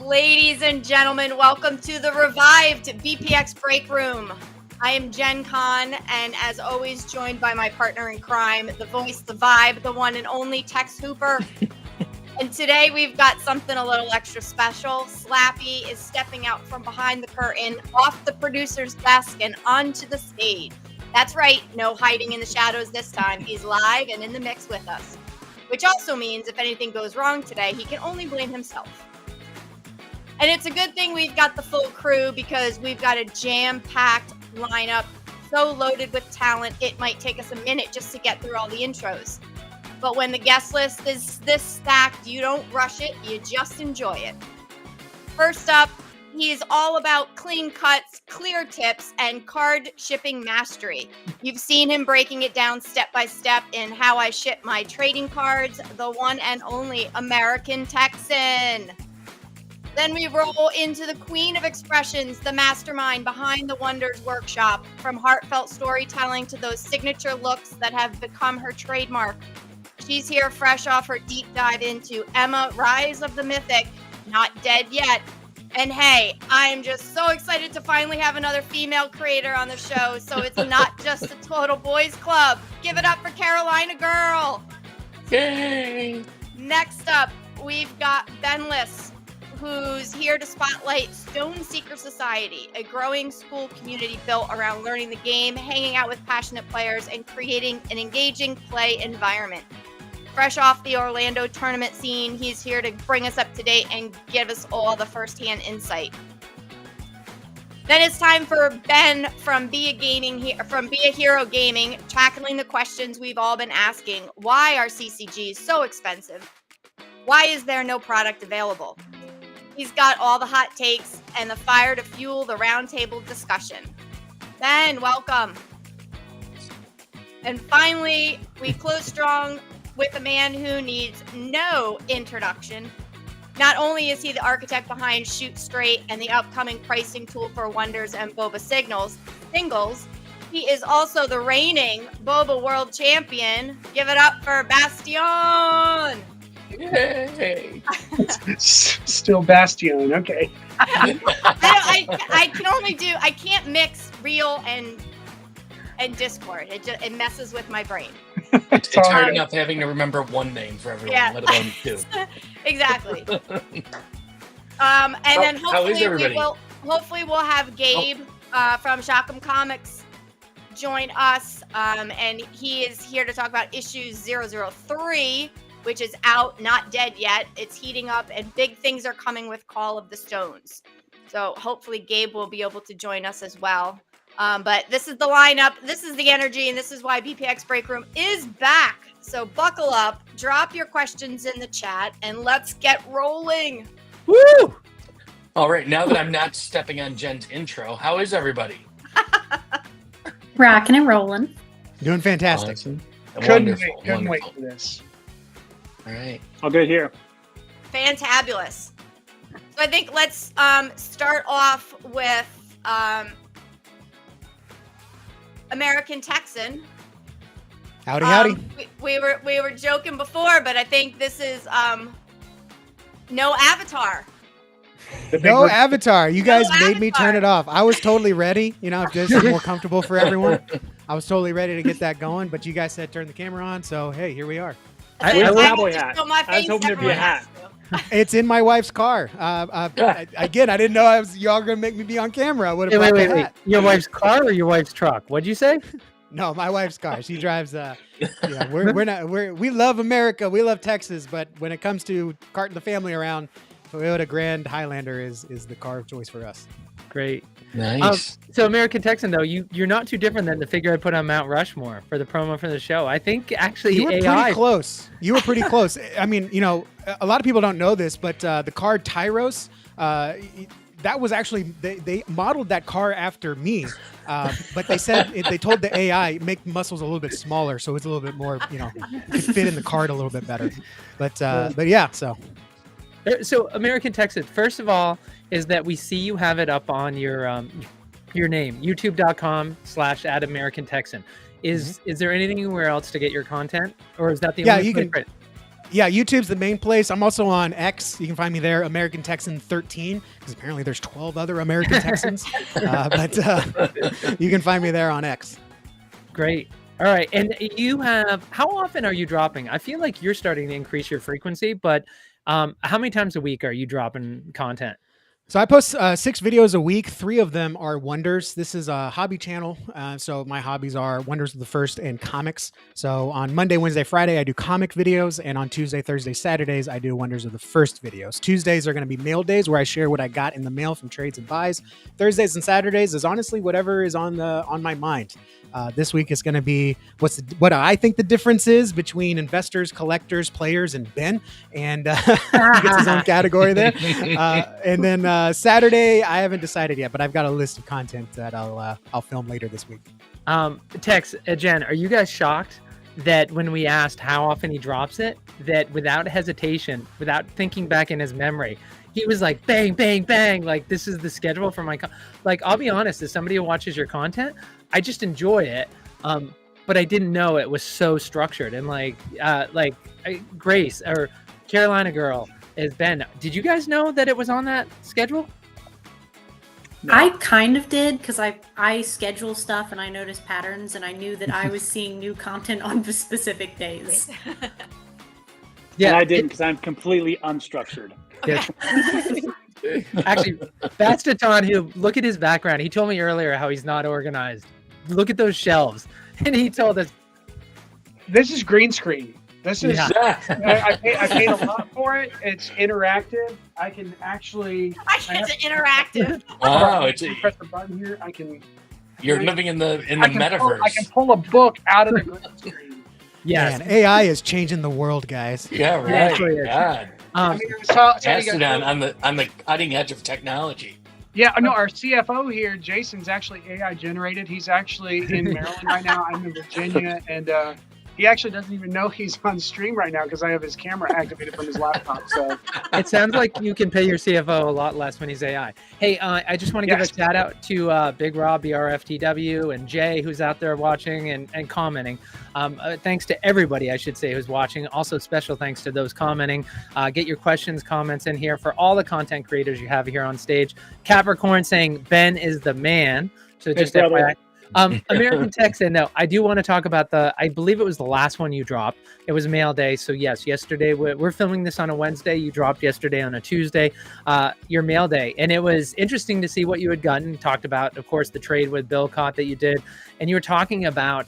Ladies and gentlemen, welcome to the revived BPX Break Room. I am Jen Kahn, and as always, joined by my partner in crime, the voice, the vibe, the one and only Tex Hooper. And today we've got something a little extra special. Slappy is stepping out from behind the curtain, off the producer's desk, and onto the stage. That's right, no hiding in the shadows this time. He's live and in the mix with us. Which also means if anything goes wrong today, he can only blame himself. And it's a good thing we've got the full crew because we've got a jam-packed lineup, so loaded with talent, it might take us a minute just to get through all the intros. But when the guest list is this stacked, you don't rush it, you just enjoy it. First up, he is all about clean cuts, clear tips, and card shipping mastery. You've seen him breaking it down step by step in How I Ship My Trading Cards, the one and only AmericanTexan. Then we roll into the queen of expressions, the mastermind behind the Wonders Workshop. From heartfelt storytelling to those signature looks that have become her trademark. She's here fresh off her deep dive into Emma, Rise of the Mythic, Not Dead Yet. And hey, I'm just so excited to finally have another female creator on the show, so it's not just a total boys club. Give it up for CarolinaGirl. Yay! Next up, we've got Bendless, who's here to spotlight Stoneseeker Society, a growing school community built around learning the game, hanging out with passionate players, and creating an engaging play environment. Fresh off the Orlando tournament scene, he's here to bring us up to date and give us all the firsthand insight. Then it's time for Ben from Be a Hero Gaming, tackling the questions we've all been asking. Why are CCGs so expensive? Why is there no product available? He's got all the hot takes and the fire to fuel the roundtable discussion. Ben, welcome. And finally, we close strong with a man who needs no introduction. Not only is he the architect behind ShootStrayt and the upcoming pricing tool for Wonders and Boba singles, he is also the reigning Boba World Champion. Give it up for Bastaton. Yay! Still Bastion, okay. I can't mix real and Discord. It messes with my brain. It's hard enough having to remember one name for everyone, let alone two. Exactly. And then hopefully we'll have Gabe from Shockham Comics join us, and he is here to talk about issue 003. Which is out, not dead yet. It's heating up, and big things are coming with Call of the Stones. So hopefully Gabe will be able to join us as well. But this is the lineup, this is the energy, and this is why BPX Break Room is back. So buckle up, drop your questions in the chat, and let's get rolling. Woo! All right, now that I'm not stepping on Jen's intro, how is everybody? Rocking and rolling. Doing fantastic. Awesome. Couldn't wait for this. All right. All good here. Fantabulous. So I think let's start off with AmericanTexan. Howdy. We were joking before, but I think this is no avatar. No avatar. You guys made me turn it off. I was totally ready. If this is more comfortable for everyone. I was totally ready to get that going, but you guys said turn the camera on, so hey, here we are. I was hoping there'd be a hat. It's in my wife's car. Again, I didn't know y'all were gonna make me be on camera. I would have brought the hat. Your wife's car or your wife's truck? What'd you say? No, my wife's car. She drives. We love America. We love Texas, but when it comes to carting the family around, Toyota Grand Highlander is the car of choice for us. Great. Nice. So Texan, though, you're not too different than the figure I put on Mount Rushmore for the promo for the show. I think actually you were pretty close. You were pretty close. I mean, a lot of people don't know this, but the card Tyros, that was actually they modeled that car after me, but they said they told the AI make muscles a little bit smaller, so it's a little bit more, could fit in the cart a little bit better. But yeah, so American Texan, first of all, is that we see you have it up on your name, youtube.com/@AmericanTexan. Is there anywhere else to get your content, or is that the only place? Yeah, YouTube's the main place. I'm also on X. You can find me there, American Texan 13, because apparently there's 12 other American Texans. But you can find me there on X. Great. All right. And how often are you dropping? I feel like you're starting to increase your frequency, but how many times a week are you dropping content? So I post 6 videos a week. 3 of them are wonders. This is a hobby channel. So my hobbies are Wonders of the First and comics. So on Monday, Wednesday, Friday, I do comic videos. And on Tuesday, Thursday, Saturdays, I do Wonders of the First videos. Tuesdays are going to be mail days where I share what I got in the mail from trades and buys. Thursdays and Saturdays is honestly whatever is on my mind. This week is going to be what I think the difference is between investors, collectors, players, and Ben. And he gets his own category there. And then Saturday, I haven't decided yet, but I've got a list of content that I'll film later this week. Tex, Jen, are you guys shocked that when we asked how often he drops it, that without hesitation, without thinking back in his memory, he was like, bang, bang, bang. Like, this is the schedule for my like, I'll be honest, as somebody who watches your content, I just enjoy it. But I didn't know it was so structured. And Grace or CarolinaGirl is Ben. Did you guys know that it was on that schedule? No. I kind of did, because I schedule stuff and I notice patterns, and I knew that I was seeing new content on specific days. Yeah, and I didn't, because I'm completely unstructured. Okay. Actually, Bastaton, look at his background. He told me earlier how he's not organized. Look at those shelves. And he told us. This is green screen. This is, I paid a lot for it. It's interactive. I can actually. It's interactive. Wow. Press the button here. You're living in the metaverse. I can pull a book out of the green screen. Yeah, AI is changing the world, guys. Yeah, right. God. Bastaton on the cutting edge of technology. Yeah, no, our CFO here, Jason's actually AI generated. He's actually in Maryland right now. I'm in Virginia, and he actually doesn't even know he's on stream right now because I have his camera activated from his laptop. So it sounds like you can pay your CFO a lot less when he's AI. Hey, I just want to give a shout out to Big Rob, BRFTW, and Jay, who's out there watching and commenting. Thanks to everybody, I should say, who's watching. Also, special thanks to those commenting. Get your questions, comments in here for all the content creators you have here on stage. Capricorn saying Ben is the man. So just FYI. American Texan, no, I do want to talk about I believe it was the last one you dropped. It was mail day. So yes, yesterday, we're filming this on a Wednesday. You dropped yesterday on a Tuesday, your mail day. And it was interesting to see what you had gotten. Talked about, of course, the trade with Bill Cott that you did. And you were talking about,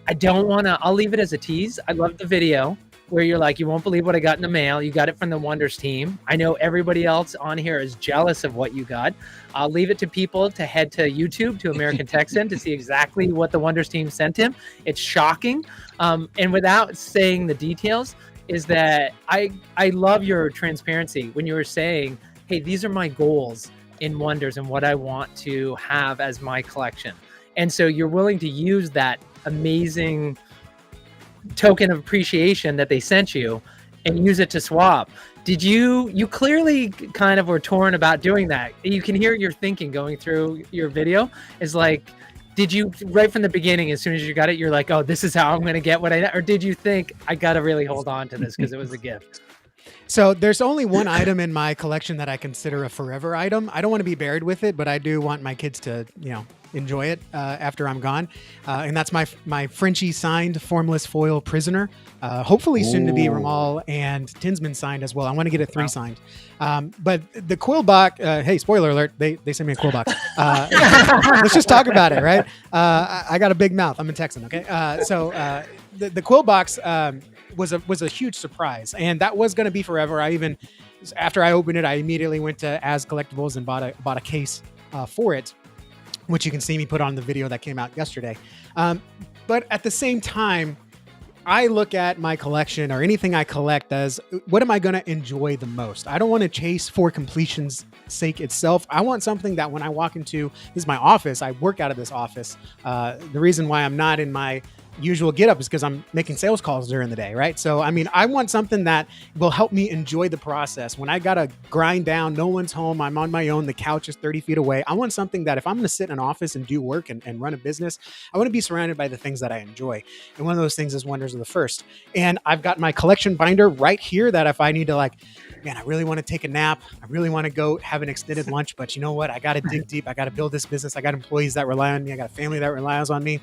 I'll leave it as a tease. I love the video where you're like, you won't believe what I got in the mail. You got it from the Wonders team. I know everybody else on here is jealous of what you got. I'll leave it to people to head to YouTube, to American Texan, to see exactly what the Wonders team sent him. It's shocking. And without saying the details, is that I love your transparency when you were saying, hey, these are my goals in Wonders and what I want to have as my collection. And so you're willing to use that amazing token of appreciation that they sent you and use it to swap. Did you clearly kind of were torn about doing that? You can hear your thinking going through your video. Is like, did you right from the beginning, as soon as you got it, you're like, oh, this is how I'm going to get what or did you think I got to really hold on to this because it was a gift? So there's only one item in my collection that I consider a forever item. I don't want to be buried with it, but I do want my kids to, enjoy it after I'm gone. And that's my Frenchie signed formless foil prisoner. Hopefully soon to be Ramal and Tinsman signed as well. I want to get it 3 signed. But the quill box, hey, spoiler alert, they sent me a quill box. Let's just talk about it, right? I got a big mouth. I'm a Texan, okay? So the quill box was a huge surprise, and that was going to be forever. After I opened it, I immediately went to As Collectibles and bought a case for it, which you can see me put on the video that came out yesterday. But at the same time, I look at my collection or anything I collect as what am I going to enjoy the most? I don't want to chase for completion's sake itself. I want something that when I walk into this is my office, I work out of this office. The reason why I'm not in my usual get up is because I'm making sales calls during the day, right? So, I mean, I want something that will help me enjoy the process. When I got to grind down, no one's home, I'm on my own, the couch is 30 feet away. I want something that if I'm going to sit in an office and do work and run a business, I want to be surrounded by the things that I enjoy. And one of those things is Wonders of the First. And I've got my collection binder right here that if I need to man, I really want to take a nap. I really want to go have an extended lunch, but you know what? I got to dig deep. I got to build this business. I got employees that rely on me. I got a family that relies on me.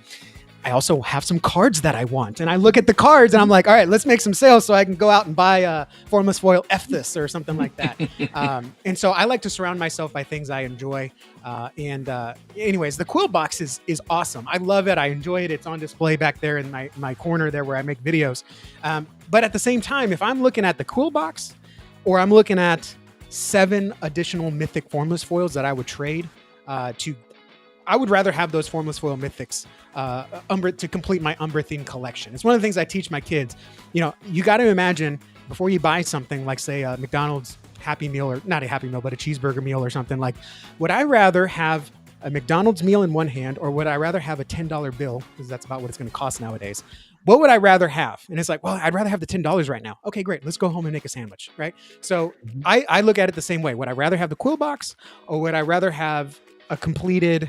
I also have some cards that I want. And I look at the cards and I'm like, all right, let's make some sales so I can go out and buy a Formless Foil F this or something like that. And so I like to surround myself by things I enjoy. Anyways, the quill box is awesome. I love it. I enjoy it. It's on display back there in my corner there where I make videos. But at the same time, if I'm looking at the quill box or I'm looking at 7 additional Mythic Formless Foils that I would trade I would rather have those Formless Foil Mythics to complete my Umbra-themed collection. It's one of the things I teach my kids. You know, you got to imagine before you buy something like, say, a McDonald's Happy Meal, or not a Happy Meal, but a cheeseburger meal or something, like, would I rather have a McDonald's meal in one hand, or would I rather have a $10 bill, because that's about what it's going to cost nowadays? What would I rather have? And it's like, well, I'd rather have the $10 right now. Okay, great. Let's go home and make a sandwich, right? So I look at it the same way. Would I rather have the quill box, or would I rather have a completed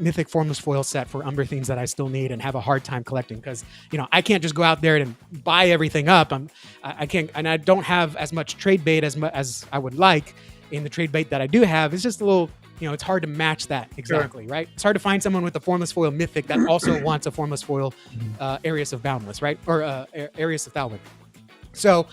Mythic Formless Foil set for Umbra themes that I still need and have a hard time collecting? Because, you know, I can't just go out there and buy everything up. I can't, and I don't have as much trade bait as I would like. In the trade bait that I do have, it's just a little, you know, it's hard to match that exactly, right? It's hard to find someone with a Formless Foil Mythic that also wants a Formless Foil Arius of Boundless, right? Or Arius of Thalwyn. So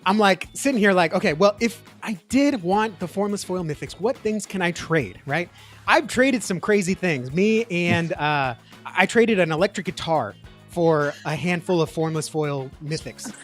I'm like sitting here like, okay, well, if I did want the Formless Foil Mythics, what things can I trade, right? I've traded some crazy things. Me and I traded an electric guitar for a handful of Formless Foil Mythics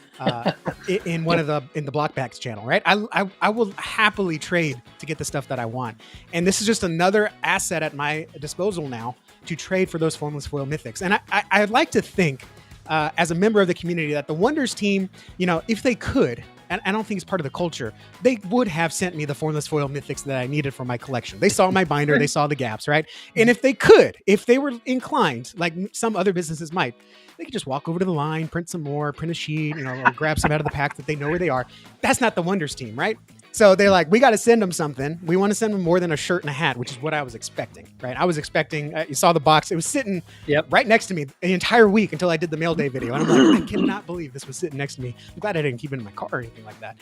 in the Blockbacks channel, right? I will happily trade to get the stuff that I want. And this is just another asset at my disposal now to trade for those Formless Foil Mythics. And I'd like to think as a member of the community that the Wonders team, you know, if they could, and I don't think it's part of the culture, they would have sent me the Formless Foil Mythics that I needed for my collection. They saw my binder, they saw the gaps, right? And if they could, if they were inclined, like some other businesses might, they could just walk over to the line, print some more, print a sheet, you know, or grab some out of the pack that they know where they are. That's not the Wonders team, right? So they're like, we got to send them something. We want to send them more than a shirt and a hat, which is what I was expecting, right? I was expecting, you saw the box. It was sitting right next to me the entire week until I did the mail day video. And I'm like, I cannot believe this was sitting next to me. I'm glad I didn't keep it in my car or anything like that.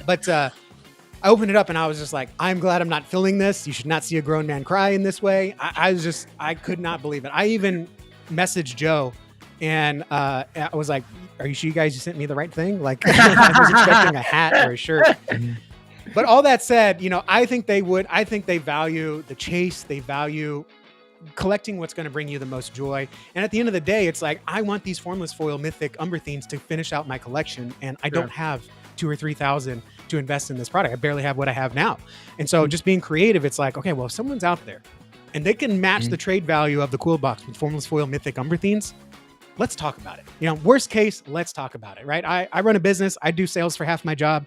But I opened it up and I was just like, I'm glad I'm not filming this. You should not see a grown man cry in this way. I could not believe it. I even messaged Joe and I was like, are you sure you guys sent me the right thing? Like I was expecting a hat or a shirt. But all that said, you know, I think they value the chase. They value collecting what's going to bring you the most joy. And at the end of the day, it's like, I want these Formless Foil Mythic Umbra themes to finish out my collection. And I don't have 2,000 or 3,000 to invest in this product. I barely have what I have now. And so just being creative, it's like, okay, well, if someone's out there and they can match the trade value of the quill box with Formless Foil Mythic Umbra themes, let's talk about it. You know, worst case, let's talk about it, right? I run a business. I do sales for half my job.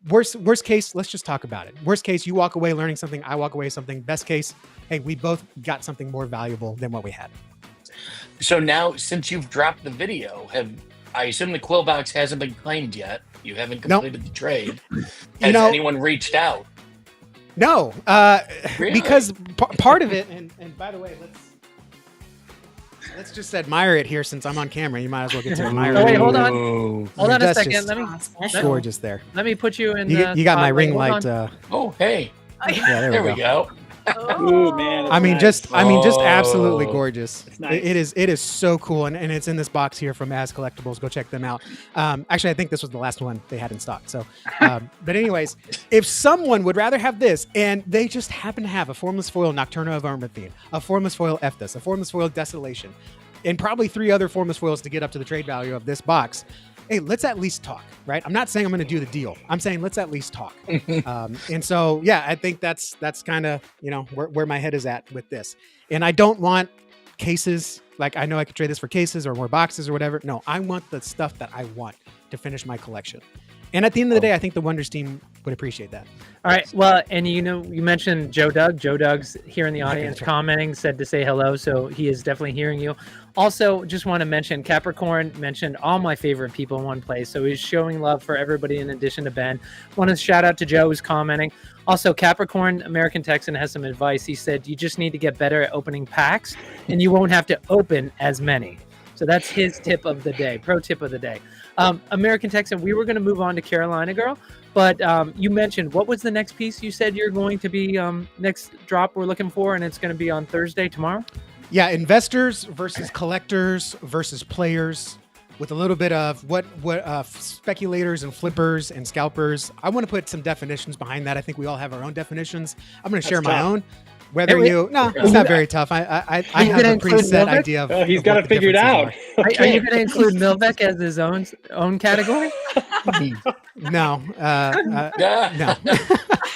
Worst case, let's just talk about it. Worst case, you walk away learning something, I walk away with something. Best case, hey, we both got something more valuable than what we had. So now, since you've dropped the video, I assume the quill box hasn't been claimed yet. You haven't completed the trade. Has anyone reached out? No, Really? Because part of it, and by the way, let's just admire it here since I'm on camera. You might as well get to admire it. Oh, wait, hold on. Hold on a second. Gorgeous there. Let me put you in. You got my ring light. Oh, hey. Yeah, there we go. Ooh, man. I mean, nice. just absolutely gorgeous. It's nice. It is so cool, and it's in this box here from As Collectibles. Go check them out. Actually, I think this was the last one they had in stock. So, but anyways, if someone would rather have this, and they just happen to have a Formless Foil Nocturna of Armor theme, a Formless Foil Efthus, a Formless Foil Desolation, and probably 3 other Formless Foils to get up to the trade value of this box, hey, let's at least talk, right? I'm not saying I'm going to do the deal. I'm saying let's at least talk. And so, yeah, I think that's kind of, you know, where my head is at with this. And I don't want cases like I know I could trade this for cases or more boxes or whatever. No, I want the stuff that I want to finish my collection. And at the end of the day, I think the Wonders team would appreciate that. All right. Well, and you mentioned Joe Doug. Joe Doug's here in the audience commenting, said to say hello. So he is definitely hearing you. Also, just want to mention Capricorn mentioned all my favorite people in one place. So he's showing love for everybody in addition to Ben. Want to shout out to Joe who's commenting. Also, Capricorn, American Texan has some advice. He said, you just need to get better at opening packs and you won't have to open as many. So that's his tip of the day, pro tip of the day. American Texan, we were going to move on to Carolina Girl, but you mentioned, what was the next piece you said you're going to be next drop we're looking for, and it's going to be on Thursday, tomorrow? Yeah, investors versus collectors versus players, with a little bit of what speculators and flippers and scalpers. I want to put some definitions behind that. I think we all have our own definitions. I'm going to share my own. Whether it's not very tough. I have a preset idea of. He's got it figured out. Are you going to include Milvek as his own category? No, no.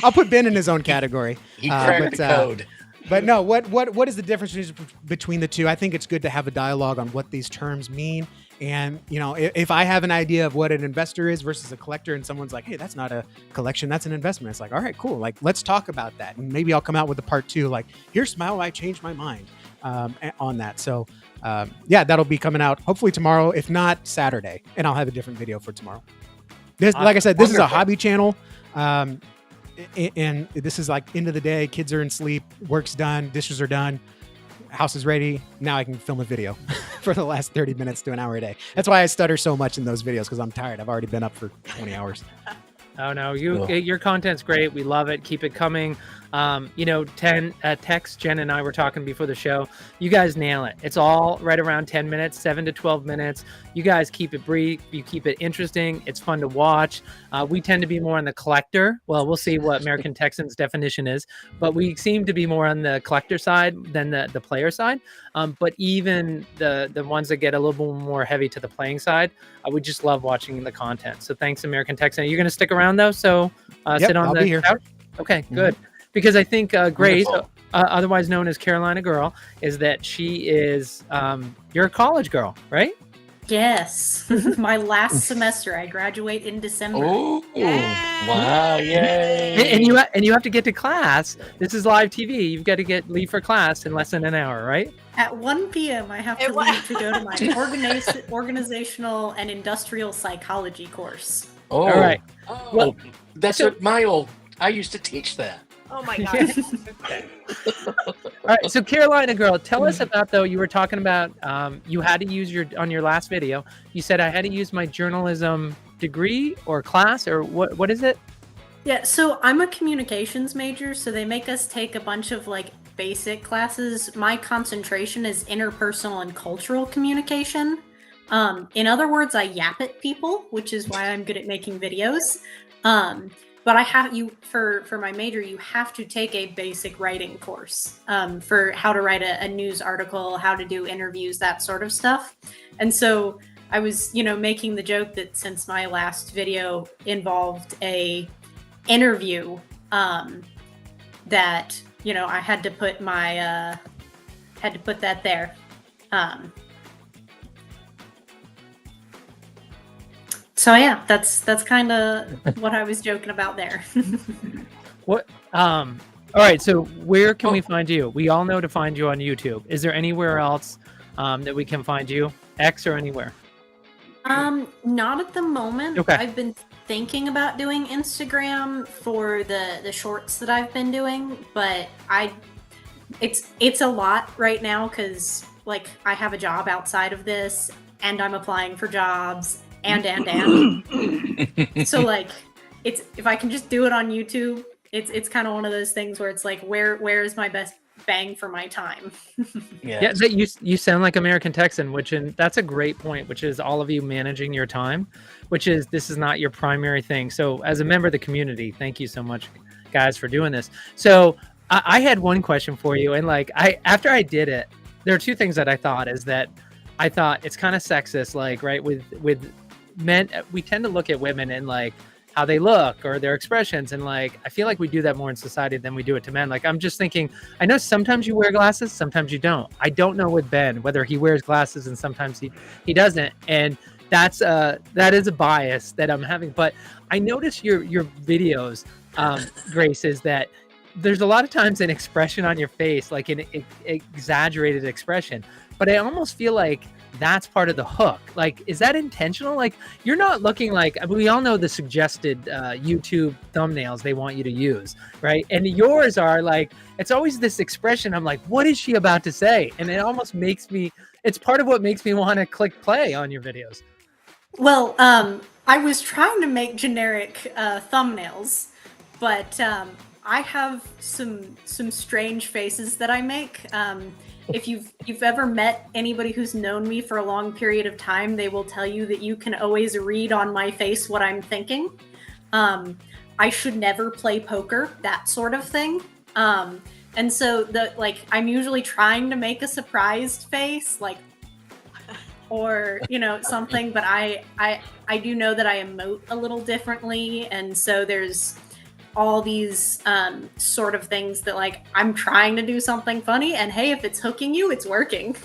I'll put Ben in his own category. He cracked the code. But no, what is the difference between the two? I think it's good to have a dialogue on what these terms mean. And, if I have an idea of what an investor is versus a collector and someone's like, hey, that's not a collection, that's an investment. It's like, all right, cool. Like, let's talk about that. And maybe I'll come out with a part 2, like, here's how I changed my mind on that. So, that'll be coming out hopefully tomorrow, if not Saturday. And I'll have a different video for tomorrow. Like I said, this is a hobby channel. And this is like end of the day. Kids are in sleep. Work's done. Dishes are done. House is ready. Now I can film a video for the last 30 minutes to an hour a day. That's why I stutter so much in those videos, because I'm tired. I've already been up for 20 hours. Oh no, your content's great. We love it. Keep it coming. Tex, Jen and I were talking before the show. You guys nail it. It's all right around 10 minutes, 7 to 12 minutes. You guys keep it brief. You keep it interesting. It's fun to watch. We tend to be more on the collector. Well, we'll see what American Texan's definition is, but we seem to be more on the collector side than the player side. But even the ones that get a little bit more heavy to the playing side, we just love watching the content. So thanks, American Texan. Are you going to stick around though? So sit on the couch? Okay, good. Because I think Grace, otherwise known as Carolina Girl, is that she is, you're a college girl, right? Yes. My last semester. I graduate in December. Oh, wow, yay. And you have to get to class. This is live TV. You've got to leave for class in less than an hour, right? At 1 p.m. I have to leave to go to my organizational and industrial psychology course. Oh, all right. Oh, well, that's what I used to teach that. Oh my God. All right, so Carolina Girl, tell us about, though, you were talking about you had to use on your last video, you said I had to use my journalism degree or class, or what is it? Yeah, so I'm a communications major, so they make us take a bunch of like basic classes. My concentration is interpersonal and cultural communication. In other words, I yap at people, which is why I'm good at making videos. But I have for my major, you have to take a basic writing course for how to write a news article, how to do interviews, that sort of stuff. And so I was, making the joke that since my last video involved a interview, that, I had to put that there. So yeah, that's kind of what I was joking about there. What? All right. So where can we find you? We all know to find you on YouTube. Is there anywhere else that we can find you? X or anywhere? Not at the moment. Okay. I've been thinking about doing Instagram for the shorts that I've been doing, but it's a lot right now because like I have a job outside of this and I'm applying for jobs. And so like if I can just do it on YouTube, it's kind of one of those things where it's like where is my best bang for my time? Yeah, you sound like American Texan, and that's a great point, which is all of you managing your time, this is not your primary thing. So as a member of the community, thank you so much guys for doing this. So I had one question for you, and like after I did it, there are two things that I thought it's kind of sexist, like right with men, we tend to look at women and like how they look or their expressions. And like, I feel like we do that more in society than we do it to men. Like, I'm just thinking, I know sometimes you wear glasses, sometimes you don't. I don't know with Ben, whether he wears glasses and sometimes he doesn't. And that is a bias that I'm having. But I notice your videos, Grace, is that there's a lot of times an expression on your face, like an exaggerated expression. But I almost feel like that's part of the hook. Like, is that intentional? Like, you're not looking like, I mean, we all know the suggested YouTube thumbnails they want you to use, right? And yours are like, it's always this expression. I'm like, what is she about to say? And it almost makes me, it's part of what makes me want to click play on your videos. Well, I was trying to make generic thumbnails, but I have some strange faces that I make. If you've ever met anybody who's known me for a long period of time, they will tell you that you can always read on my face what I'm thinking. I should never play poker, that sort of thing. And so I'm usually trying to make a surprised face, like, or something, but I do know that I emote a little differently, and so there's all these sort of things that, like, I'm trying to do something funny, and hey, if it's hooking you, it's working.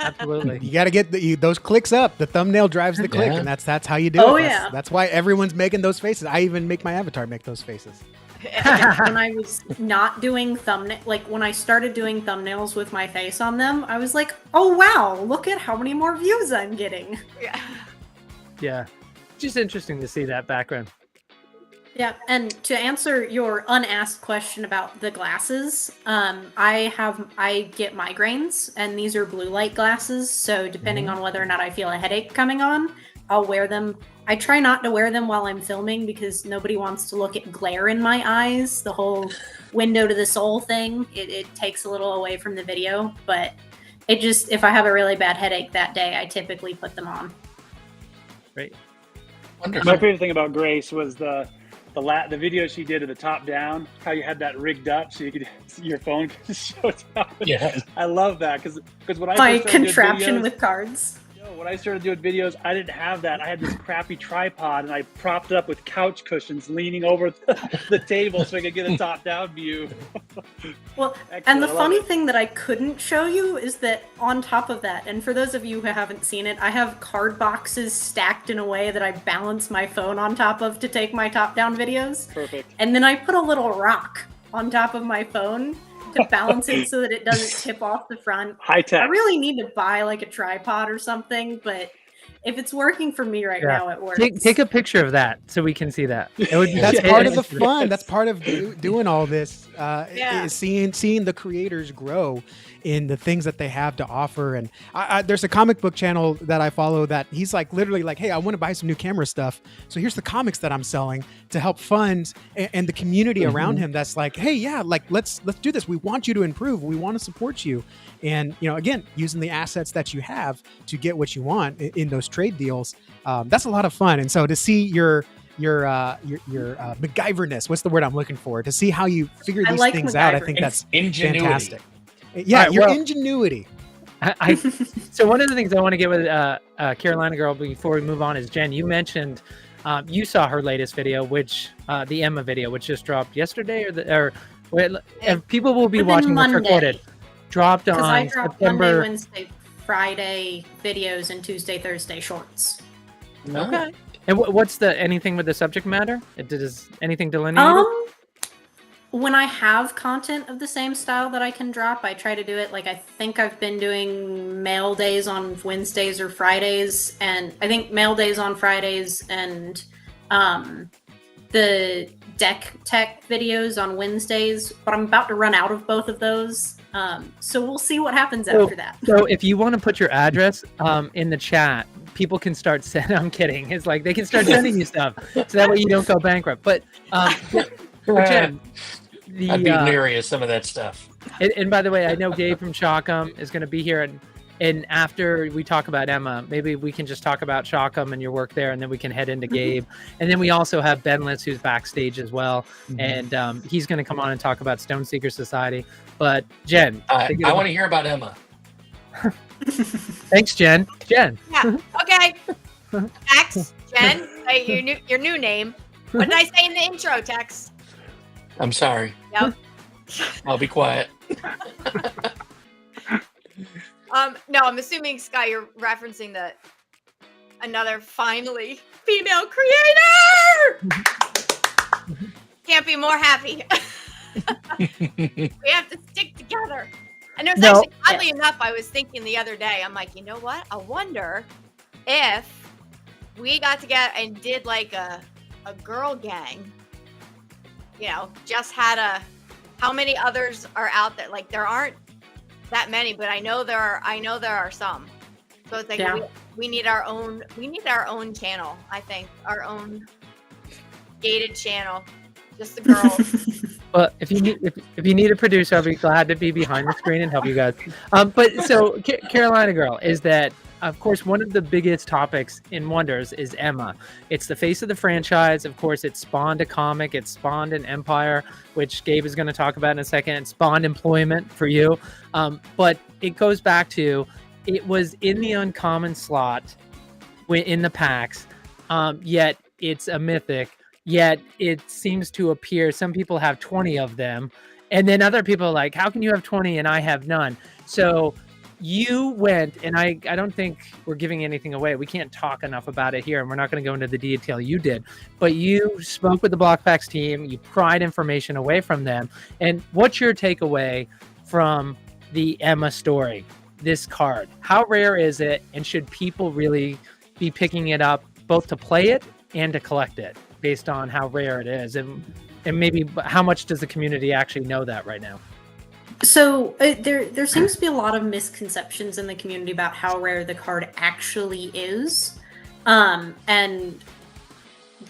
Absolutely. You got to get those clicks up. The thumbnail drives the click, and that's how you do it. Oh, yeah. That's why everyone's making those faces. I even make my avatar make those faces. When I was not doing thumbnail, like when I started doing thumbnails with my face on them, I was like, oh wow, look at how many more views I'm getting. Yeah. Just interesting to see that background. Yeah, and to answer your unasked question about the glasses, I get migraines, and these are blue light glasses, so depending on whether or not I feel a headache coming on, I'll wear them. I try not to wear them while I'm filming because nobody wants to look at glare in my eyes, the whole window to the soul thing. It takes a little away from the video, but it just, if I have a really bad headache that day, I typically put them on. Great. Wonderful. My favorite thing about Grace was the video she did of the top down, how you had that rigged up so you could your phone could show down. Yeah. I love that because when I My first started contraption doing videos, with cards. when I started doing videos, I didn't have that. I had this crappy tripod, and I propped it up with couch cushions, leaning over the table so I could get a top-down view. Well, Excellent. and the I love funny it. thing that I couldn't show you is that on top of that, and for those of you who haven't seen it, I have card boxes stacked in a way that I balance my phone on top of to take my top-down videos. Perfect. And then I put a little rock on top of my phone to balance it so that it doesn't tip off the front. High tech. I really need to buy like a tripod or something, but if it's working for me right now, it works. Take a picture of that so we can see that. It would be That's part of the fun. That's part of doing all this. Is seeing the creators grow in the things that they have to offer. And there's a comic book channel that I follow that he's like literally like, hey, I want to buy some new camera stuff. So here's the comics that I'm selling to help fund and the community around him. That's like, hey, yeah, like let's do this. We want you to improve. We want to support you. And again, using the assets that you have to get what you want in those trade deals, that's a lot of fun. And so to see your MacGyverness, what's the word I'm looking for? To see how you figure these things out, I think that's ingenuity. Fantastic. Yeah, Right, your well, ingenuity. So one of the things I want to get with Carolina Girl before we move on is, Jen, you mentioned you saw her latest video, which the Emma video, which just dropped yesterday, and people will be watching this recorded. Dropped on I dropped September. Monday, Wednesday, Friday videos and Tuesday, Thursday shorts. Okay. And what's anything with the subject matter? Does anything delineate? When I have content of the same style that I can drop, I try to do it. Like, I think I've been doing mail days on Wednesdays or Fridays, and I think mail days on Fridays and the deck tech videos on Wednesdays, but I'm about to run out of both of those. So we'll see what happens after that. So if you want to put your address in the chat, people can start sending. I'm kidding. It's like they can start sending you stuff, so that way you don't go bankrupt. But Jen, I'd be leery of some of that stuff. And by the way, I know Gabe from Shockham is going to be here, and after we talk about Emma, maybe we can just talk about Shockham and your work there, and then we can head into Gabe. And then we also have Bendless, who's backstage as well, and he's going to come on and talk about Stoneseeker Society. But Jen, I want to hear about Emma. Thanks, Jen. Yeah. Okay. Max, Jen, your new name. What did I say in the intro, Tex? I'm sorry. Yep. I'll be quiet. No, I'm assuming, Sky, you're referencing another finally female creator. Can't be more happy. We have to stick together. And there's actually, oddly enough, I was thinking the other day, I'm like, you know what? I wonder if we got together and did like a girl gang, you know, just had how many others are out there? Like, there aren't that many, but I know there are some. So it's like we need our own channel, I think, our own gated channel. Just the girls. Well, if you need a producer, I'll be glad to be behind the screen and help you guys. But so Carolina Girl is that, of course, one of the biggest topics in Wonders is Emma. It's the face of the franchise. Of course, it spawned a comic. It spawned an empire, which Gabe is going to talk about in a second. It spawned employment for you. But it goes back to, it was in the uncommon slot in the packs, yet it's a mythic. Yet it seems to appear some people have 20 of them, and then other people are like, how can you have 20 and I have none? So you went, and I don't think we're giving anything away. We can't talk enough about it here, and we're not going to go into the detail you did. But you spoke with the BlockFacts team. You pried information away from them. And what's your takeaway from the Emma story, this card? How rare is it, and should people really be picking it up both to play it and to collect it, based on how rare it is, and maybe how much does the community actually know that right now? So there seems to be a lot of misconceptions in the community about how rare the card actually is, and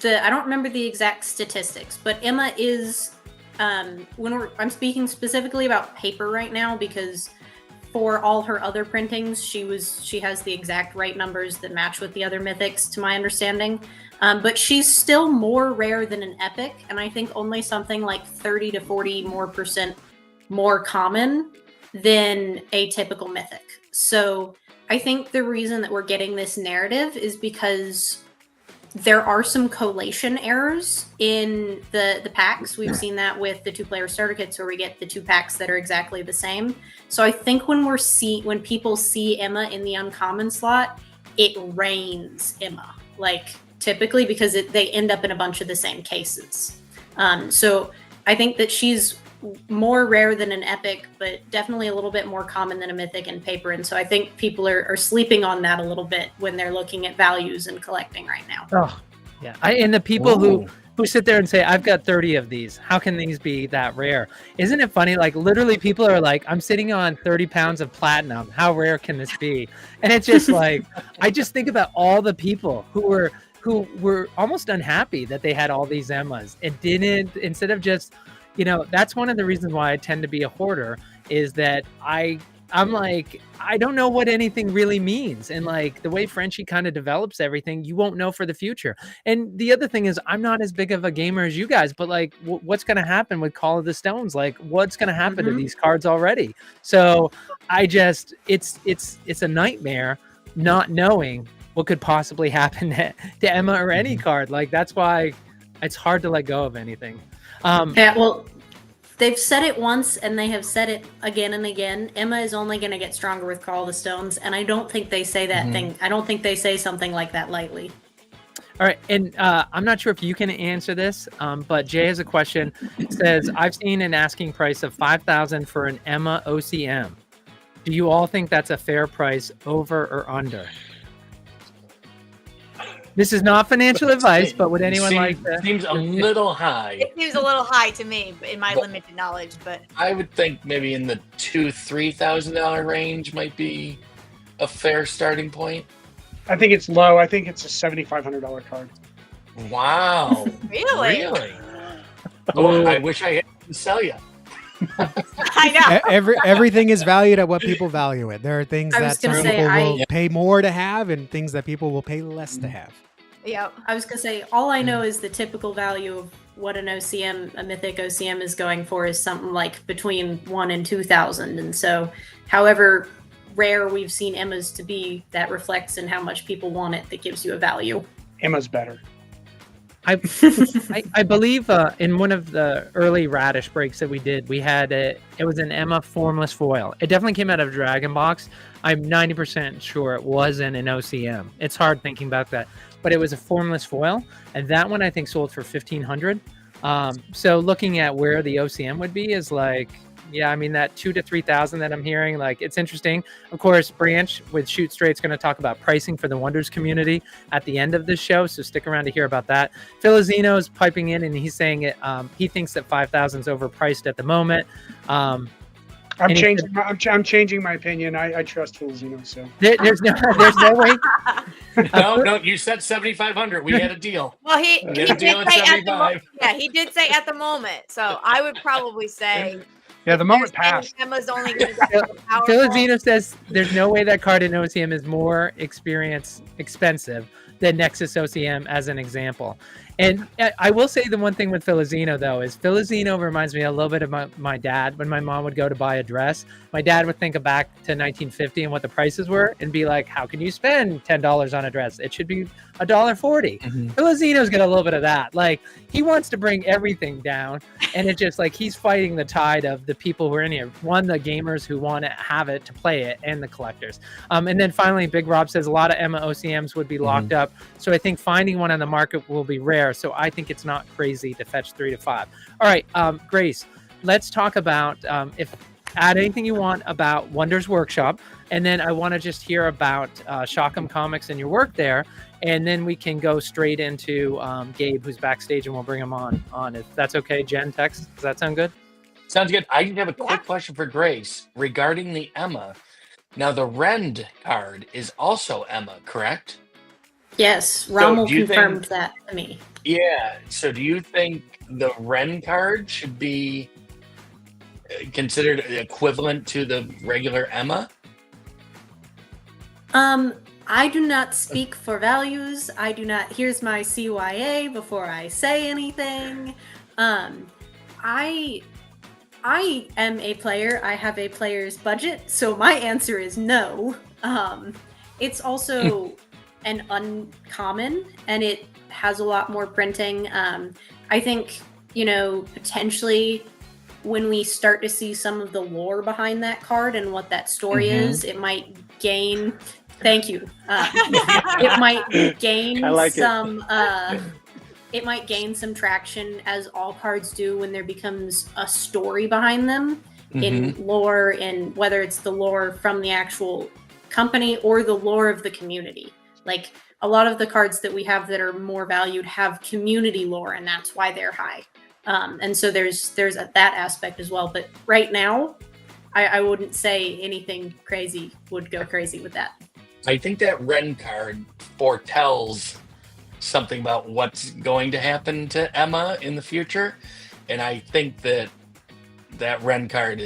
I don't remember the exact statistics, but Emma is I'm speaking specifically about paper right now, because for all her other printings, she has the exact right numbers that match with the other mythics, to my understanding. But she's still more rare than an epic, and I think only something like 30 to 40% more common than a typical mythic. So I think the reason that we're getting this narrative is because there are some collation errors in the packs. We've seen that with the 2-player starter kits, where we get the 2 packs that are exactly the same. So I think when people see Emma in the uncommon slot, it rains Emma, like typically, because they end up in a bunch of the same cases. So I think that she's more rare than an epic, but definitely a little bit more common than a mythic and paper. And so I think people are sleeping on that a little bit when they're looking at values and collecting right now. Oh, yeah. And the people who sit there and say, I've got 30 of these, how can these be that rare? Isn't it funny? Like, literally people are like, I'm sitting on 30 pounds of platinum. How rare can this be? And it's just like, I just think about all the people who were almost unhappy that they had all these Emmas and didn't, instead of just, you know, that's one of the reasons why I tend to be a hoarder, is that I'm like, I don't know what anything really means. And like the way Frenchie kind of develops everything, you won't know for the future. And the other thing is, I'm not as big of a gamer as you guys, but like what's going to happen with Call of the Stones? Like what's going to happen to these cards already? So it's a nightmare not knowing what could possibly happen to Emma or any card. Like that's why it's hard to let go of anything. Yeah, well, they've said it once and they have said it again and again. Emma is only going to get stronger with Call of the Stones, and I don't think they say that thing. I don't think they say something like that lightly. All right, and I'm not sure if you can answer this, but Jay has a question. It says, I've seen an asking price of $5,000 for an Emma OCM. Do you all think that's a fair price, over or under? This is not financial advice, but would anyone like to? Seems a little high. It seems a little high to me, in my limited knowledge. But I would think maybe in the $2,000-$3,000 range might be a fair starting point. I think it's low. I think it's a $7,500 card. Wow. Really? Oh, I wish I had to sell you. I know. Everything is valued at what people value it. There are things that some people will pay more to have, and things that people will pay less to have. Yeah, I was gonna say, all I know is the typical value of what an OCM, a mythic OCM, is going for is something like between 1,000 and 2,000. And so, however rare we've seen Emmas to be, that reflects in how much people want it. That gives you a value. Emma's better. I believe in one of the early Radish breaks that we did, we had it was an Emma formless foil. It definitely came out of Dragon Box. I'm 90% sure it wasn't an OCM. It's hard thinking about that, but it was a formless foil, and that one I think sold for $1,500. So looking at where the OCM would be is like, yeah, I mean that 2,000 to 3,000 that I'm hearing, like it's interesting. Of course, Branch with ShootStrayt is going to talk about pricing for the Wonders community at the end of this show, so stick around to hear about that. Filizino is piping in and he's saying it. He thinks that 5,000 is overpriced at the moment. I'm changing my opinion. I trust Filizino, so there's no way. No, you said 7,500. We had a deal. Well, he We had a deal at 75. he did say at the moment. So I would probably say. Yeah, the moment passed. Emma's only going to get Filizino says there's no way that card in OCM is more expensive than Nexus OCM, as an example. And I will say the one thing with Filizino, though, is Filizino reminds me a little bit of my dad. When my mom would go to buy a dress, my dad would think back to 1950 and what the prices were and be like, how can you spend $10 on a dress? It should be $1.40. Mm-hmm. Filizino's got a little bit of that. Like, he wants to bring everything down, and it's just like he's fighting the tide of the people who are in here. One, the gamers who want to have it to play it, and the collectors. And then finally, Big Rob says a lot of Emma OCMs would be locked up. So I think finding one on the market will be rare. So I think it's not crazy to fetch 3 to 5. All right, Grace, let's talk about if add anything you want about Wonders Workshop, and then I want to just hear about Shockham Comics and your work there, and then we can go straight into Gabe, who's backstage, and we'll bring him on. If that's okay, Jen, Tex, does that sound good? Sounds good. I have a quick question for Grace regarding the Emma. Now, the Rend card is also Emma, correct? Yes, Rommel do you confirmed think- that to me. Yeah. So do you think the Ren card should be considered equivalent to the regular Emma? I do not speak for values. I do not. Here's my CYA before I say anything. I am a player. I have a player's budget, so my answer is no. It's also an uncommon, and it has a lot more printing. I think, potentially when we start to see some of the lore behind that card and what that story is, it might gain. Thank you. It might gain it might gain some traction, as all cards do when there becomes a story behind them in lore, and whether it's the lore from the actual company or the lore of the community. Like, a lot of the cards that we have that are more valued have community lore, and that's why they're high. And so there's that aspect as well. But right now, I wouldn't say anything crazy would go crazy with that. I think that Ren card foretells something about what's going to happen to Emma in the future, and I think that Ren card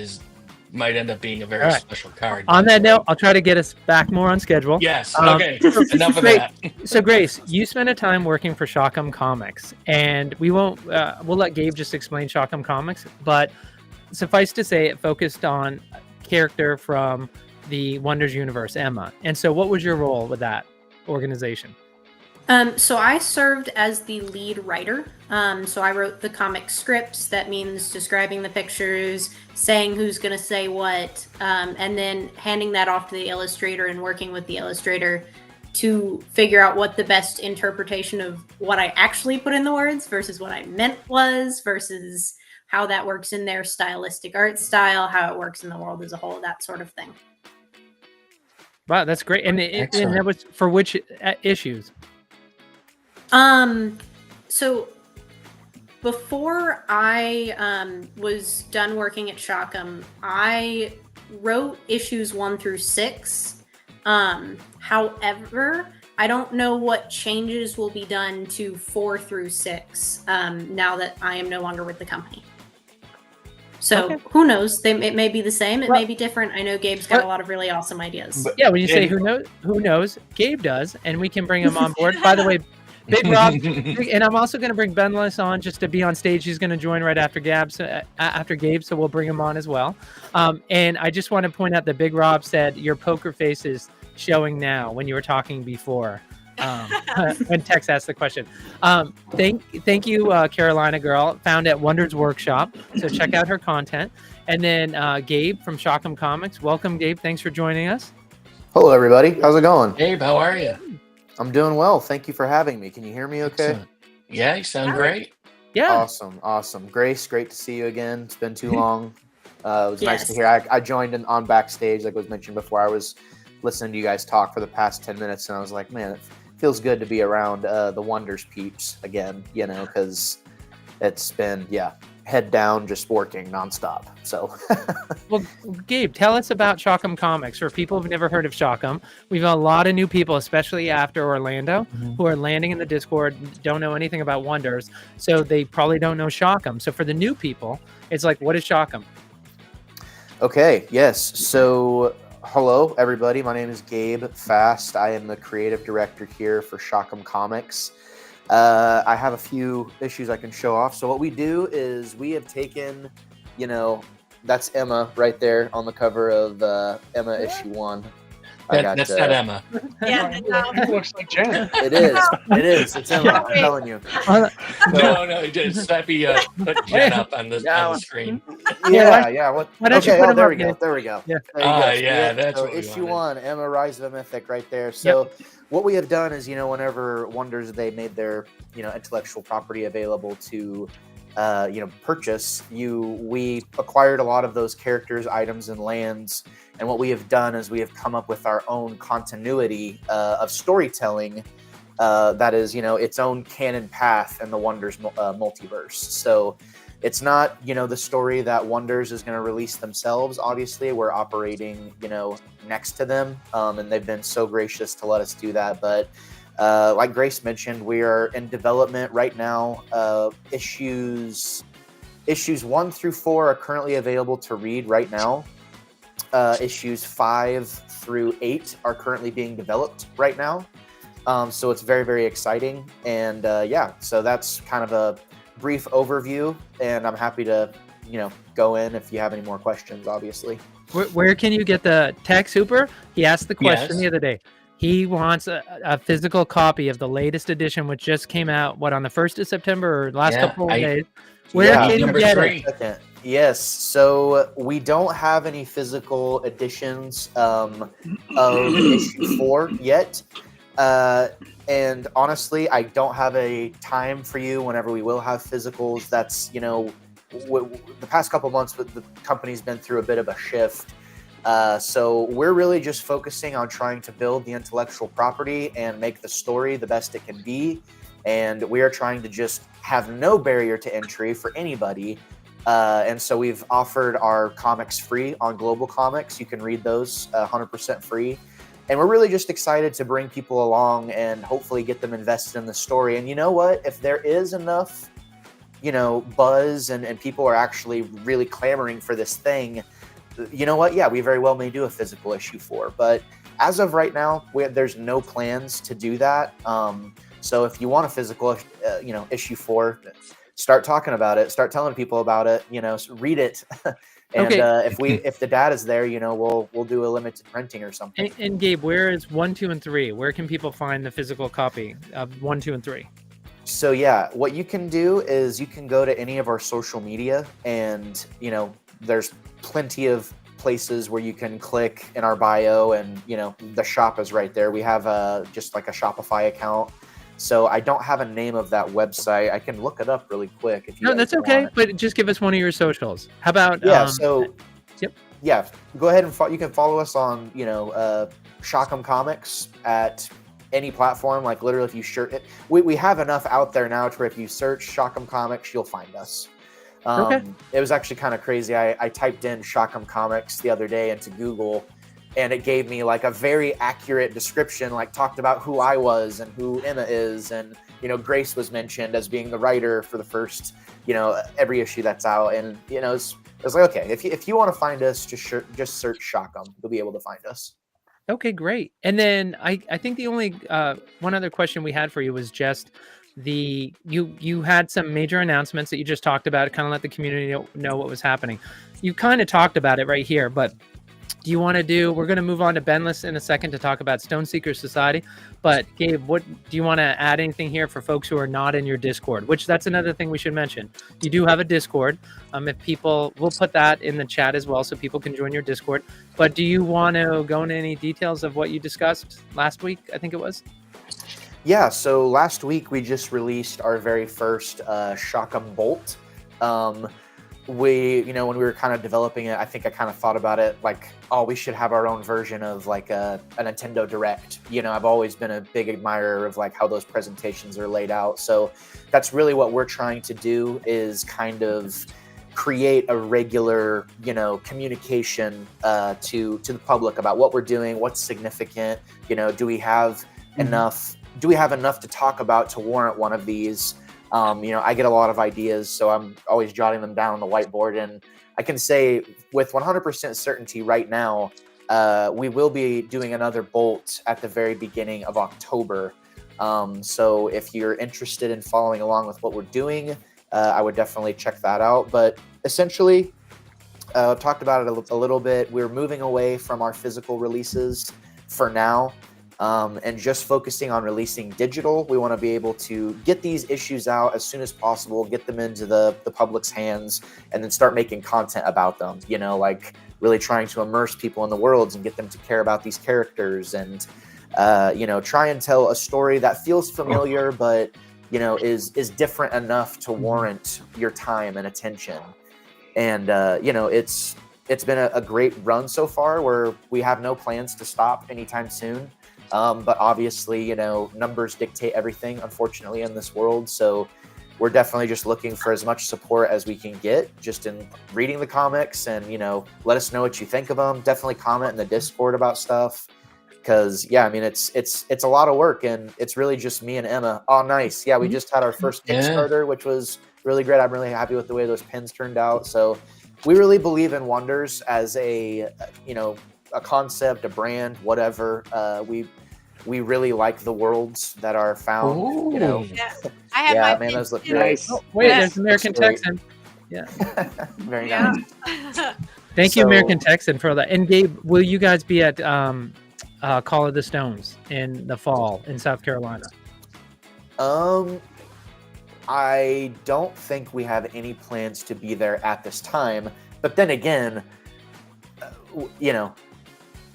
might end up being a very special card. On that note, I'll try to get us back more on schedule. Yes. Okay. Enough of that. So, Grace, you spent a time working for Shockham Comics, and we won't. We'll let Gabe just explain Shockham Comics, but suffice to say, it focused on a character from the Wonders universe, Emma. And so, what was your role with that organization? So I served as the lead writer. So I wrote the comic scripts. That means describing the pictures, saying who's going to say what, and then handing that off to the illustrator and working with the illustrator to figure out what the best interpretation of what I actually put in the words versus what I meant was, versus how that works in their stylistic art style, how it works in the world as a whole, that sort of thing. Wow, that's great. And that was for which issues? So before I was done working at Shockham, I wrote issues 1 through 6. However, I don't know what changes will be done to 4 through 6 now that I am no longer with the company. So who knows? It may be the same. It may be different. I know Gabe's got a lot of really awesome ideas. Yeah, when you say who knows, Gabe does, and we can bring him on board. By the way, Big Rob, and I'm also going to bring Bendless on just to be on stage. He's going to join right after Gabe, so we'll bring him on as well. And I just want to point out that Big Rob said your poker face is showing now when you were talking before. when Tex asked the question. Thank you, Carolina Girl, found at Wonders Workshop. So check out her content. And then Gabe from Shock'em Comics. Welcome, Gabe. Thanks for joining us. Hello, everybody. How's it going? Gabe, how are you? I'm doing well. Thank you for having me. Can you hear me okay? Excellent. Yeah, you sound great. Yeah. Awesome. Grace, great to see you again. It's been too long. It was nice to Yes. hear. I joined on backstage, like was mentioned before. I was listening to you guys talk for the past 10 minutes, and I was like, man, it feels good to be around the Wonders peeps again, because it's been, head down, just working nonstop. So, Well, Gabe, tell us about Shock'em Comics. For people who've never heard of Shock'em, we've got a lot of new people, especially after Orlando, who are landing in the Discord, don't know anything about Wonders, so they probably don't know Shock'em. So for the new people, it's like, what is Shock'em? okay, yes. So, hello, everybody. My name is Gabe Fast. I am the creative director here for Shock'em Comics. I have a few issues I can show off. So what we do is we have taken, that's Emma right there on the cover of Emma issue 1. That's not Emma. Yeah, It looks like Jen. It is. It's Emma. I'm telling you. No, just happy put Jen up on the screen. Yeah. What? Why don't you Okay. put Oh, him there up, we go. Gabe? There we go. Yeah. There you go. Yeah, that's so what we issue wanted. 1, Emma, Rise of a Mythic, right there. So what we have done is, whenever Wonders they made their intellectual property available to purchase, we acquired a lot of those characters, items, and lands. And what we have done is we have come up with our own continuity of storytelling that is, its own canon path in the Wonders multiverse. So it's not, the story that Wonders is going to release themselves. Obviously, we're operating, next to them, and they've been so gracious to let us do that. But like Grace mentioned, we are in development right now. Issues 1 through 4 are currently available to read right now. Issues 5 through 8 are currently being developed right now. So it's very, very exciting. And so that's kind of a brief overview. And I'm happy to, go in if you have any more questions, obviously. Where can you get the Tex Hooper? He asked the question Yes. the other day. He wants a physical copy of the latest edition, which just came out, on the 1st of September or last couple of days. Where Yeah, can you number get 3. it? Yes, so we don't have any physical editions of issue 4 yet. And honestly, I don't have a time for you whenever we will have physicals. That's, the past couple months, the company's been through a bit of a shift. So we're really just focusing on trying to build the intellectual property and make the story the best it can be. And we are trying to just have no barrier to entry for anybody. And so we've offered our comics free on Global Comics. You can read those 100% free. And we're really just excited to bring people along and hopefully get them invested in the story. And you know what? If there is enough, buzz and people are actually really clamoring for this thing, you know what? Yeah, we very well may do a physical issue 4. But as of right now, there's no plans to do that. So if you want a physical, issue 4, start talking about it. Start telling people about it. Read it. And Okay. If the data's there, we'll do a limited printing or something. And Gabe, where is 1, 2, and 3? Where can people find the physical copy of 1, 2, and 3? So what you can do is you can go to any of our social media, and there's plenty of places where you can click in our bio, and the shop is right there. We have just like a Shopify account. So I don't have a name of that website. I can look it up really quick if you. No, guys that's want okay. it. But just give us one of your socials. How about Yep. Yeah, go ahead and you can follow us on Shock'em Comics at any platform. Like literally, if you we have enough out there now to where if you search Shock'em Comics, you'll find us. It was actually kind of crazy. I typed in Shock'em Comics the other day into Google, and it gave me like a very accurate description, like talked about who I was and who Emma is, and Grace was mentioned as being the writer for the first every issue that's out, and it's like, okay, if you want to find us, just search Shock'em. You'll be able to find us. Okay, great. And then I think the only one other question we had for you was just you had some major announcements that you just talked about, kind of let the community know what was happening. You kind of talked about it right here, but do you want to do? We're going to move on to Bendless in a second to talk about Stoneseeker Society. But Gabe, what do you want to add anything here for folks who are not in your Discord? Which that's another thing we should mention. You do have a Discord. If people, we'll put that in the chat as well, so people can join your Discord. But do you want to go into any details of what you discussed last week? I think it was. Yeah. So last week we just released our very first Shotgun Bolt. When we were kind of developing it, I think I kind of thought about it like, oh, we should have our own version of like a Nintendo Direct. I've always been a big admirer of like how those presentations are laid out. So that's really what we're trying to do, is kind of create a regular, communication to the public about what we're doing, what's significant. Do we have enough to talk about to warrant one of these? I get a lot of ideas, so I'm always jotting them down on the whiteboard. And I can say with 100% certainty right now, we will be doing another Bolt at the very beginning of October. So if you're interested in following along with what we're doing, I would definitely check that out. But essentially, I've talked about it a little bit. We're moving away from our physical releases for now. And just focusing on releasing digital. We want to be able to get these issues out as soon as possible, get them into the public's hands, and then start making content about them, like really trying to immerse people in the worlds and get them to care about these characters, and try and tell a story that feels familiar but is different enough to warrant your time and attention. And it's been a great run so far, where we have no plans to stop anytime soon. But obviously, numbers dictate everything, unfortunately, in this world. So we're definitely just looking for as much support as we can get, just in reading the comics, and, let us know what you think of them. Definitely comment in the Discord about stuff. Because, it's a lot of work, and it's really just me and Emma. Oh, nice. Yeah, we just had our first Kickstarter, which was really great. I'm really happy with the way those pins turned out. So we really believe in Wonders as a concept, a brand, whatever. We really like the worlds that are found. Ooh. Yeah. I have my those look pins great. too. Oh, wait, Yes. there's AmericanTexan. Yeah. Very Yeah. nice. Thank you, So- AmericanTexan, for that. And Gabe, will you guys be at Call of the Stones in the fall in South Carolina? I don't think we have any plans to be there at this time. But then again,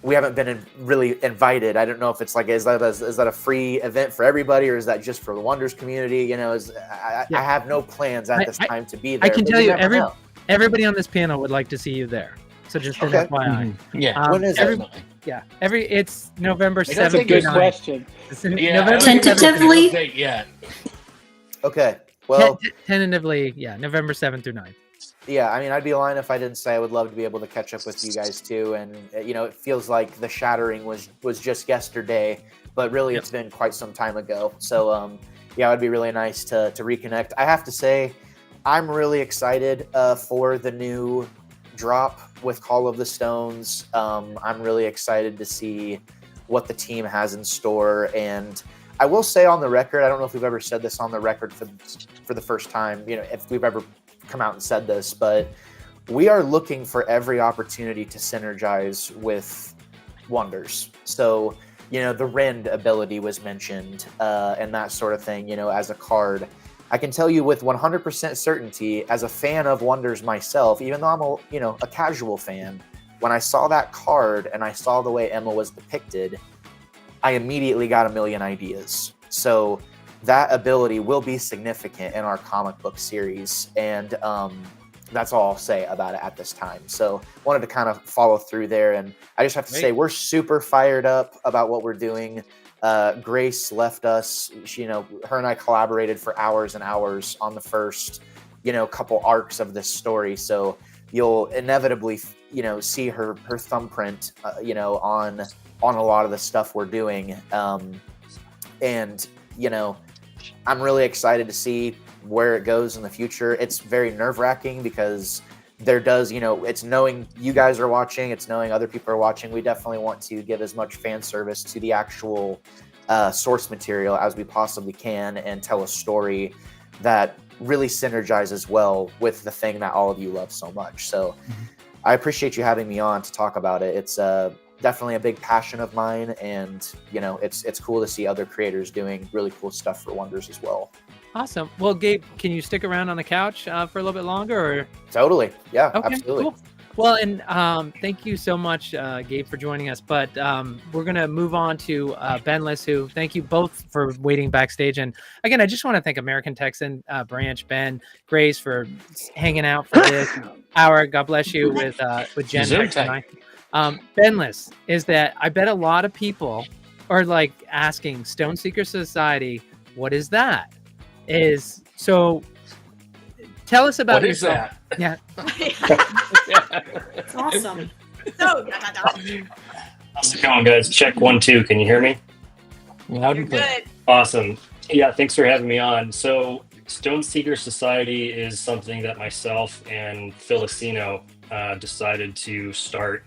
we haven't been really invited. I don't know if it's like, is that a free event for everybody, or is that just for the Wonders community? I have no plans at this time to be there. I can but tell you, never know. everybody on this panel would like to see you there. So just an Okay. FYI. Yeah. When is it? Yeah, it's November That's That's a 7th. good 9th. question. It's in Yeah. November Tentatively? Yeah. Okay. Well, tentatively, November 7th through 9th. yeah, I'd be lying if I didn't say I would love to be able to catch up with you guys too. And it feels like the shattering was just yesterday, but really it's been quite some time ago. So it would be really nice to reconnect. I have to say, I'm really excited for the new drop with Call of the Stones. I'm really excited to see what the team has in store. And I will say on the record, I don't know if we've ever said this on the record for the first time, if we've ever come out and said this, but we are looking for every opportunity to synergize with Wonders. So, the Rend ability was mentioned, and that sort of thing, as a card. I can tell you with 100% certainty, as a fan of Wonders myself, even though I'm a casual fan, when I saw that card and I saw the way Emma was depicted, I immediately got a million ideas. So that ability will be significant in our comic book series, and that's all I'll say about it at this time. So wanted to kind of follow through there, and I just have to say we're super fired up about what we're doing. Grace left us. She, her and I collaborated for hours and hours on the first, couple arcs of this story. So you'll inevitably, see her thumbprint, on a lot of the stuff we're doing. And I'm really excited to see where it goes in the future. It's very nerve-wracking because there does, it's knowing you guys are watching, it's knowing other people are watching. We definitely want to give as much fan service to the actual source material as we possibly can, and tell a story that really synergizes well with the thing that all of you love so much. So I appreciate you having me on to talk about it. It's definitely a big passion of mine, and it's cool to see other creators doing really cool stuff for Wonders as well. Awesome. Well, Gabe, can you stick around on the couch for a little bit longer? Or? Totally. Yeah, Okay, absolutely. cool. Well, and thank you so much, Gabe, for joining us. But we're going to move on to Bendless, who thank you both for waiting backstage. And again, I just want to thank AmericanTexan, Branch, Ben, Grace for hanging out for this hour. God bless you with Jen. Zoom Tex and time. I. Bendless is that I bet a lot of people are like asking Stoneseeker Society, what is that? So tell us about What is yourself. that? Yeah. It's awesome. So, How's it going, guys? Check 1, 2. Can you hear me? Loud you're and clear. good. Awesome. Yeah, thanks for having me on. So, Stoneseeker Society is something that myself and Felicino decided to start.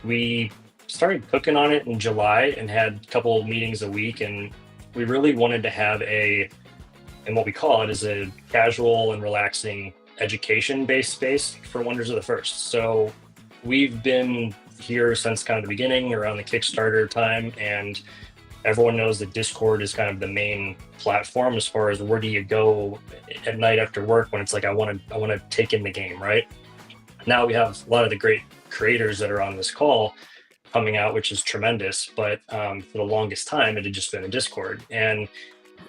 We started cooking on it in July and had a couple meetings a week, and we really wanted to have and what we call it is a casual and relaxing education-based space for Wonders of the First. So we've been here since kind of the beginning, around the Kickstarter time, and everyone knows that Discord is kind of the main platform as far as where do you go at night after work when it's like I want to take in the game, right? Now we have a lot of the great creators that are on this call coming out, which is tremendous, but for the longest time it had just been a Discord. And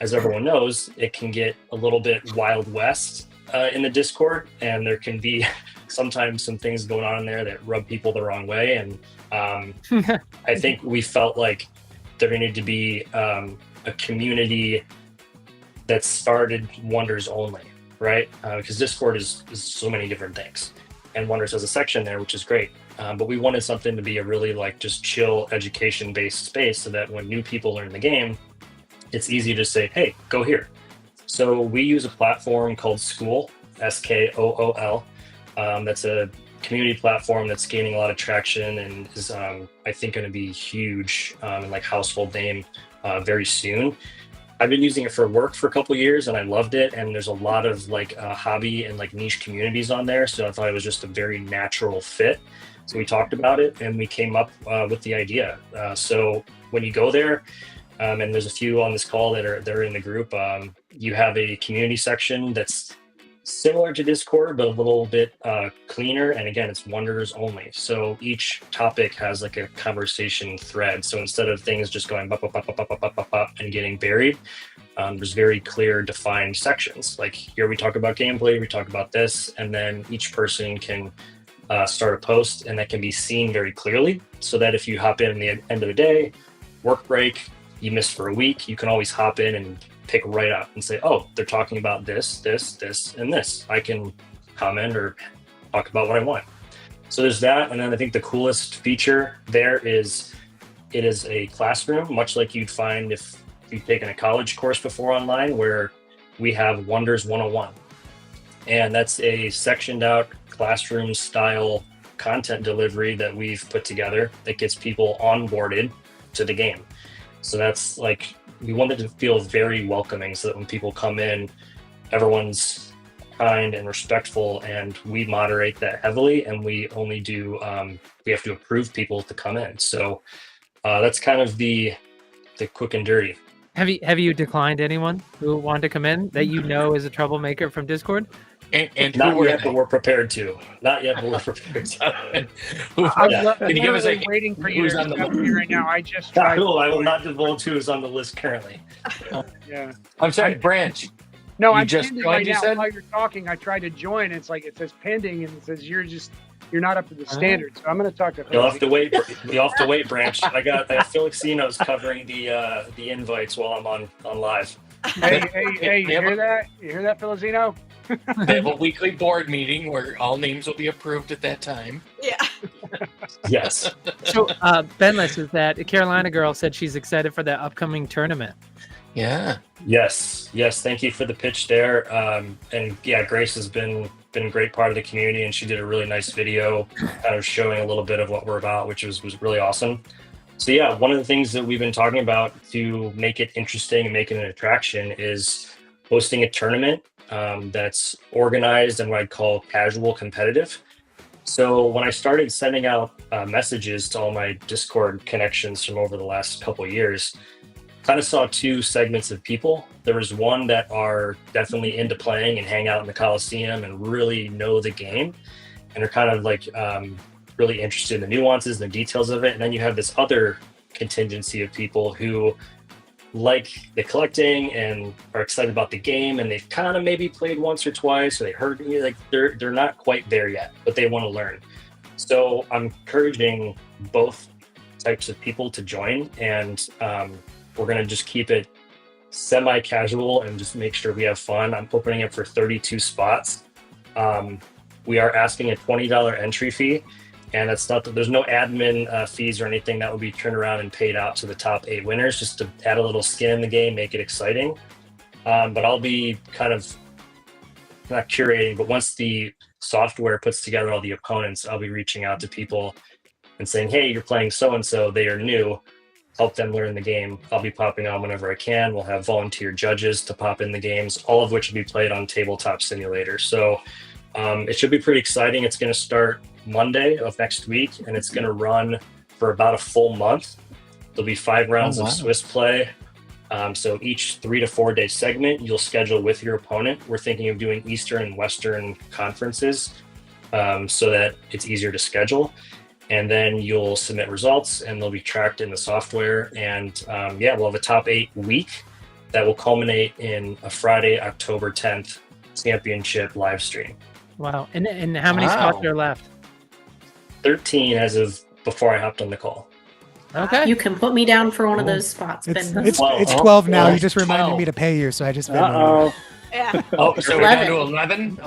as everyone knows, it can get a little bit Wild West in the Discord, and there can be sometimes some things going on in there that rub people the wrong way. And I think we felt like there needed to be a community that started Wonders only, right? Because Discord is so many different things, and Wonders has a section there, which is great. But we wanted something to be a really like just chill education-based space, so that when new people learn the game, it's easy to say, hey, go here. So we use a platform called School, SKOOL. That's a community platform that's gaining a lot of traction and is, I think, going to be huge and like household name very soon. I've been using it for work for a couple of years, and I loved it. And there's a lot of like hobby and like niche communities on there. So I thought it was just a very natural fit. So we talked about it and we came up with the idea. So when you go there, and there's a few on this call that are in the group, you have a community section that's similar to Discord, but a little bit cleaner. And again, it's Wonders only. So each topic has like a conversation thread. So instead of things just going bop, bop, bop, bop, bop, bop, bop, bop, and getting buried, there's very clear defined sections. Like here we talk about gameplay, we talk about this, and then each person can start a post, and that can be seen very clearly, so that if you hop in the end of the day, work break, you missed for a week, you can always hop in and pick right up and say, oh, they're talking about this, and this. I can comment or talk about what I want. So there's that. And then I think the coolest feature there is it is a classroom, much like you'd find if you've taken a college course before online, where we have Wonders 101. And that's a sectioned out classroom style content delivery that we've put together that gets people onboarded to the game. So that's like, we wanted to feel very welcoming, so that when people come in, everyone's kind and respectful, and we moderate that heavily, and we only do, we have to approve people to come in. So that's kind of the quick and dirty. Have you declined anyone who wanted to come in that you know is a troublemaker from Discord? And Not who were yet, they? but we're prepared to. Not yet, but we're prepared to. I'm Can you give us literally waiting for you who's to on the step me right now. I just Not tried. cool. I will not divulge who is on the list currently. Yeah. I'm sorry, Branch. No, You I'm just pending joined, right you now. said? While you're talking, I tried to join. It's like it says pending, and it says you're not up to the standard. So I'm going to talk to. You'll have to wait. You'll have to wait, Branch. I got Felixino's covering the invites while I'm on live. Hey! You hear that? You hear that, Filizino? They have a weekly board meeting where all names will be approved at that time. Yeah. Yes. So, Bendless, is that CarolinaGirl said she's excited for the upcoming tournament. Yeah. Yes. Thank you for the pitch there. And yeah, Grace has been a great part of the community, and she did a really nice video kind of showing a little bit of what we're about, which was really awesome. So yeah, one of the things that we've been talking about to make it interesting and make it an attraction is hosting a tournament that's organized and what I'd call casual competitive. So when I started sending out messages to all my Discord connections from over the last couple of years, kind of saw two segments of people. There was one that are definitely into playing and hang out in the Coliseum and really know the game, and are kind of like really interested in the nuances and the details of it. And then you have this other contingency of people who like the collecting and are excited about the game, and they've kind of maybe played once or twice, or they heard like they're not quite there yet, but they want to learn. So I'm encouraging both types of people to join, and we're going to just keep it semi-casual and just make sure we have fun. I'm opening it for 32 spots. We are asking a $20 entry fee, and that's not there's no admin fees or anything that will be turned around and paid out to the top 8 winners, just to add a little skin in the game, make it exciting. But I'll be kind of not curating, but once the software puts together all the opponents, I'll be reaching out to people and saying, hey, you're playing so-and-so, they are new, help them learn the game. I'll be popping on whenever I can. We'll have volunteer judges to pop in the games, all of which will be played on Tabletop Simulator. So it should be pretty exciting. It's going to start Monday of next week, and it's going to run for about a full month. There'll be 5 rounds of Swiss play. So each 3 to 4 day segment you'll schedule with your opponent. We're thinking of doing Eastern and Western conferences so that it's easier to schedule. And then you'll submit results, and they'll be tracked in the software. And we'll have a top 8 week that will culminate in a Friday, October 10th championship live stream. Wow. And how many spots are left? 13 as of before I hopped on the call. Okay. You can put me down for one of those spots, It's, Ben. it's 12. 12 now. Oh, You just reminded 12. me to pay you, so I just. Uh-oh. Yeah. Oh, so we're down to 11?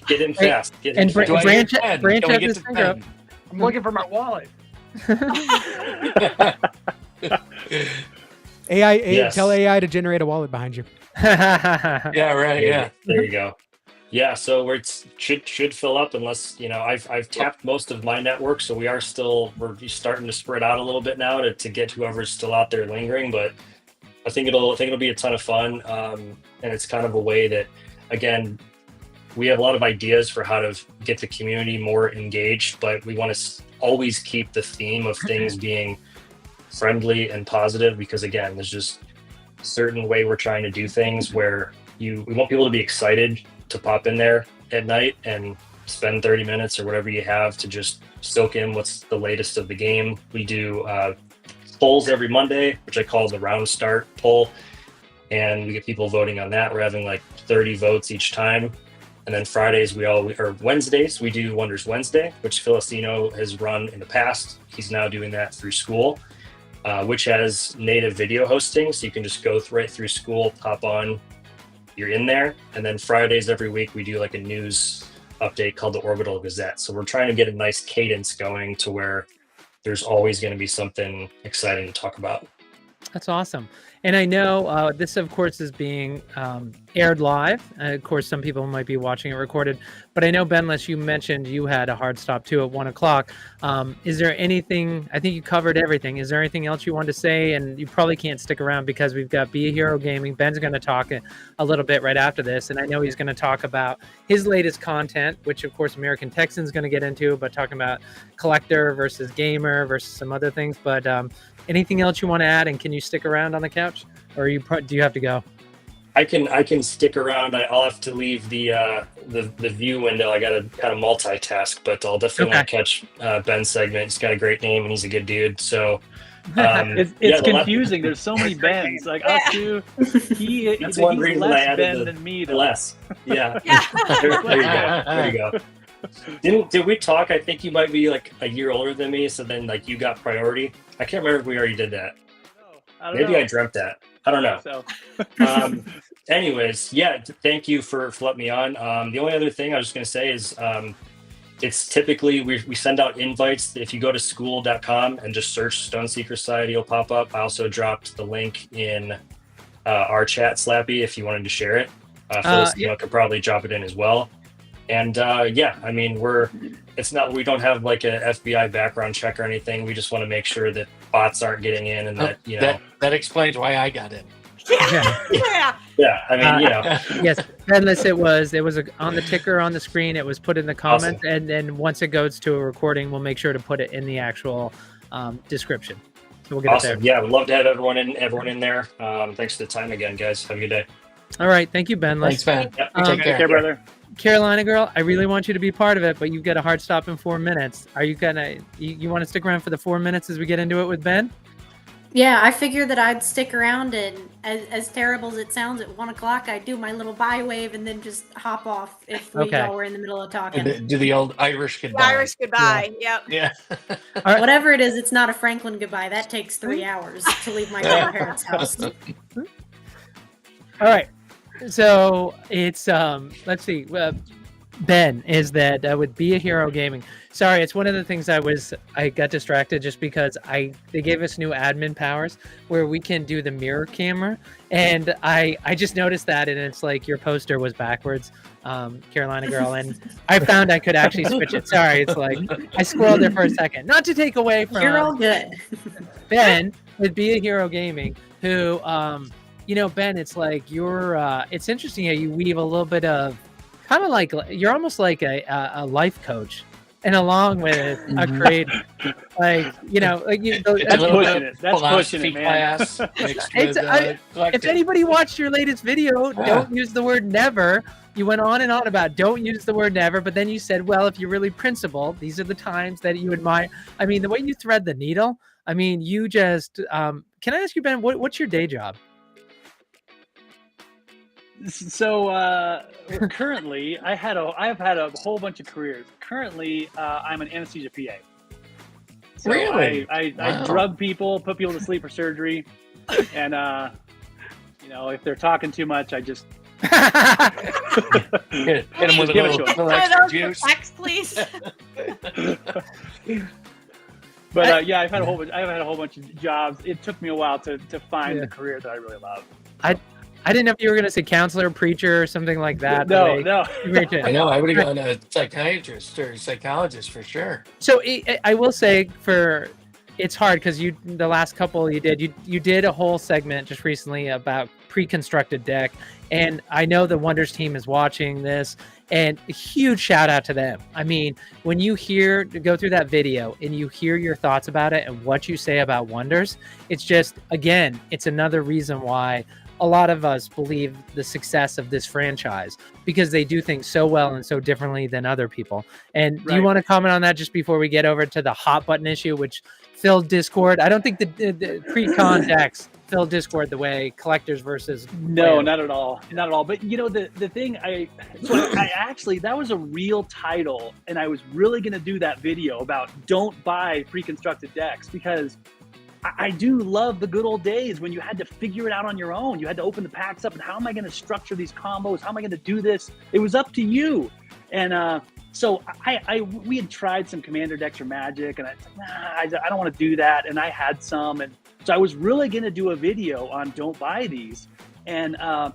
Get in fast. Get in And fast. Do I Branch- get 10? Branch Can we has get his to finger 10? I'm looking for my wallet. AI, Yes. tell AI to generate a wallet behind you. Yeah, right. Yeah. There you go. Yeah, so it should fill up unless I've tapped most of my network, so we're starting to spread out a little bit now to get whoever's still out there lingering. But I think it'll be a ton of fun, and it's kind of a way that, again, we have a lot of ideas for how to get the community more engaged, but we want to always keep the theme of things being friendly and positive, because again, there's just a certain way we're trying to do things where we want people to be excited to pop in there at night and spend 30 minutes or whatever you have to just soak in what's the latest of the game. We do polls every Monday, which I call the round start poll, and we get people voting on that. We're having like 30 votes each time. And then Wednesdays, we do Wonders Wednesday, which Felicino has run in the past. He's now doing that through school, which has native video hosting. So you can just go right through school, pop on, you're in there. And then Fridays every week, we do like a news update called the Orbital Gazette. So we're trying to get a nice cadence going to where there's always going to be something exciting to talk about. That's awesome. And I know this, of course, is being aired live. Of course, some people might be watching it recorded. But I know, Bendless, you mentioned you had a hard stop too at 1 o'clock. Is there anything? I think you covered everything. Is there anything else you want to say? And you probably can't stick around because we've got Be a Hero Gaming. Ben's going to talk a little bit right after this. And I know he's going to talk about his latest content, which, of course, AmericanTexan is going to get into, but talking about collector versus gamer versus some other things. But anything else you want to add, and can you stick around on the couch, or do you have to go? I can stick around. I'll have to leave the view window. I got to kind of multitask, but I'll definitely want to catch Ben's segment. He's got a great name and he's a good dude. So it's confusing. There's so many Bens, like us two. That's one reason I less added Ben than me. Though. Less, yeah. There you go. Did we talk? I think you might be like a year older than me, so then like you got priority. I can't remember if we already did that. Maybe I dreamt that. I don't know. So. Anyways, yeah, thank you for letting me on. The only other thing I was just going to say is it's typically we send out invites. If you go to school.com and just search Stoneseeker Society, it'll pop up. I also dropped the link in our chat, Slappy, if you wanted to share it. Phyllis could probably drop it in as well. And I mean, we don't have like a FBI background check or anything. We just want to make sure that bots aren't getting in and that that explains why I got in. Yeah. Yeah, I mean, Yes, Bendless. It was on the ticker on the screen. It was put in the comments, Awesome. and then once it goes to a recording, we'll make sure to put it in the actual description. So we'll get it there. Awesome. Yeah, we'd love to have everyone in there. Thanks for the time again, guys. Have a good day. All right, thank you, Bendless. Thanks, man. Yep. Take care. Okay, brother. CarolinaGirl, I really want you to be part of it, but you've got a hard stop in 4 minutes. Are you gonna? You want to stick around for the 4 minutes as we get into it with Ben? Yeah, I figured that I'd stick around, and as terrible as it sounds, at 1 o'clock, I'd do my little bye wave and then just hop off if we all were in the middle of talking. Do the old Irish goodbye. Irish goodbye. Yep. Yeah. Whatever it is, it's not a Franklin goodbye. That takes 3 hours to leave my grandparents' house. All right. So it's let's see. Ben is that would be a hero gaming. Sorry, it's one of the things I got distracted just because they gave us new admin powers where we can do the mirror camera, and I just noticed that, and it's like your poster was backwards, CarolinaGirl, and I found I could actually switch it. Sorry, it's like I squirreled there for a second. Not to take away from You're all good. Ben would be a hero gaming who Ben, it's like it's interesting how you weave a little bit of kind of like you're almost like a life coach, and along with a creator, That's pushing it. That's pushing it, man. If anybody watched your latest video, don't use the word never. You went on and on about don't use the word never, but then you said, well, if you're really principled, these are the times that you admire. I mean, the way you thread the needle. I mean, you just. Can I ask you, Ben, what's your day job? So currently, I've had a whole bunch of careers. Currently, I'm an anesthesia PA. So Really? I drug people, put people to sleep for surgery, and if they're talking too much, I just hit them with a little extra juice. Text, please. But I've had a whole bunch of jobs. It took me a while to find the career that I really love. I didn't know if you were going to say counselor, preacher, or something like that. No. I know. I would have gone a psychiatrist or psychologist for sure. So I will say it's hard because the last couple you did a whole segment just recently about pre-constructed deck, and I know the Wonders team is watching this, and a huge shout out to them. I mean, when you go through that video and you hear your thoughts about it and what you say about Wonders, it's just, again, it's another reason why a lot of us believe the success of this franchise, because they do things so well and so differently than other people. And do you want to comment on that just before we get over to the hot button issue, which filled Discord? I don't think the pre-con decks filled Discord the way collectors versus No, not at all. Not at all. But the thing I actually, that was a real title, and I was really going to do that video about don't buy pre-constructed decks, because I do love the good old days when you had to figure it out on your own. You had to open the packs up and how am I going to structure these combos? How am I going to do this? It was up to you. And so we had tried some Commander decks or Magic, and I was like, I don't want to do that. And I had some, and so I was really going to do a video on don't buy these. And I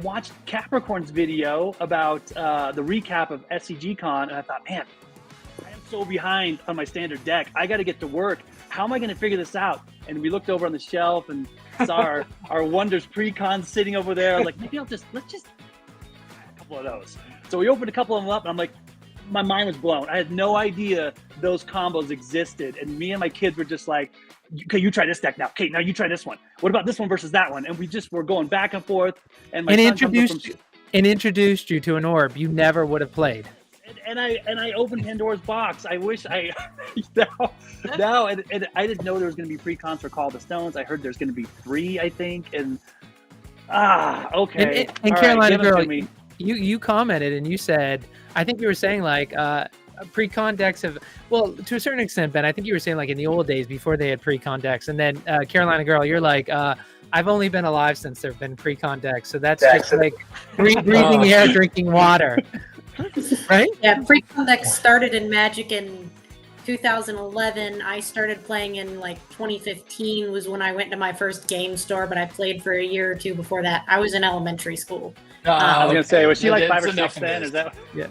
watched Capricorn's video about the recap of SCG Con, and I thought, man, I am so behind on my standard deck. I got to get to work. How am I going to figure this out? And we looked over on the shelf and saw our Wonders pre-con sitting over there. I was like, maybe let's just a couple of those. So we opened a couple of them up, and I'm like, my mind was blown. I had no idea those combos existed. And me and my kids were just like, okay, you try this deck now. Okay, now you try this one. What about this one versus that one? And we just were going back and forth. And my son introduced you to an orb you never would have played. And I opened Pandora's box. I wish I now and I didn't know there was going to be pre-cons for Call of the Stones. I heard there's going to be 3, I think. And okay. And CarolinaGirl, you commented and you said, I think you were saying like pre-con decks have, well, to a certain extent, Ben, I think you were saying like in the old days before they had pre-con decks, and then CarolinaGirl, you're like, I've only been alive since there have been pre-con decks, so that's just like breathing air, drinking water. Right? Yeah, pre-con decks started in Magic in 2011. I started playing in like 2015 was when I went to my first game store, but I played for a year or two before that. I was in elementary school. I was going to say, was she like 5 or 6 then? Is that? Yeah.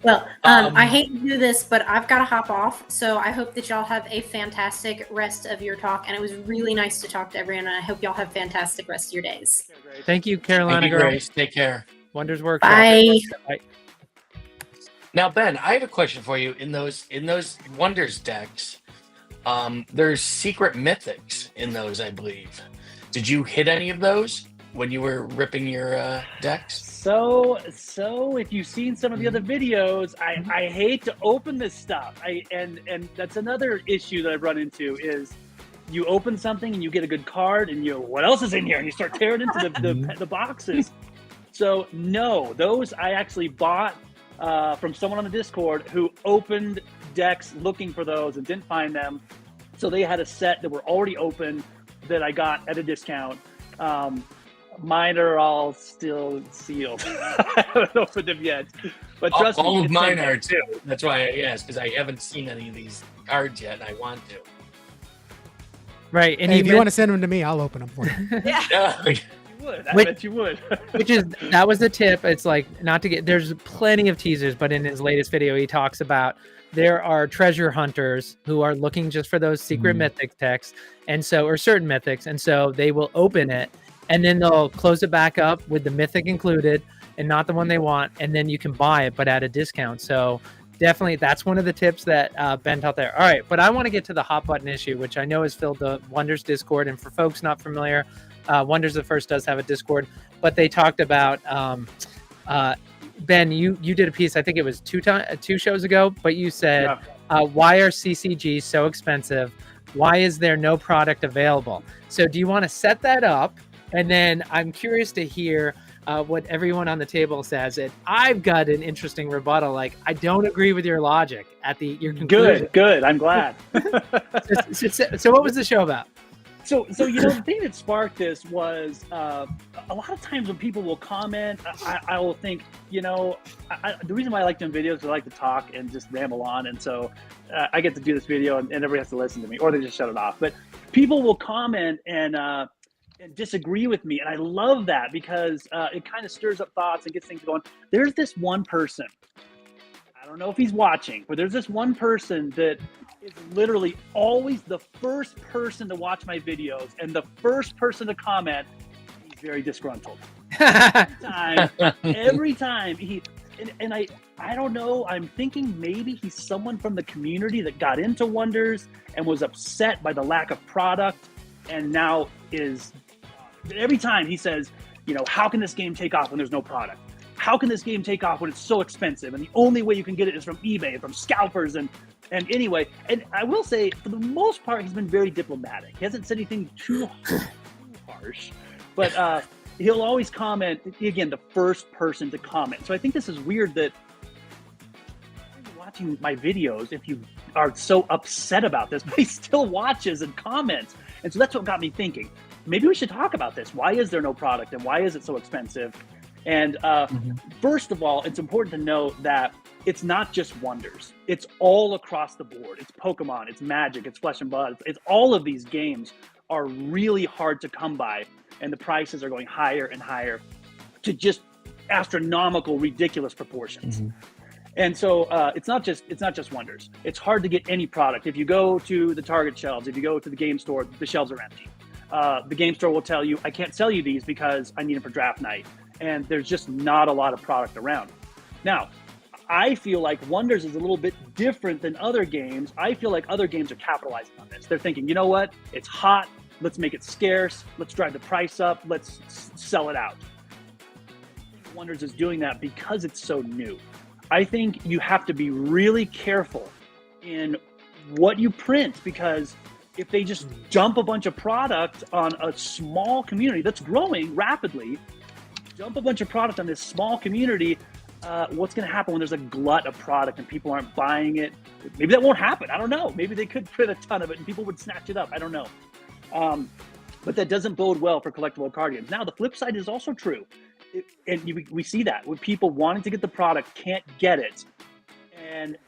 Well, I hate to do this, but I've got to hop off. So I hope that y'all have a fantastic rest of your talk. And it was really nice to talk to everyone. And I hope y'all have fantastic rest of your days. Thank you, Carolina Thank you, Girl. Grace. Take care. Wonders Work. Bye. Bye. Now, Ben, I have a question for you. In those Wonders decks, there's secret mythics in those, I believe. Did you hit any of those when you were ripping your decks? So if you've seen some of the other videos, I hate to open this stuff. And that's another issue that I've run into is you open something and you get a good card and you, what else is in here? And you start tearing into the boxes. So no, those I actually bought from someone on the Discord who opened decks looking for those and didn't find them. So they had a set that were already open that I got at a discount. Mine are all still sealed. I haven't opened them yet. But trust me, all of mine are too. That's why I asked, because I haven't seen any of these cards yet, and I want to. Right, and Hey, if you want to send them to me, I'll open them for you. Yeah. You would. I bet you would. That was the tip. It's like not to get. There's plenty of teasers, but in his latest video, he talks about there are treasure hunters who are looking just for those secret mythic texts, and so or certain mythics, and so they will open it. And then they'll close it back up with the mythic included and not the one they want. And then you can buy it, but at a discount. So definitely that's one of the tips that Ben taught there. All right. But I want to get to the hot button issue, which I know has filled the Wonders Discord. And for folks not familiar, Wonders the First does have a Discord, but they talked about, Ben, you did a piece, I think it was two shows ago, but you said, why are CCGs so expensive? Why is there no product available? So do you want to set that up? And then I'm curious to hear what everyone on the table says. And I've got an interesting rebuttal. Like, I don't agree with your logic at your conclusion. Good. I'm glad. So what was the show about? So the thing that sparked this was a lot of times when people will comment, I will think, the reason why I like doing videos is I like to talk and just ramble on. And so I get to do this video and everybody has to listen to me or they just shut it off. But people will comment and disagree with me. And I love that because it kind of stirs up thoughts and gets things going. There's this one person, I don't know if he's watching, but there's this one person that is literally always the first person to watch my videos and the first person to comment. He's very disgruntled. Every time I don't know, I'm thinking maybe he's someone from the community that got into Wonders and was upset by the lack of product and now is, every time he says, how can this game take off when there's no product? How can this game take off when it's so expensive? And the only way you can get it is from eBay and from scalpers and anyway, and I will say, for the most part, he's been very diplomatic. He hasn't said anything too harsh, but he'll always comment, again, the first person to comment. So I think this is weird that you're watching my videos, if you are so upset about this, but he still watches and comments. And so that's what got me thinking, maybe we should talk about this. Why is there no product and why is it so expensive? And first of all, it's important to know that it's not just Wonders. It's all across the board. It's Pokemon, it's Magic, it's Flesh and Blood. It's all of these games are really hard to come by, and the prices are going higher and higher to just astronomical, ridiculous proportions. And so it's not just Wonders. It's hard to get any product. If you go to the Target shelves, if you go to the game store, the shelves are empty. The game store will tell you, I can't sell you these because I need them for draft night. And there's just not a lot of product around. Now, I feel like Wonders is a little bit different than other games. I feel like other games are capitalizing on this. They're thinking, you know what? It's hot. Let's make it scarce. Let's drive the price up. Let's sell it out. I think Wonders is doing that because it's so new. I think you have to be really careful in what you print, because if they just dump a bunch of product on a small community that's growing rapidly, dump a bunch of product on this small community, what's going to happen when there's a glut of product and people aren't buying it? Maybe that won't happen. I don't know. Maybe they could print a ton of it and people would snatch it up. I don't know. But that doesn't bode well for collectible card games. Now, the flip side is also true. We see that with people wanting to get the product, can't get it, and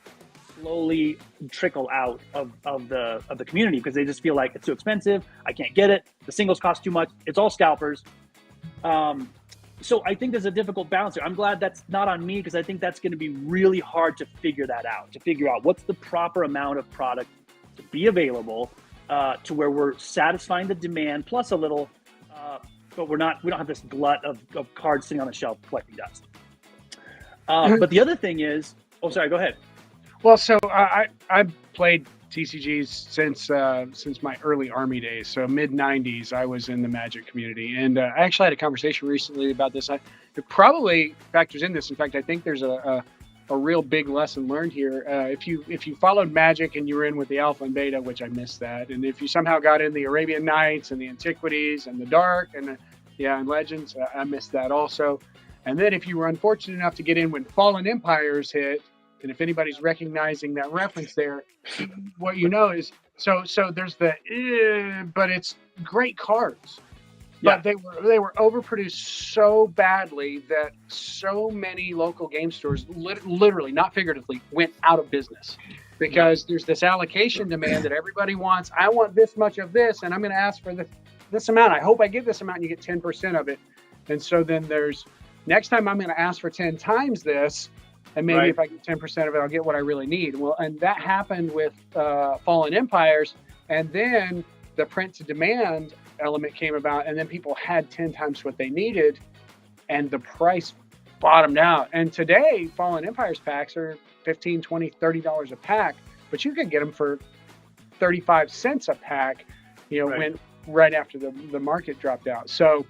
slowly trickle out of the community because they just feel like it's too expensive. I can't get it. The singles cost too much. It's all scalpers. so I think there's a difficult balance here. I'm glad that's not on me, because I think that's going to be really hard to figure out what's the proper amount of product to be available to where we're satisfying the demand plus a little, but we don't have this glut of cards sitting on the shelf collecting dust. But the other thing is, sorry, go ahead. Well, so I played TCGs since my early Army days. So mid '90s, I was in the Magic community, and I actually had a conversation recently about this. It probably factors in this. In fact, I think there's a real big lesson learned here. If you followed Magic and you were in with the Alpha and Beta, which I missed that, and if you somehow got in the Arabian Nights and the Antiquities and the Dark and and Legends, I missed that also. And then if you were unfortunate enough to get in when Fallen Empires hit, and if anybody's recognizing that reference there, what you know is so there's but it's great cards. But they were overproduced so badly that so many local game stores, literally, not figuratively, went out of business because there's this allocation demand that everybody wants. I want this much of this, and I'm going to ask for this amount. I hope I get this amount, and you get 10% of it. And so then there's next time I'm going to ask for 10 times this, and maybe if I get 10% of it, I'll get what I really need. Well, and that happened with Fallen Empires, and then the print to demand element came about, and then people had 10 times what they needed, and the price bottomed out. And today, Fallen Empires packs are $15, $20, $30 a pack, but you can get them for 35 cents a pack, when right after the market dropped out. So,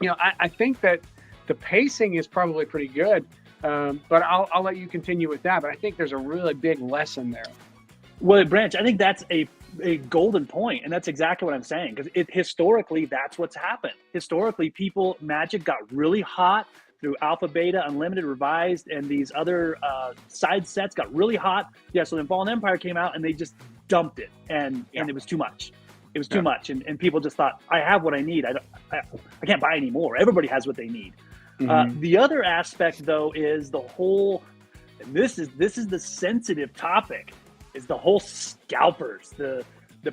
I think that the pacing is probably pretty good. But I'll let you continue with that. But I think there's a really big lesson there. Well, Branch, I think that's a golden point, and that's exactly what I'm saying, because historically that's what's happened. Historically, Magic got really hot through Alpha, Beta, Unlimited, Revised, and these other side sets got really hot. So then Fallen Empire came out, and they just dumped it, and it was too much. It was too much, and people just thought, I have what I need. I can't buy any more. Everybody has what they need. Mm-hmm. The other aspect, though, is the whole, and this is the sensitive topic, is the whole scalpers, the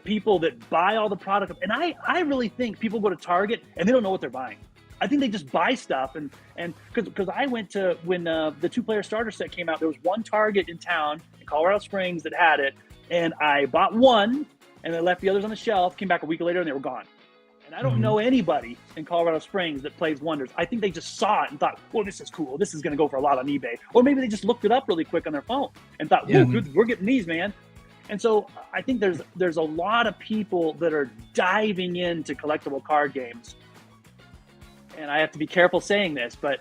people that buy all the product. And I really think people go to Target and they don't know what they're buying. I think they just buy stuff, and because I went to, when the 2-player starter set came out, there was one Target in town in Colorado Springs that had it, and I bought one, and they left the others on the shelf, came back a week later, and they were gone. And I don't know anybody in Colorado Springs that plays Wonders. I think they just saw it and thought, well, this is cool. This is going to go for a lot on eBay. Or maybe they just looked it up really quick on their phone and thought, we're getting these, man. And so I think there's a lot of people that are diving into collectible card games. And I have to be careful saying this, but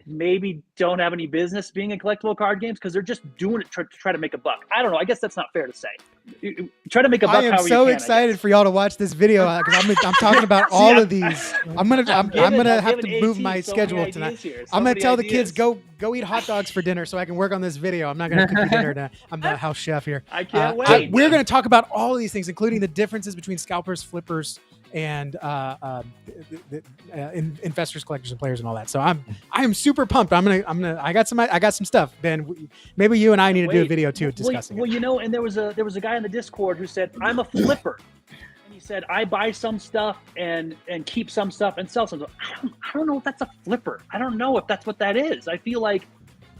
maybe don't have any business being in collectible card games because they're just doing it to try to make a buck. I don't know. I guess that's not fair to say. You try to make a buck. I am so excited for y'all to watch this video because I'm talking about all of these. I'm gonna have to move my schedule tonight. I'm gonna tell the kids go eat hot dogs for dinner so I can work on this video. I'm not gonna cook you dinner now. I'm the house chef here. I can't wait. We're gonna talk about all of these things, including the differences between scalpers, flippers, and investors, collectors, and players, and all that. So I am super pumped. I got some stuff. Ben, maybe you and I need to do a video too discussing it. Well, and there was a guy in the Discord who said, I'm a flipper. And he said, I buy some stuff and keep some stuff and sell some stuff. I don't know if that's a flipper. I don't know if that's what that is. I feel like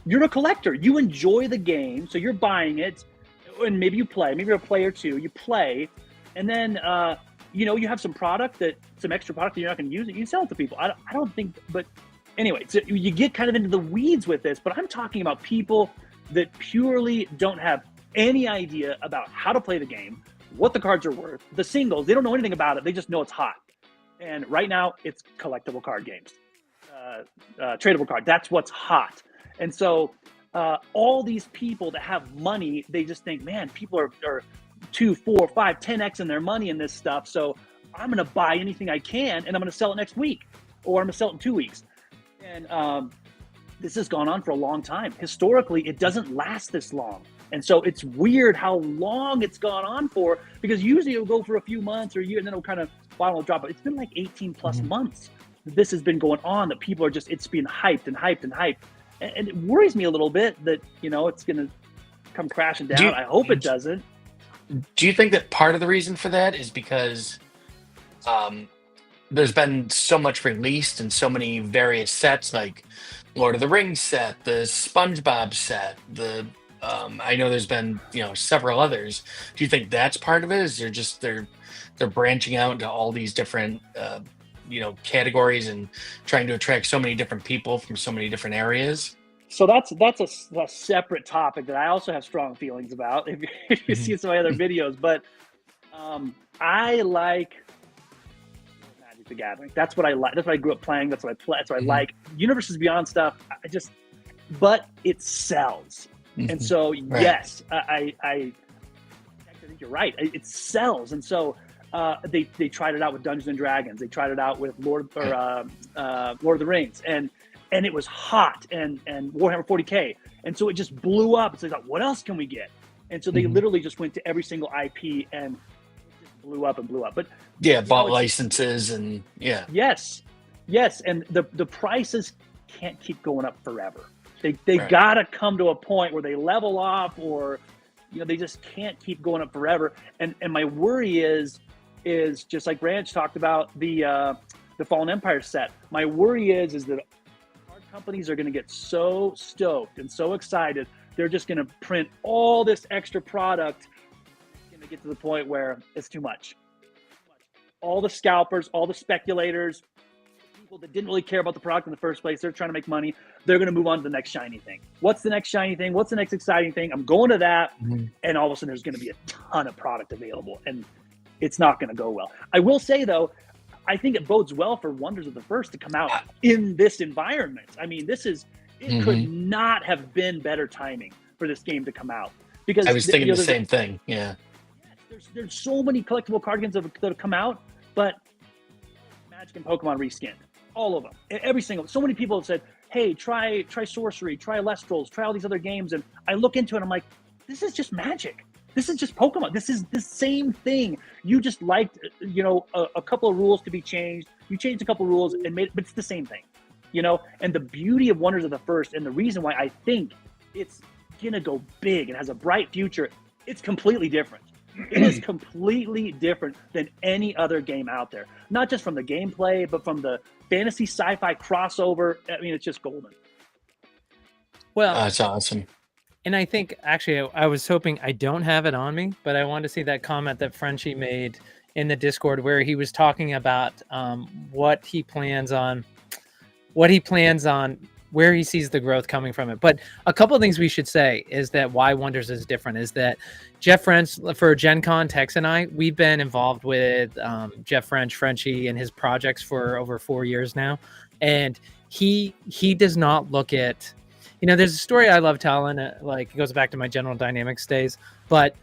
you're a collector. You enjoy the game, so you're buying it, and maybe you play. Maybe you're a player too. You play, and then you have some extra product that you're not going to use it. You sell it to people. I don't think, but anyway, so you get kind of into the weeds with this. But I'm talking about people that purely don't have any idea about how to play the game, what the cards are worth, the singles. They don't know anything about it. They just know it's hot. And right now, it's collectible card games, tradable card. That's what's hot. And so all these people that have money, they just think, man, people are 2, 4, 5, 10x in their money in this stuff. So I'm going to buy anything I can, and I'm going to sell it next week, or I'm going to sell it in 2 weeks. And this has gone on for a long time. Historically, it doesn't last this long. And so it's weird how long it's gone on for, because usually it'll go for a few months or a year, and then it'll kind of bottom will drop. But it's been like 18 plus months that this has been going on, that people are just, it's being hyped and hyped and hyped. And it worries me a little bit that, it's going to come crashing down. I hope it doesn't. Do you think that part of the reason for that is because there's been so much released and so many various sets, like Lord of the Rings set, the SpongeBob set, the I know there's been several others. Do you think that's part of it? Is they're branching out into all these different categories and trying to attract so many different people from so many different areas? So that's a separate topic that I also have strong feelings about. If you see some of my other videos, but I like Magic the Gathering. That's what I like. That's what I grew up playing. That's what I play. That's what I like. Universes Beyond stuff. But it sells, and so yes, I think you're right. It sells, and so they tried it out with Dungeons and Dragons. They tried it out with Lord of the Rings, and it was hot, and Warhammer 40K, and so it just blew up. So they thought, what else can we get? And so they literally just went to every single IP and it just blew up and blew up. But bought licenses and yes, and the prices can't keep going up forever. They gotta come to a point where they level off, or they just can't keep going up forever. And my worry is just like Branch talked about the Fallen Empire set. My worry is that card companies are going to get so stoked and so excited, they're just going to print all this extra product. It's going to get to the point where it's too much. All the scalpers, all the speculators, people that didn't really care about the product in the first place, they're trying to make money. They're going to move on to the next shiny thing. What's the next shiny thing? What's the next exciting thing? I'm going to that. And all of a sudden there's going to be a ton of product available, and it's not going to go well. I will say though, I think it bodes well for Wonders of the First to come out in this environment. I mean, it could not have been better timing for this game to come out, because I was thinking the same thing. Yeah. There's so many collectible card games that have come out, but Magic and Pokemon reskinned, all of them, every single. So many people have said, "Hey, try Sorcery, try Lestrals, try all these other games," and I look into it, and I'm like, "This is just Magic. This is just Pokemon. This is the same thing. You just liked, a couple of rules to be changed. You changed a couple of rules and made it, but it's the same thing, And the beauty of Wonders of the First, and the reason why I think it's gonna go big and has a bright future, it's completely different. It is completely different than any other game out there. Not just from the gameplay, but from the fantasy sci-fi crossover. I mean, it's just golden. Well, that's awesome. And I think, actually, I was hoping, I don't have it on me, but I wanted to see that comment that Frenchie made in the Discord where he was talking about what he plans on, where he sees the growth coming from it. But a couple of things we should say is that why Wonders is different is that Jeff French, for Gen Con, Tex and I, we've been involved with Jeff Frenchie, and his projects for over 4 years now. And he does not look at, there's a story I love telling, it goes back to my General Dynamics days, but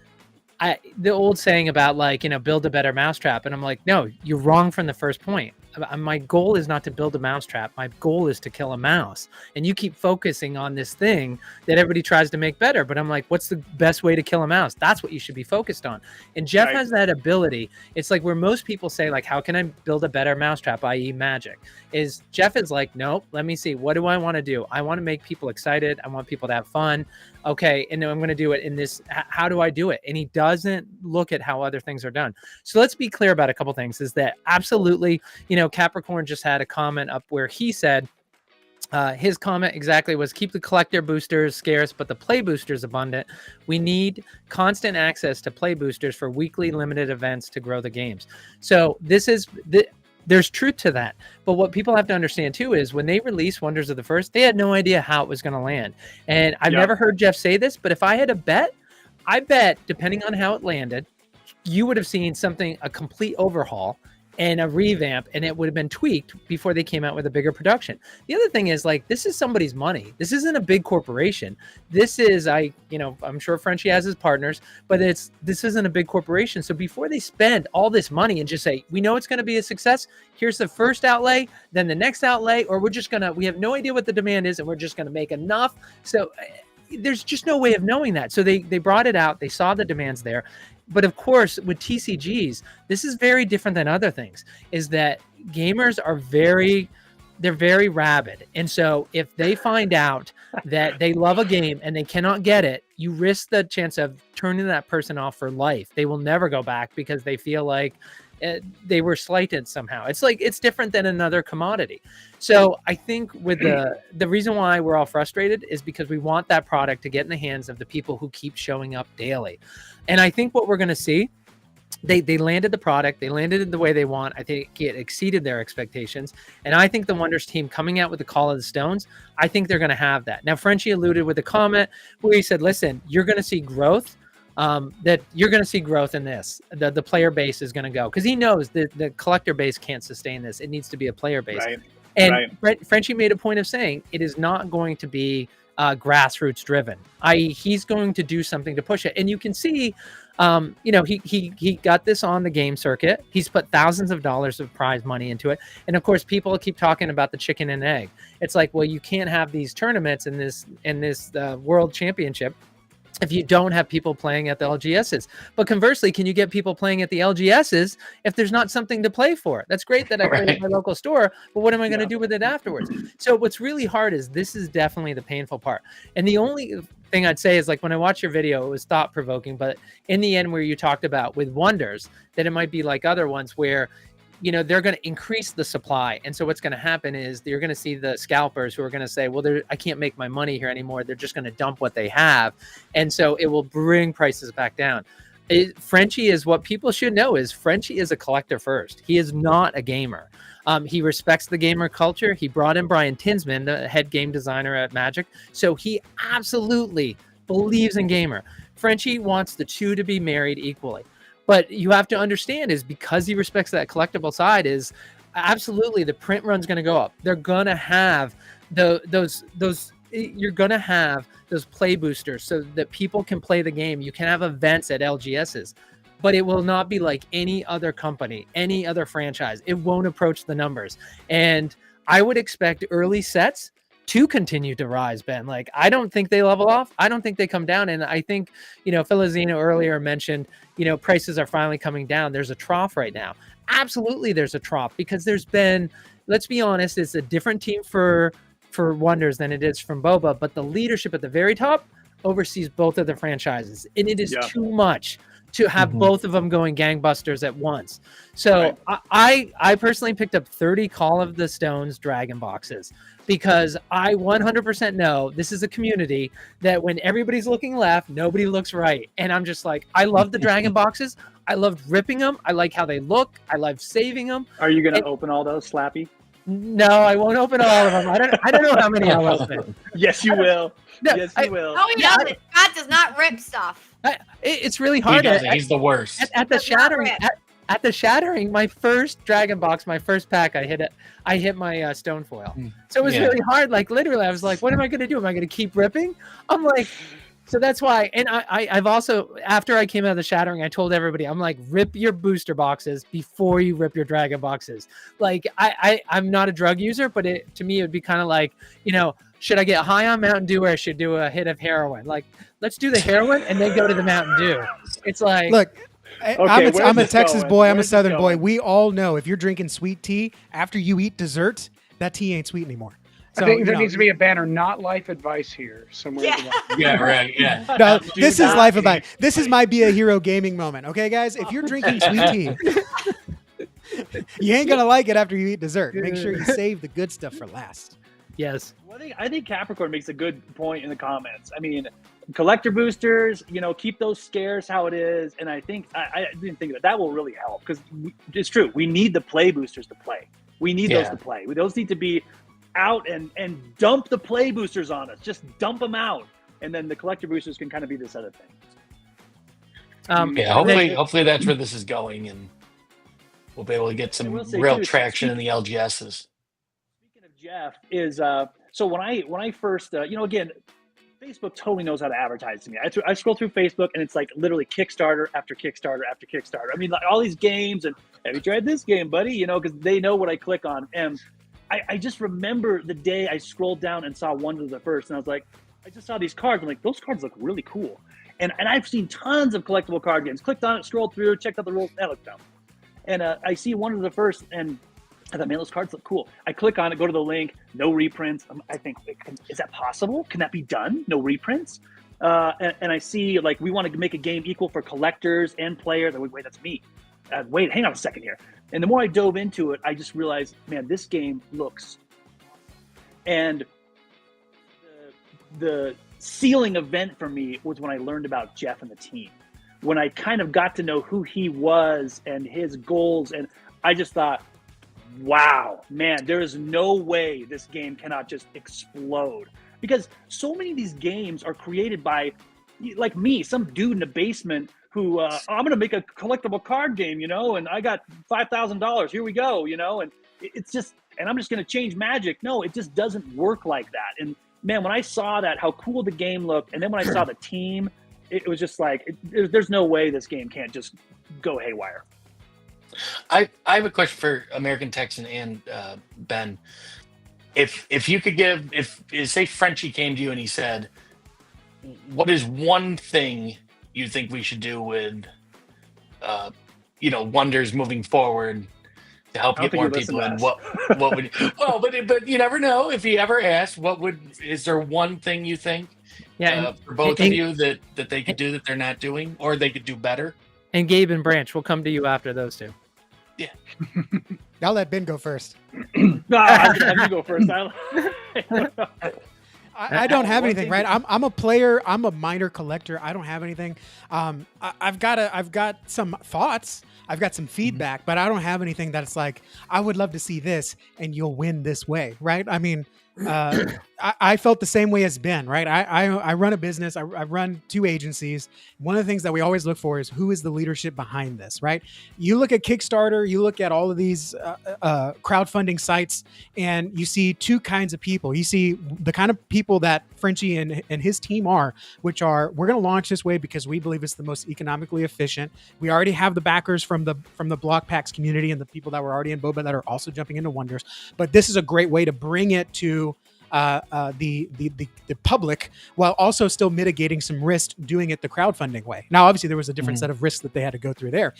the old saying about build a better mousetrap. And I'm like, no, you're wrong from the first point. My goal is not to build a mousetrap. My goal is to kill a mouse. And you keep focusing on this thing that everybody tries to make better. But I'm like, what's the best way to kill a mouse? That's what you should be focused on. And Jeff has that ability. It's like where most people say, how can I build a better mousetrap, i.e. Magic? Is Jeff is like, nope, let me see. What do I want to do? I want to make people excited. I want people to have fun. Okay, and then I'm going to do it in this. How do I do it? And he doesn't look at how other things are done. So let's be clear about a couple things. Is that absolutely, Capricorn just had a comment up where he said, his comment exactly was, keep the collector boosters scarce, but the play boosters abundant. We need constant access to play boosters for weekly limited events to grow the games. So there's truth to that. But what people have to understand too is when they released Wonders of the First, they had no idea how it was going to land. And I've never heard Jeff say this, but if I had a bet, I bet depending on how it landed, you would have seen a complete overhaul and a revamp, and it would have been tweaked before they came out with a bigger production. The other thing is this is somebody's money. This isn't a big corporation. This is, I'm sure Frenchie has his partners, but this isn't a big corporation. So before they spend all this money and just say, we know it's going to be a success, here's the first outlay, then the next outlay, or we have no idea what the demand is and we're just going to make enough. So there's just no way of knowing that. So they brought it out. They saw the demands there. But of course, with TCGs, this is very different than other things, is that gamers are they're very rabid. And so if they find out that they love a game and they cannot get it, you risk the chance of turning that person off for life. They will never go back because they feel like they were slighted somehow. It's like it's different than another commodity. So I think with the reason why we're all frustrated is because we want that product to get in the hands of the people who keep showing up daily. And I think what we're going to see, they landed the product, they landed it the way they want. I think it exceeded their expectations. And I think the Wonders team coming out with the Call of the Stones, I think they're going to have that. Now, Frenchie alluded with a comment where he said, listen, you're going to see growth. That you're going to see growth in this. The player base is going to go because he knows that the collector base can't sustain this. It needs to be a player base. Right. And Frenchie made a point of saying it is not going to be grassroots driven. He's going to do something to push it. And you can see, he got this on the game circuit. He's put thousands of dollars of prize money into it. And of course, people keep talking about the chicken and egg. It's like, well, you can't have these tournaments in this world championship if you don't have people playing at the LGSs. But conversely, can you get people playing at the LGSs if there's not something to play for? That's great that I play at my local store, but what am I going to do with it afterwards? So what's really hard is this is definitely the painful part. And the only thing I'd say is, like, when I watched your video, it was thought provoking, but in the end where you talked about with Wonders, that it might be like other ones where they're going to increase the supply. And so what's going to happen is you're going to see the scalpers who are going to say, well, I can't make my money here anymore. They're just going to dump what they have. And so it will bring prices back down. Frenchie is what people should know is Frenchie is a collector first. He is not a gamer. He respects the gamer culture. He brought in Brian Tinsman, the head game designer at Magic. So he absolutely believes in gamer. Frenchie wants the two to be married equally. But you have to understand is because he respects that collectible side is absolutely the print run's going to go up. They're going to have you're going to have those play boosters so that people can play the game. You can have events at LGSs, but it will not be like any other company, any other franchise. It won't approach the numbers. And I would expect early sets to continue to rise, Ben. Like, I don't think they level off. I don't think they come down. And I think, Filizino earlier mentioned, prices are finally coming down. There's a trough right now. Absolutely, there's a trough because there's been, let's be honest, it's a different team for Wonders than it is from Boba, but the leadership at the very top oversees both of the franchises. And it is too much to have both of them going gangbusters at once. So I personally picked up 30 Call of the Stones Dragon boxes because I 100% know this is a community that when everybody's looking left, nobody looks right. And I'm just like, I love the Dragon boxes. I loved ripping them. I like how they look. I love saving them. Are you going to open all those, Slappy? No, I won't open all of them. I don't know how many I'll open. Yes, you will. Yes, you will. Oh, he doesn't. Scott does not rip stuff. It's really hard. He's the worst. At the shattering. At the shattering, my first Dragon box, my first pack, I hit my stone foil. So it was really hard. Like literally, I was like, what am I going to do? Am I going to keep ripping? I'm like, so that's why. And I've also, after I came out of the shattering, I told everybody, I'm like, rip your booster boxes before you rip your Dragon boxes. Like I'm not a drug user, but to me, it would be kind of like, should I get high on Mountain Dew or I should do a hit of heroin? Like, let's do the heroin and then go to the Mountain Dew. It's like, look, I'm a Texas boy. I'm a Southern boy. We all know if you're drinking sweet tea after you eat dessert, that tea ain't sweet anymore. So, I think there needs to be a banner, not life advice here somewhere. Yeah, right. Yeah. No, this is life advice. This is my Be a Hero gaming moment. Okay, guys? If you're drinking sweet tea, you ain't going to like it after you eat dessert. Make sure you save the good stuff for last. Yes. Well, I think Capricorn makes a good point in the comments. I mean, collector boosters, keep those scarce how it is. And I think, I didn't think that will really help because it's true. We need the play boosters to play. We need those to play. Those need to be out and dump the play boosters on us. Just dump them out. And then the collector boosters can kind of be this other thing. Hopefully that's where this is going and we'll be able to get some real traction in the LGSs. Speaking of Jeff, is so when I first again, Facebook totally knows how to advertise to me. I scroll through Facebook and it's like literally Kickstarter after Kickstarter after Kickstarter. I mean, like all these games and have you tried this game, buddy? Because they know what I click on. And I just remember the day I scrolled down and saw Wonder of the First, and I was like, I just saw these cards. I'm like, those cards look really cool. And I've seen tons of collectible card games. Clicked on it, scrolled through, checked out the rules. That looked dumb. And I see Wonder of the First, and I thought, man, those cards look cool. I click on it, go to the link, no reprints. I think, is that possible? Can that be done? No reprints? And I see, like, we want to make a game equal for collectors and players. I'm like, wait, that's me. wait, hang on a second here. And the more I dove into it, I just realized, man, this game looks awesome. And the sealing event for me was when I learned about Jeff and the team. When I kind of got to know who he was and his goals, and I just thought, wow, man, there is no way this game cannot just explode. Because so many of these games are created by, like me, some dude in the basement who, I'm going to make a collectible card game, and I got $5,000. Here we go, and it's just, and I'm just going to change Magic. No, it just doesn't work like that. And man, when I saw that, how cool the game looked, and then when I saw the team, it was just like, there's no way this game can't just go haywire. I have a question for AmericanTexan and Ben. If you could give, if say Frenchie came to you and he said, what is one thing you think we should do with, Wonders moving forward to help get more people in? What would? Well, but you never know. If he ever asked, is there one thing you think? Yeah, for both of you that they could do that they're not doing, or they could do better. And Gabe and Branch, we'll come to you after those two. Yeah. I'll let Ben go first. No, I go first. I don't have anything, right? I'm a player. I'm a minor collector. I don't have anything. I've got some thoughts. I've got some feedback, but I don't have anything that's like, I would love to see this and you'll win this way, right? I mean, I felt the same way as Ben, right? I run a business. I run 2 agencies. One of the things that we always look for is who is the leadership behind this, right? You look at Kickstarter, you look at all of these crowdfunding sites, and you see 2 kinds of people. You see the kind of people that Frenchie and his team are, which are, we're going to launch this way because we believe it's the most economically efficient. We already have the backers from the Block Packs community and the people that were already in Boba that are also jumping into Wonders. But this is a great way to bring it to the public while also still mitigating some risk doing it the crowdfunding way. Now, obviously, there was a different set of risks that they had to go through there.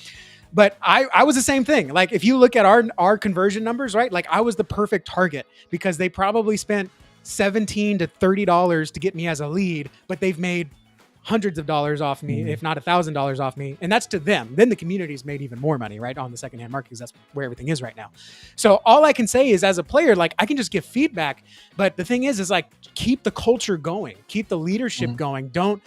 But I was the same thing. Like, if you look at our conversion numbers, right? Like, I was the perfect target because they probably spent $17 to $30 to get me as a lead, but they've made hundreds of dollars off me, if not $1,000 off me. And that's to them. Then the community's made even more money, right? On the secondhand market, because that's where everything is right now. So all I can say is, as a player, like, I can just give feedback. But the thing is like, keep the culture going, keep the leadership going. Don't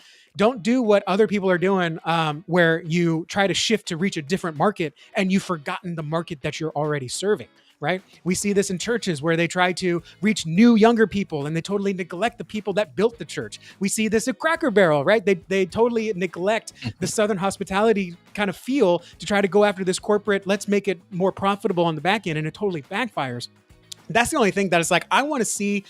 do what other people are doing, where you try to shift to reach a different market and you've forgotten the market that you're already serving. Right? We see this in churches where they try to reach new, younger people and they totally neglect the people that built the church. We see this at Cracker Barrel, right? They totally neglect the Southern hospitality kind of feel to try to go after this corporate, let's make it more profitable on the back end, and it totally backfires. That's the only thing that it's like, I want to see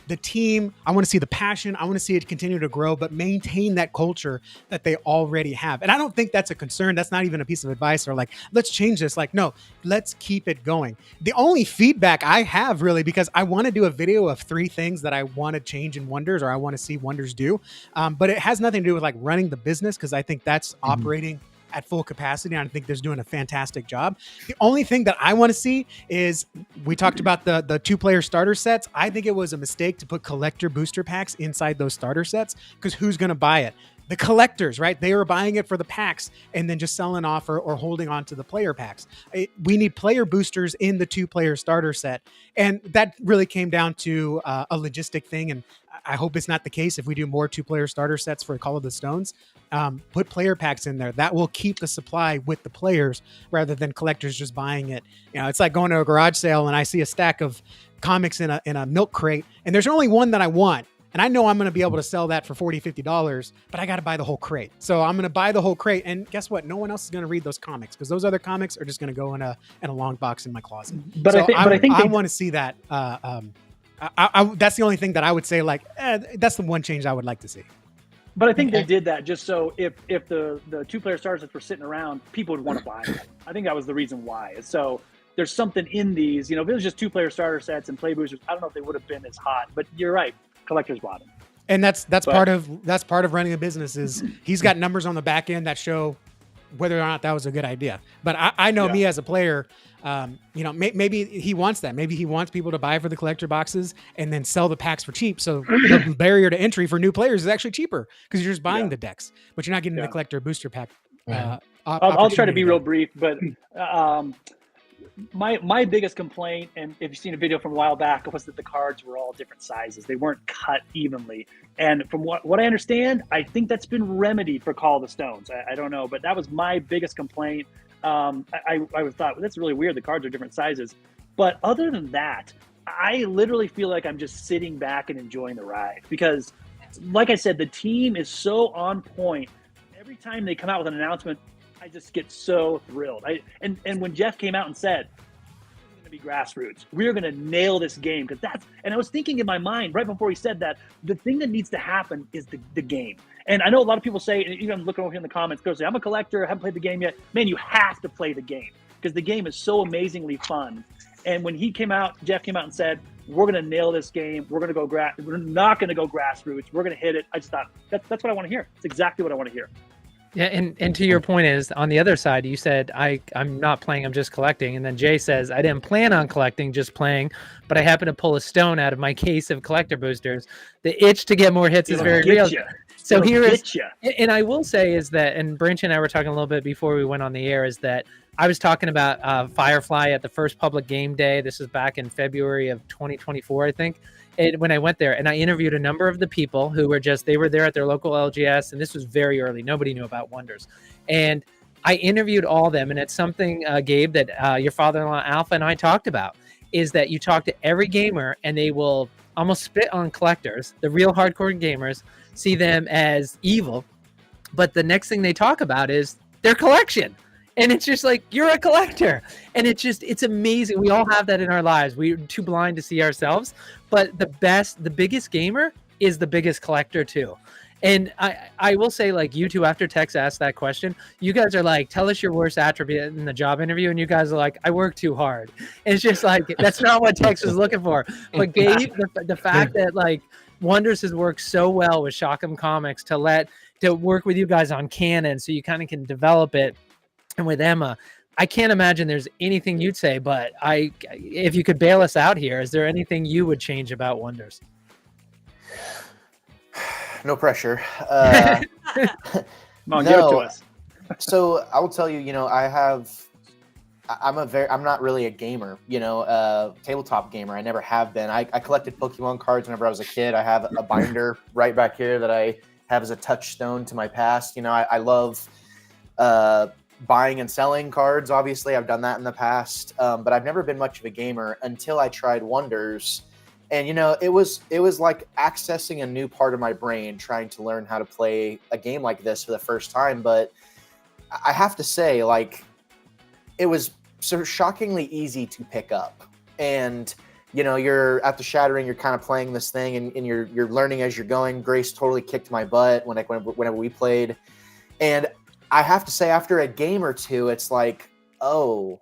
the team, I want to see the passion, I want to see it continue to grow, but maintain that culture that they already have. And I don't think that's a concern. That's not even a piece of advice or like, let's change this. Like, no, let's keep it going. The only feedback I have, really, because I want to do a video of 3 things that I want to change in Wonders, or I want to see Wonders do. But it has nothing to do with like running the business, because I think that's operating at full capacity. And I think they're doing a fantastic job. The only thing that I want to see is, we talked about the 2-player starter sets. I think it was a mistake to put collector booster packs inside those starter sets, because who's going to buy it? The collectors, right? They were buying it for the packs and then just selling off or holding on to the player packs. We need player boosters in the 2-player starter set. And that really came down to a logistic thing. And I hope it's not the case if we do more 2-player starter sets for Call of the Stones. Put player packs in there. That will keep the supply with the players rather than collectors just buying it. It's like going to a garage sale and I see a stack of comics in a milk crate and there's only one that I want. And I know I'm going to be able to sell that for $40, $50, but I got to buy the whole crate. So I'm going to buy the whole crate. And guess what? No one else is going to read those comics, because those other comics are just going to go in a long box in my closet. But so I think I want to see that. That's the only thing that I would say, like, that's the one change I would like to see. But I think they did that just so if the 2-player starters that were sitting around, people would want to buy them. I think that was the reason why. So there's something in these, if it was just 2-player starter sets and play boosters, I don't know if they would have been as hot, but you're right. Collectors bought them. And that's part of running a business, is he's got numbers on the back end that show whether or not that was a good idea. But I know me as a player, maybe he wants that. Maybe he wants people to buy for the collector boxes and then sell the packs for cheap. So the barrier to entry for new players is actually cheaper, because you're just buying the decks, but you're not getting the collector booster pack I'll try to be opportunity real there. brief, but my biggest complaint, and if you've seen a video from a while back, was that the cards were all different sizes. They weren't cut evenly. And from what I understand, I think that's been remedied for Call of the Stones. I don't know, but that was my biggest complaint. I thought, well, that's really weird. The cards are different sizes. But other than that, I literally feel like I'm just sitting back and enjoying the ride because, like I said, the team is so on point. Every time they come out with an announcement, I just get so thrilled. And when Jeff came out and said, "It's going to be grassroots. We're going to nail this game," because and I was thinking in my mind right before he said that, the thing that needs to happen is the game. And I know a lot of people say, and even I'm looking over here in the comments, people say, "I'm a collector, I haven't played the game yet." Man, you have to play the game because the game is so amazingly fun. And when Jeff came out and said, "We're going to nail this game. We're going to go we're not going to go grassroots. We're going to hit it." I just thought that's what I want to hear. It's exactly what I want to hear. Yeah, and to your point is, on the other side, you said, I'm not playing, I'm just collecting. And then Jay says, I didn't plan on collecting, just playing, but I happened to pull a stone out of my case of collector boosters. The itch to get more hits is very real. So here is, and I will say is that, and Branch and I were talking a little bit before we went on the air, is that I was talking about Firefly at the first public game day. This was back in February of 2024, I think. And when I went there, and I interviewed a number of the people who were they were there at their local LGS, and this was very early. Nobody knew about Wonders. And I interviewed all of them, and it's something, Gabe, that your father-in-law Alpha and I talked about, is that you talk to every gamer, and they will almost spit on collectors, the real hardcore gamers, see them as evil. But the next thing they talk about is their collection. And it's just like, you're a collector. And it's amazing. We all have that in our lives. We're too blind to see ourselves. But the biggest gamer is the biggest collector too. And I will say, like, you two, after Tex asked that question, you guys are like, tell us your worst attribute in the job interview. And you guys are like, I work too hard. And it's just like, that's not what Tex was looking for. But Gabe, the fact that, like, Wonders has worked so well with Shockham Comics to work with you guys on canon so you kind of can develop it. And with Emma, I can't imagine there's anything you'd say, but if you could bail us out here, is there anything you would change about Wonders? No pressure. Come on, give it to us. So I will tell you, I'm not really a gamer, tabletop gamer. I never have been. I collected Pokemon cards whenever I was a kid. I have a binder right back here that I have as a touchstone to my past. I love buying and selling cards. Obviously, I've done that in the past, but I've never been much of a gamer until I tried Wonders. And, it was like accessing a new part of my brain, trying to learn how to play a game like this for the first time. But I have to say, like, it was sort of shockingly easy to pick up. And, you're at the Shattering, you're kind of playing this thing and you're learning as you're going. Grace totally kicked my butt whenever we played. And I have to say, after a game or two, it's like, oh,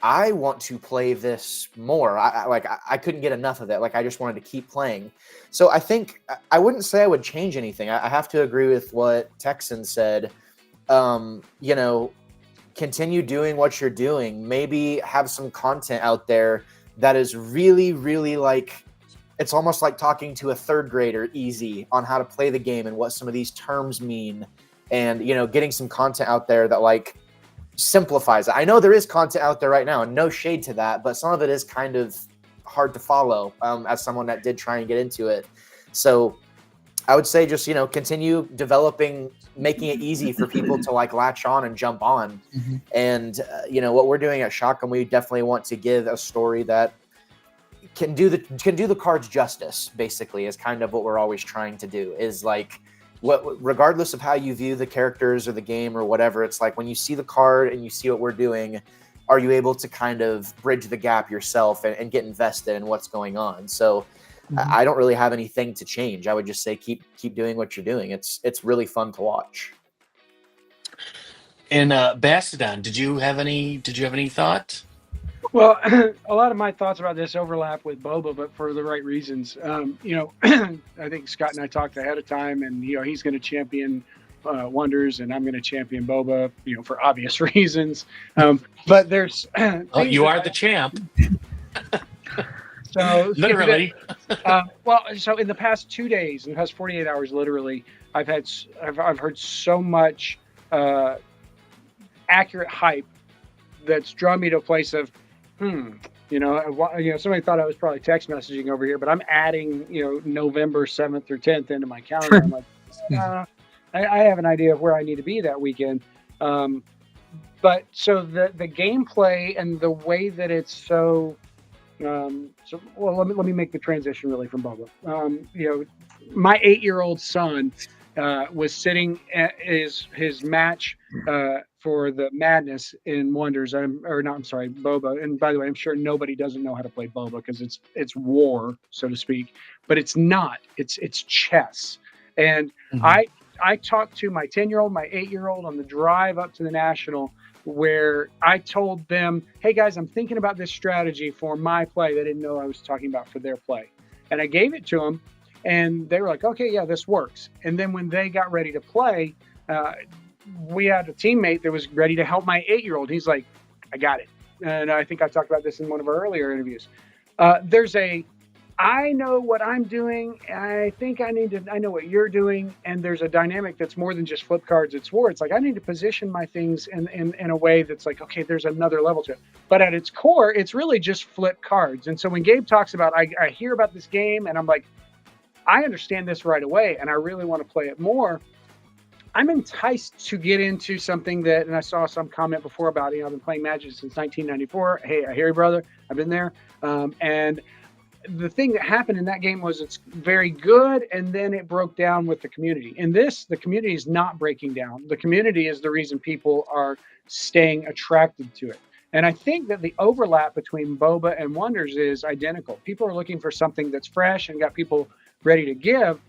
I want to play this more. I couldn't get enough of it. Like, I just wanted to keep playing. So I think I wouldn't say I would change anything. I have to agree with what Texan said. Continue doing what you're doing. Maybe have some content out there that is really, really like, it's almost like talking to a third grader easy on how to play the game and what some of these terms mean. And, getting some content out there that, like, simplifies it. I know there is content out there right now, and no shade to that, but some of it is kind of hard to follow as someone that did try and get into it. So I would say just, continue developing, making it easy for people to, like, latch on and jump on. Mm-hmm. And, what we're doing at Shotgun, we definitely want to give a story that can do the cards justice, basically, is kind of what we're always trying to do, is like, regardless of how you view the characters or the game or whatever, it's like when you see the card and you see what we're doing, are you able to kind of bridge the gap yourself and get invested in what's going on? So I don't really have anything to change. I would just say keep doing what you're doing. It's really fun to watch. And Bastaton, did you have any thought? Well, a lot of my thoughts about this overlap with Boba, but for the right reasons. I think Scott and I talked ahead of time, and he's going to champion Wonders, and I'm going to champion Boba, for obvious reasons. But there's you are the champ. So literally. So in the past 2 days, in the past 48 hours, literally, I've heard so much accurate hype that's drawn me to a place of, somebody thought I was probably text messaging over here, but I'm adding, November 7th or 10th into my calendar. I'm like, I have an idea of where I need to be that weekend. But so the gameplay and the way that it's so let me make the transition really from Bubba. My 8-year-old son was sitting at his match for the Madness in Wonders. Boba. And by the way, I'm sure nobody doesn't know how to play Boba because it's war, so to speak. But it's not. It's chess. And I talked to my 10-year-old, my 8-year-old on the drive up to the National, where I told them, hey guys, I'm thinking about this strategy for my play. They didn't know I was talking about for their play. And I gave it to them and they were like, okay, yeah, this works. And then when they got ready to play, we had a teammate that was ready to help my 8-year-old. He's like, I got it. And I think I talked about this in one of our earlier interviews. I know what I'm doing. I think I know what you're doing. And there's a dynamic that's more than just flip cards. It's war. It's like, I need to position my things in a way that's like, okay, there's another level to it. But at its core, it's really just flip cards. And so when Gabe talks about, I hear about this game and I'm like, I understand this right away. And I really want to play it more. I'm enticed to get into something that, and I saw some comment before about, I've been playing Magic since 1994. Hey, I hear you, brother. I've been there. And the thing that happened in that game was it's very good, and then it broke down with the community. In this, the community is not breaking down. The community is the reason people are staying attracted to it. And I think that the overlap between Boba and Wonders is identical. People are looking for something that's fresh and got people ready to give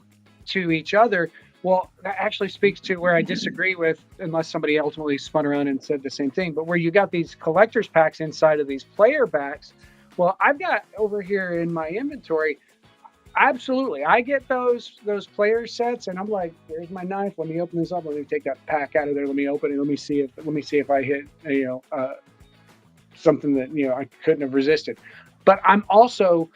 to each other. Well, that actually speaks to where I disagree with, unless somebody ultimately spun around and said the same thing, but where you got these collector's packs inside of these player packs. Well, I've got over here in my inventory, absolutely. I get those player sets, and I'm like, "There's my knife. Let me open this up. Let me take that pack out of there. Let me open it. Let me see if I hit something that I couldn't have resisted." But I'm also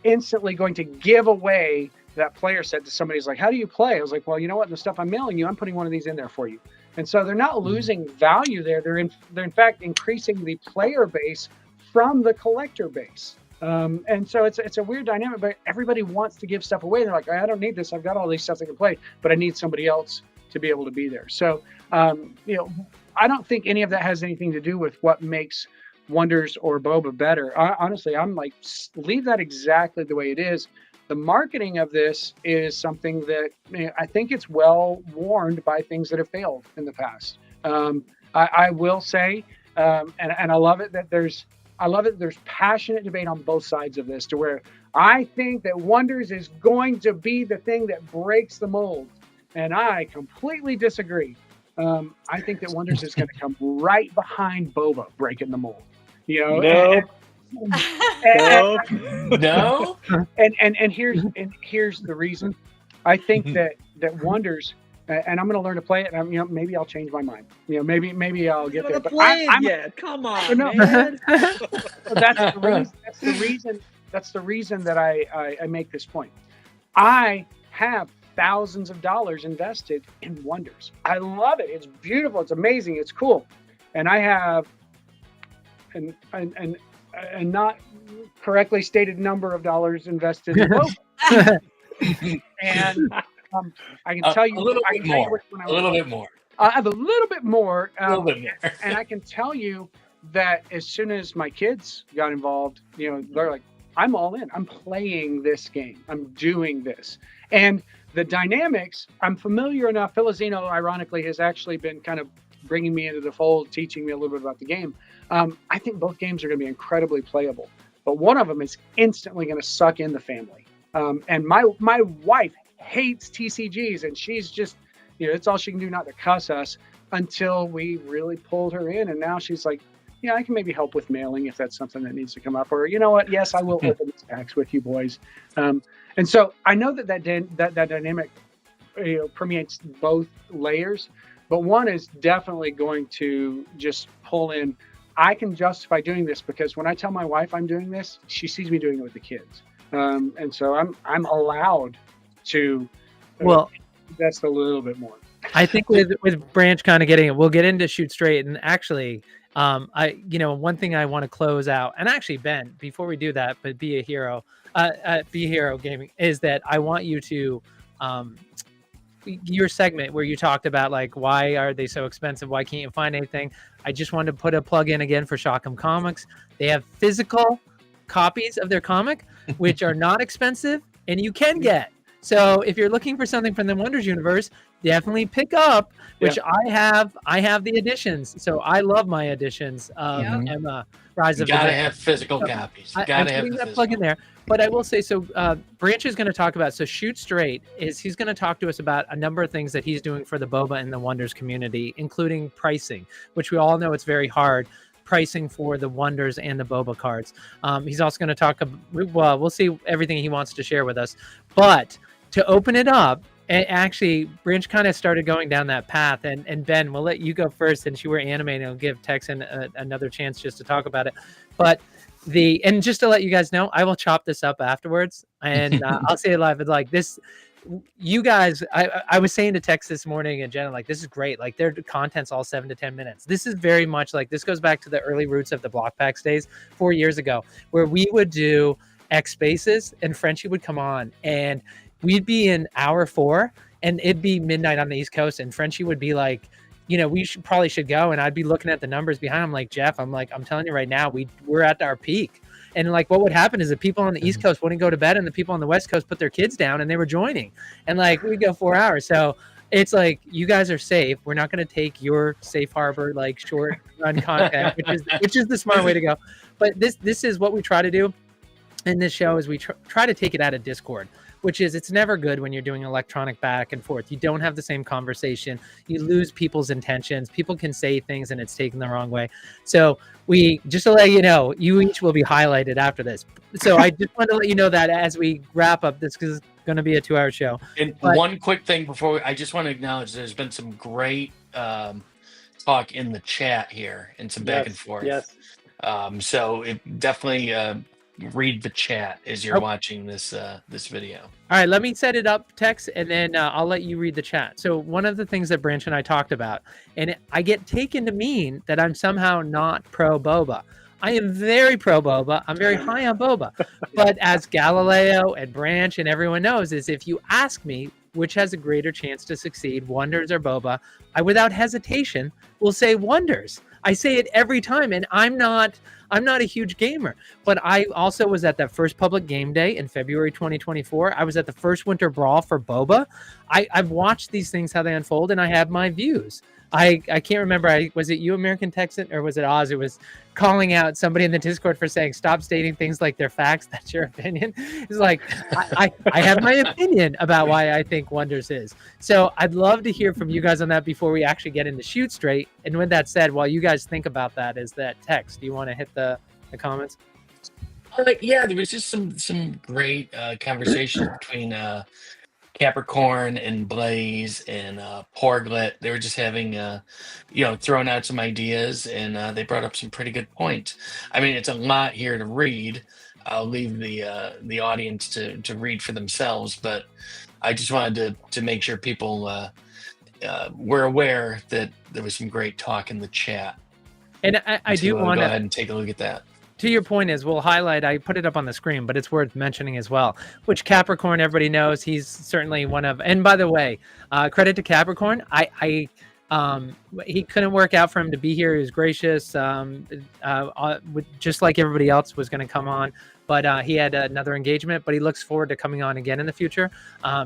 instantly going to give away that player set to somebody who's like, "How do you play?" I was like, "Well, you know what? The stuff I'm mailing you, I'm putting one of these in there for you." And so they're not losing value there. They're in fact increasing the player base from the collector base. And so it's a weird dynamic, but everybody wants to give stuff away. They're like, I don't need this. I've got all these stuff I can play, but I need somebody else to be able to be there. So, I don't think any of that has anything to do with what makes Wonders or Boba better. Honestly, I'm like, leave that exactly the way it is. The marketing of this is something that I think it's well warned by things that have failed in the past. I will say, and I love it that there's passionate debate on both sides of this, to where I think that Wonders is going to be the thing that breaks the mold. And I completely disagree. I think that Wonders is going to come right behind Boba breaking the mold. No. No. And here's the reason. I think that Wonders, and I'm going to learn to play it. And maybe I'll change my mind. Maybe I'll get there. But I'm yet. Come on, man. That's the reason that I make this point. I have thousands of dollars invested in Wonders. I love it. It's beautiful. It's amazing. It's cool. And I have a not correctly stated number of dollars invested in both. And I can tell you a little bit more. A little bit more. I have a little bit more. A little bit more. And I can tell you that as soon as my kids got involved, they're like, I'm all in. I'm playing this game. I'm doing this. And the dynamics, I'm familiar enough. Filizino, ironically, has actually been kind of bringing me into the fold, teaching me a little bit about the game. I think both games are going to be incredibly playable. But one of them is instantly going to suck in the family. And my wife hates TCGs, and she's just, it's all she can do not to cuss us, until we really pulled her in. And now she's like, I can maybe help with mailing if that's something that needs to come up. Or, you know what? Yes, I will open these packs with you boys. And so I know that dynamic permeates both layers, but one is definitely going to just pull in. I can justify doing this because when I tell my wife I'm doing this, she sees me doing it with the kids. And so I'm allowed to invest a little bit more. I think with Branch kind of getting it, we'll get into ShootStrayt. And actually, one thing I want to close out, and actually, Ben, before we do that, but be a hero gaming, is that I want you to, your segment where you talked about like, why are they so expensive? Why can't you find anything? I just wanted to put a plug in again for Shotgun Comics. They have physical copies of their comic, which are not expensive and you can get. So if you're looking for something from the Wonders universe, definitely pick up, which I have the editions. So I love my editions of Emma Rise of the Gotta Dead. have physical copies. Gotta have that plug in there. But I will say, so Branch is going to talk about, so ShootStrayt he's going to talk to us about a number of things that he's doing for the Boba and the Wonders community, including pricing, which we all know it's very hard. Pricing for the Wonders and the Boba cards. He's also going to talk, we'll see everything he wants to share with us. But to open it up, and actually, Branch kind of started going down that path. And Ben, we'll let you go first since you were animating. I'll give Texan another chance just to talk about it. But and just to let you guys know, I will chop this up afterwards. And I'll say it live. It's like this. You guys, I was saying to Tex this morning and Jenna, like, this is great. Like, their content's all 7 to 10 minutes. This is very much like, this goes back to the early roots of the Block Packs days 4 years ago, where we would do X Spaces and Frenchie would come on and we'd be in hour 4 and it'd be midnight on the East Coast. And Frenchie would be like, we probably should go. And I'd be looking at the numbers behind him like, Jeff, I'm telling you right now, we're at our peak. And like, what would happen is the people on the East Coast wouldn't go to bed and the people on the West Coast put their kids down and they were joining. And like, we'd go 4 hours. So it's like, you guys are safe. We're not going to take your safe harbor, like short run content, which is the smart way to go. But this is what we try to do in this show is we try to take it out of Discord, which is it's never good when you're doing electronic back and forth. You don't have the same conversation. You lose people's intentions. People can say things and it's taken the wrong way. So we, just to let you know, you each will be highlighted after this. So I just wanted to let you know that as we wrap up this, because it's going to be a 2-hour show. And one quick thing before, I just want to acknowledge there's been some great talk in the chat here and some back and forth. Yes. So it definitely read the chat as you're watching this video. All right, let me set it up, Tex, and then I'll let you read the chat. So one of the things that Branch and I talked about, and I get taken to mean that I'm somehow not pro Boba. I am very pro Boba. I'm very high on Boba. But as Galileo and Branch and everyone knows, is if you ask me which has a greater chance to succeed, Wonders or Boba, I without hesitation will say Wonders. I say it every time, and I'm not a huge gamer, but I also was at that first public game day in February 2024. I was at the first Winter Brawl for Boba. I've watched these things, how they unfold, and I have my views. I can't remember. Was it you, AmericanTexan, or was it Oz? It was calling out somebody in the Discord for saying, stop stating things like they're facts. That's your opinion. It's like, I have my opinion about why I think Wonders is. So I'd love to hear from you guys on that before we actually get into ShootStrayt. And with that said, while you guys think about that, is that Tex, do you want to hit the comments? Yeah, there was just some great conversation between Capricorn and Blaze and Porglet. They were just having throwing out some ideas, and they brought up some pretty good points. I mean, it's a lot here to read. I'll leave the audience to read for themselves, but I just wanted to make sure people were aware that there was some great talk in the chat. And I do want to go ahead and take a look at that. To your point is, we'll highlight, I put it up on the screen, but it's worth mentioning as well, which Capricorn, everybody knows, he's certainly one of, and by the way, credit to Capricorn. He couldn't work out for him to be here. He was gracious, just like everybody else was going to come on, but he had another engagement, but he looks forward to coming on again in the future.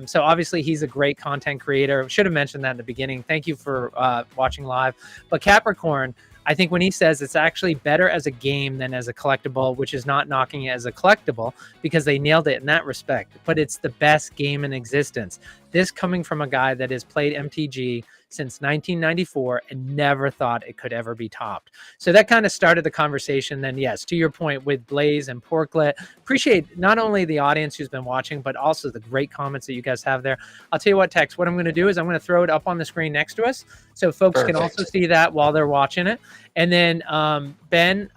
So obviously he's a great content creator. Should have mentioned that in the beginning. Thank you for watching live. But Capricorn, I think when he says it's actually better as a game than as a collectible, which is not knocking it as a collectible because they nailed it in that respect, but it's the best game in existence. This coming from a guy that has played MTG since 1994 and never thought it could ever be topped. So that kind of started the conversation. Then yes, to your point with Blaze and Porklet, appreciate not only the audience who's been watching, but also the great comments that you guys have there. I'll tell you what, Tex, what I'm going to do is I'm going to throw it up on the screen next to us so folks can also see that while they're watching it. And then Ben,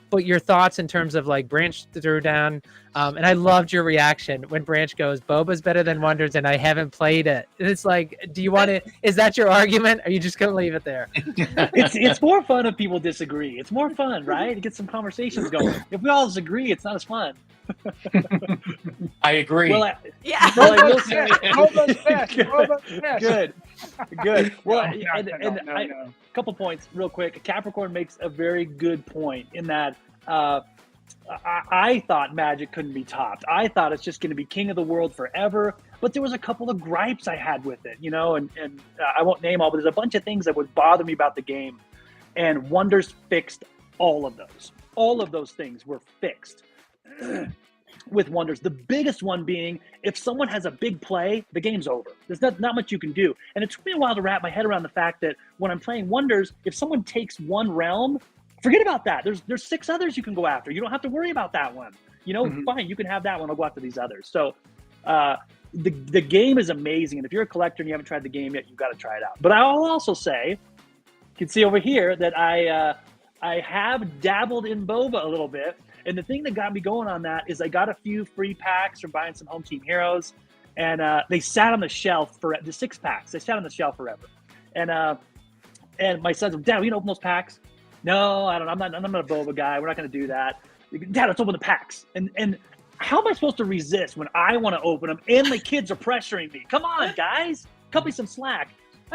but your thoughts in terms of like Branch threw down, and I loved your reaction when Branch goes, Boba's better than Wonders, and I haven't played it. And it's like, do you want to? Is that your argument? Or are you just gonna leave it there? It's more fun if people disagree. It's more fun, right? To get some conversations going. If we all disagree, it's not as fun. I agree. Well, Yeah. well, I will say, Boba's best. Boba's best. good. Well, No. a couple points real quick. Capricorn makes a very good point in that I thought Magic couldn't be topped. I thought it's just going to be king of the world forever. But there was a couple of gripes I had with it, and I won't name all, but there's a bunch of things that would bother me about the game. And Wonders fixed all of those. All of those things were fixed with Wonders. The biggest one being, if someone has a big play, the game's over. There's not much you can do. And it took me a while to wrap my head around the fact that when I'm playing Wonders, if someone takes one realm, forget about that. There's 6 others you can go after. You don't have to worry about that one. Fine, you can have that one. I'll go after these others. So the game is amazing. And if you're a collector and you haven't tried the game yet, you've got to try it out. But I'll also say, you can see over here that I have dabbled in Boba a little bit. And the thing that got me going on that is I got a few free packs from buying some Home Team Heroes, and they sat on the shelf for the 6 packs. They sat on the shelf forever. And my son's like, Dad, we can open those packs? No, I don't. I'm not a Boba guy. We're not going to do that. Dad, let's open the packs. And how am I supposed to resist when I want to open them and my kids are pressuring me? Come on, guys, cut me some slack.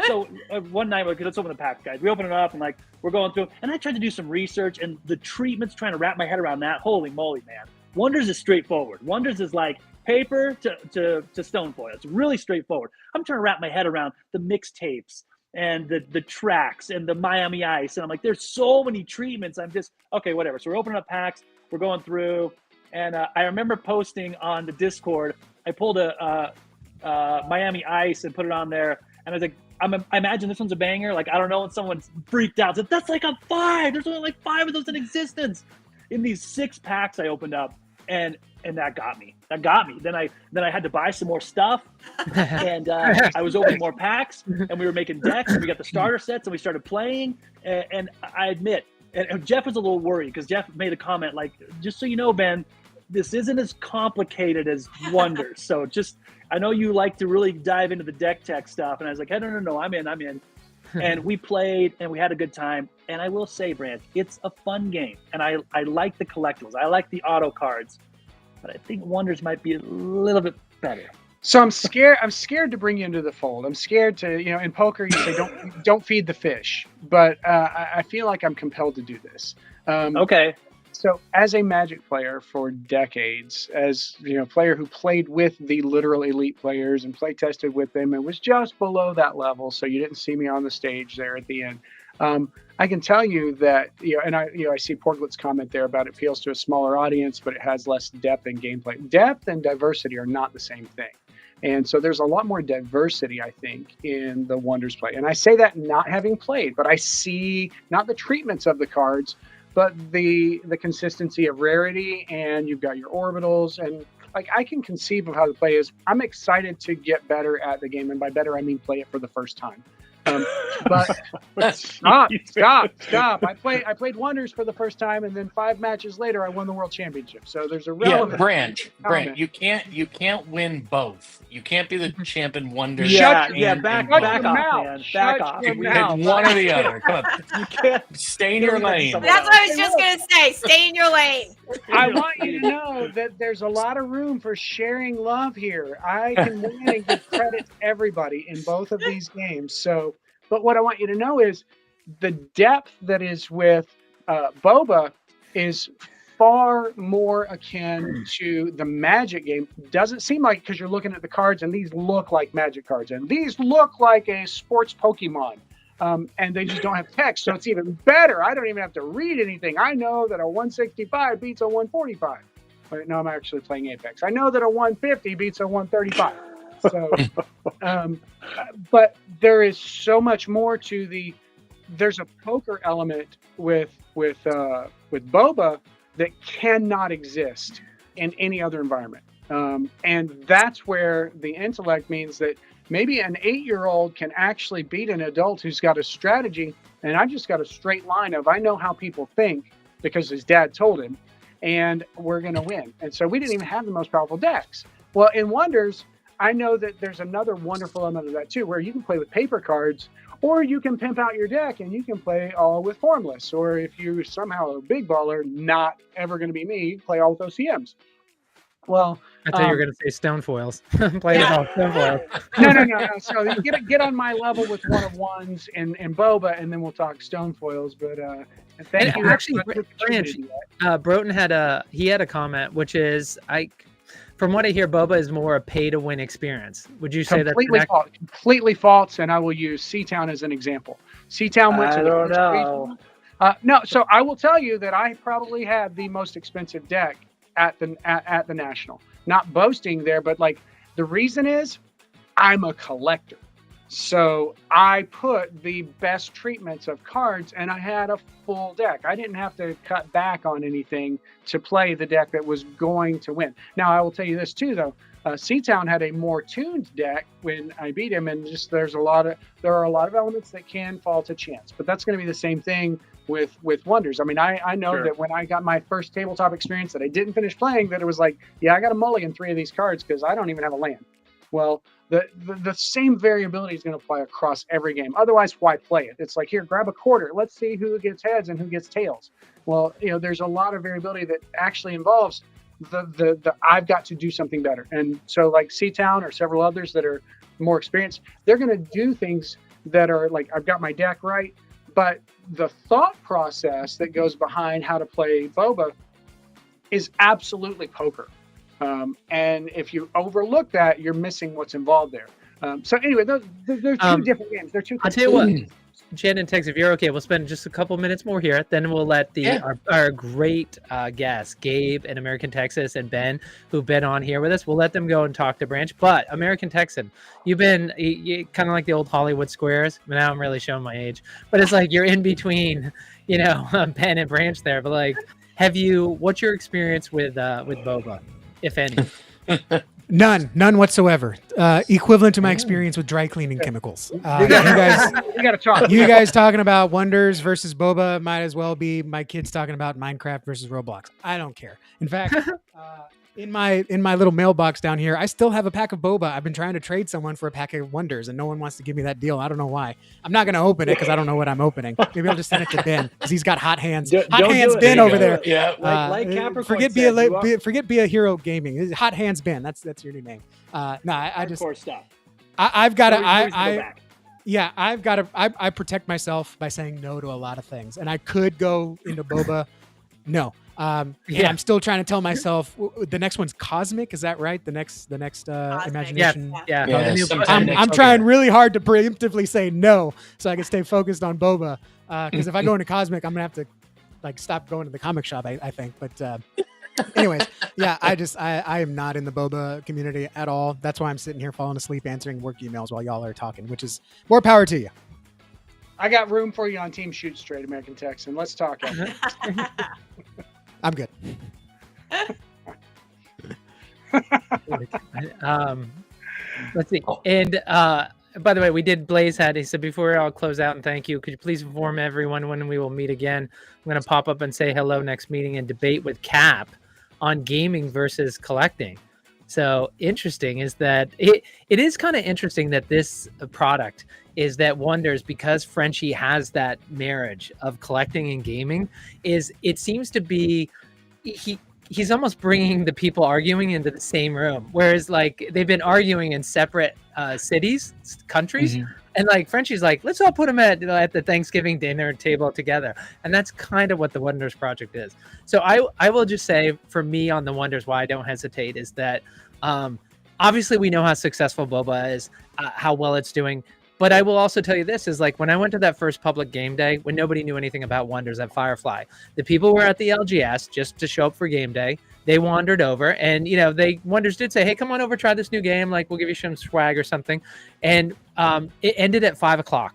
So one night, we're like, let's open the pack, guys. We open it up and like we're going through, and I tried to do some research and the treatments, trying to wrap my head around that. Holy moly, man! Wonders is straightforward. Wonders is like paper to stone foil. It's really straightforward. I'm trying to wrap my head around the mixtapes and the tracks and the Miami Ice, and I'm like, there's so many treatments. I'm just okay, whatever. So we're opening up packs. We're going through, and I remember posting on the Discord. I pulled a Miami Ice and put it on there, and I was like, I imagine this one's a banger. Like, I don't know when someone's freaked out. Said, that's like a 5. There's only like 5 of those in existence. In these 6 packs I opened up, and that got me. Then I had to buy some more stuff, and I was opening more packs, and we were making decks, and we got the starter sets, and we started playing. And I admit, and Jeff was a little worried because Jeff made a comment like, just so you know, Ben, this isn't as complicated as Wonders. So I know you like to really dive into the deck tech stuff. And I was like, hey, no, I'm in. And we played and we had a good time. And I will say, Branch, it's a fun game. And I like the collectibles. I like the auto cards. But I think Wonders might be a little bit better. So I'm scared to bring you into the fold. I'm scared to, in poker you say don't feed the fish. But I feel like I'm compelled to do this. Okay. So as a Magic player for decades, as player who played with the literal elite players and play tested with them and was just below that level, so you didn't see me on the stage there at the end. I can tell you that I see Portlet's comment there about it appeals to a smaller audience, but it has less depth in gameplay. Depth and diversity are not the same thing. And so there's a lot more diversity, I think, in the Wonders play. And I say that not having played, but I see not the treatments of the cards, but the consistency of rarity, and you've got your orbitals, and like I can conceive of how the play is. I'm excited to get better at the game, and by better I mean play it for the first time. But stop! I played Wonders for the first time, and then 5 matches later, I won the world championship. So there's a relevant Branch. You can't win both. You can't be the champ in Wonders. Back off, your man. mouth. Back off. It's one or the other. Come on, You can't stay in your lane. That's what I was just gonna say. Stay in your lane. I want you to know that there's a lot of room for sharing love here. I can win and give credit to everybody in both of these games. So, but what I want you to know is the depth that is with Boba is far more akin to the Magic game. Doesn't seem like, because you're looking at the cards and these look like Magic cards and these look like a sports Pokemon. And they just don't have text, so it's even better. I don't even have to read anything. I know that a 165 beats a 145. Wait, no, I'm actually playing Apex. I know that a 150 beats a 135. So, but there is so much more to there's a poker element with Boba that cannot exist in any other environment. And that's where the intellect means that maybe an 8-year-old can actually beat an adult who's got a strategy, and I just got a straight line of I know how people think, because his dad told him, and we're going to win. And so we didn't even have the most powerful decks. Well, in Wonders, I know that there's another wonderful element of that too, where you can play with paper cards, or you can pimp out your deck and you can play all with Formless. Or if you're somehow a big baller, not ever going to be me, play all with OCMs. Well, I thought you were going to say stone foils. Play with all stone foils. No. So you get on my level with one of ones and boba, and then we'll talk stone foils. But thank you. Actually, Branch, Broughton had a comment, which is from what I hear, boba is more a pay to win experience. Would you say completely false? Completely false. And I will use Seatown as an example. Seatown went to the first region. No, so I will tell you that I probably had the most expensive deck at the national. Not boasting there, but like the reason is I'm a collector. So I put the best treatments of cards and I had a full deck. I didn't have to cut back on anything to play the deck that was going to win. Now I will tell you this too though. Seatown had a more tuned deck when I beat him, and just there are a lot of elements that can fall to chance. But that's going to be the same thing with Wonders. I mean, I know that when I got my first tabletop experience that I didn't finish playing, that it was like, yeah, I got to mulligan 3 of these cards because I don't even have a land. Well, the same variability is going to apply across every game. Otherwise, why play it? It's like, here, grab a quarter. Let's see who gets heads and who gets tails. Well, there's a lot of variability that actually involves the I've got to do something better. And so like Seatown or several others that are more experienced, they're going to do things that are like, I've got my deck right, but the thought process that goes behind how to play boba is absolutely poker. And if you overlook that, you're missing what's involved there. So anyway, they're two different games. They're two. I'll tell you what, Jen and Tex, if you're okay, we'll spend just a couple minutes more here. Then we'll let our great guests, Gabe and AmericanTexan and Ben, who've been on here with us, we'll let them go and talk to Branch. But AmericanTexan, you've been kind of like the old Hollywood squares. Now I'm really showing my age, but it's like you're in between, Ben and Branch there. But like, what's your experience with boba, if any? None whatsoever. Equivalent to my experience with dry cleaning chemicals. You gotta talk. You guys talking about Wonders versus boba might as well be my kids talking about Minecraft versus Roblox. I don't care. In fact, in my little mailbox down here, I still have a pack of boba. I've been trying to trade someone for a pack of Wonders, and no one wants to give me that deal. I don't know why. I'm not going to open it because I don't know what I'm opening. Maybe I'll just send it to Ben because he's got hot hands. Hot hands Ben over there. Yeah. Like Capricorn forget be a hero gaming. Hot hands Ben. That's your new name. I just stuff. I've got to I protect myself by saying no to a lot of things, and I could go into boba. No. I'm still trying to tell myself the next one's Cosmic. Is that right? The next imagination. Yeah. I'm trying really hard to preemptively say no so I can stay focused on boba. Because if I go into Cosmic, I'm gonna have to stop going to the comic shop. I think. But anyways, I am not in the boba community at all. That's why I'm sitting here falling asleep answering work emails while y'all are talking, which is more power to you. I got room for you on Team ShootStrayt, AmericanTexan. Let's talk. I'm good. Let's see. And by the way, we did Blaze had. He said, before I'll close out and thank you, could you please inform everyone when we will meet again? I'm going to pop up and say hello next meeting and debate with Cap on gaming versus collecting. So interesting is that it is kind of interesting that this product is that Wonders, because Frenchie has that marriage of collecting and gaming, it seems to be he's almost bringing the people arguing into the same room, whereas like they've been arguing in separate countries, and like Frenchie's like, let's all put them at the Thanksgiving dinner table together, and that's kind of what the Wonders project is. So I will just say, for me on the Wonders, why I don't hesitate is that obviously we know how successful boba is, how well it's doing. But I will also tell you this is like when I went to that first public game day, when nobody knew anything about Wonders at Firefly, the people were at the LGS just to show up for game day. They wandered over and, Wonders did say, hey, come on over, try this new game. Like, we'll give you some swag or something. And it ended at 5:00.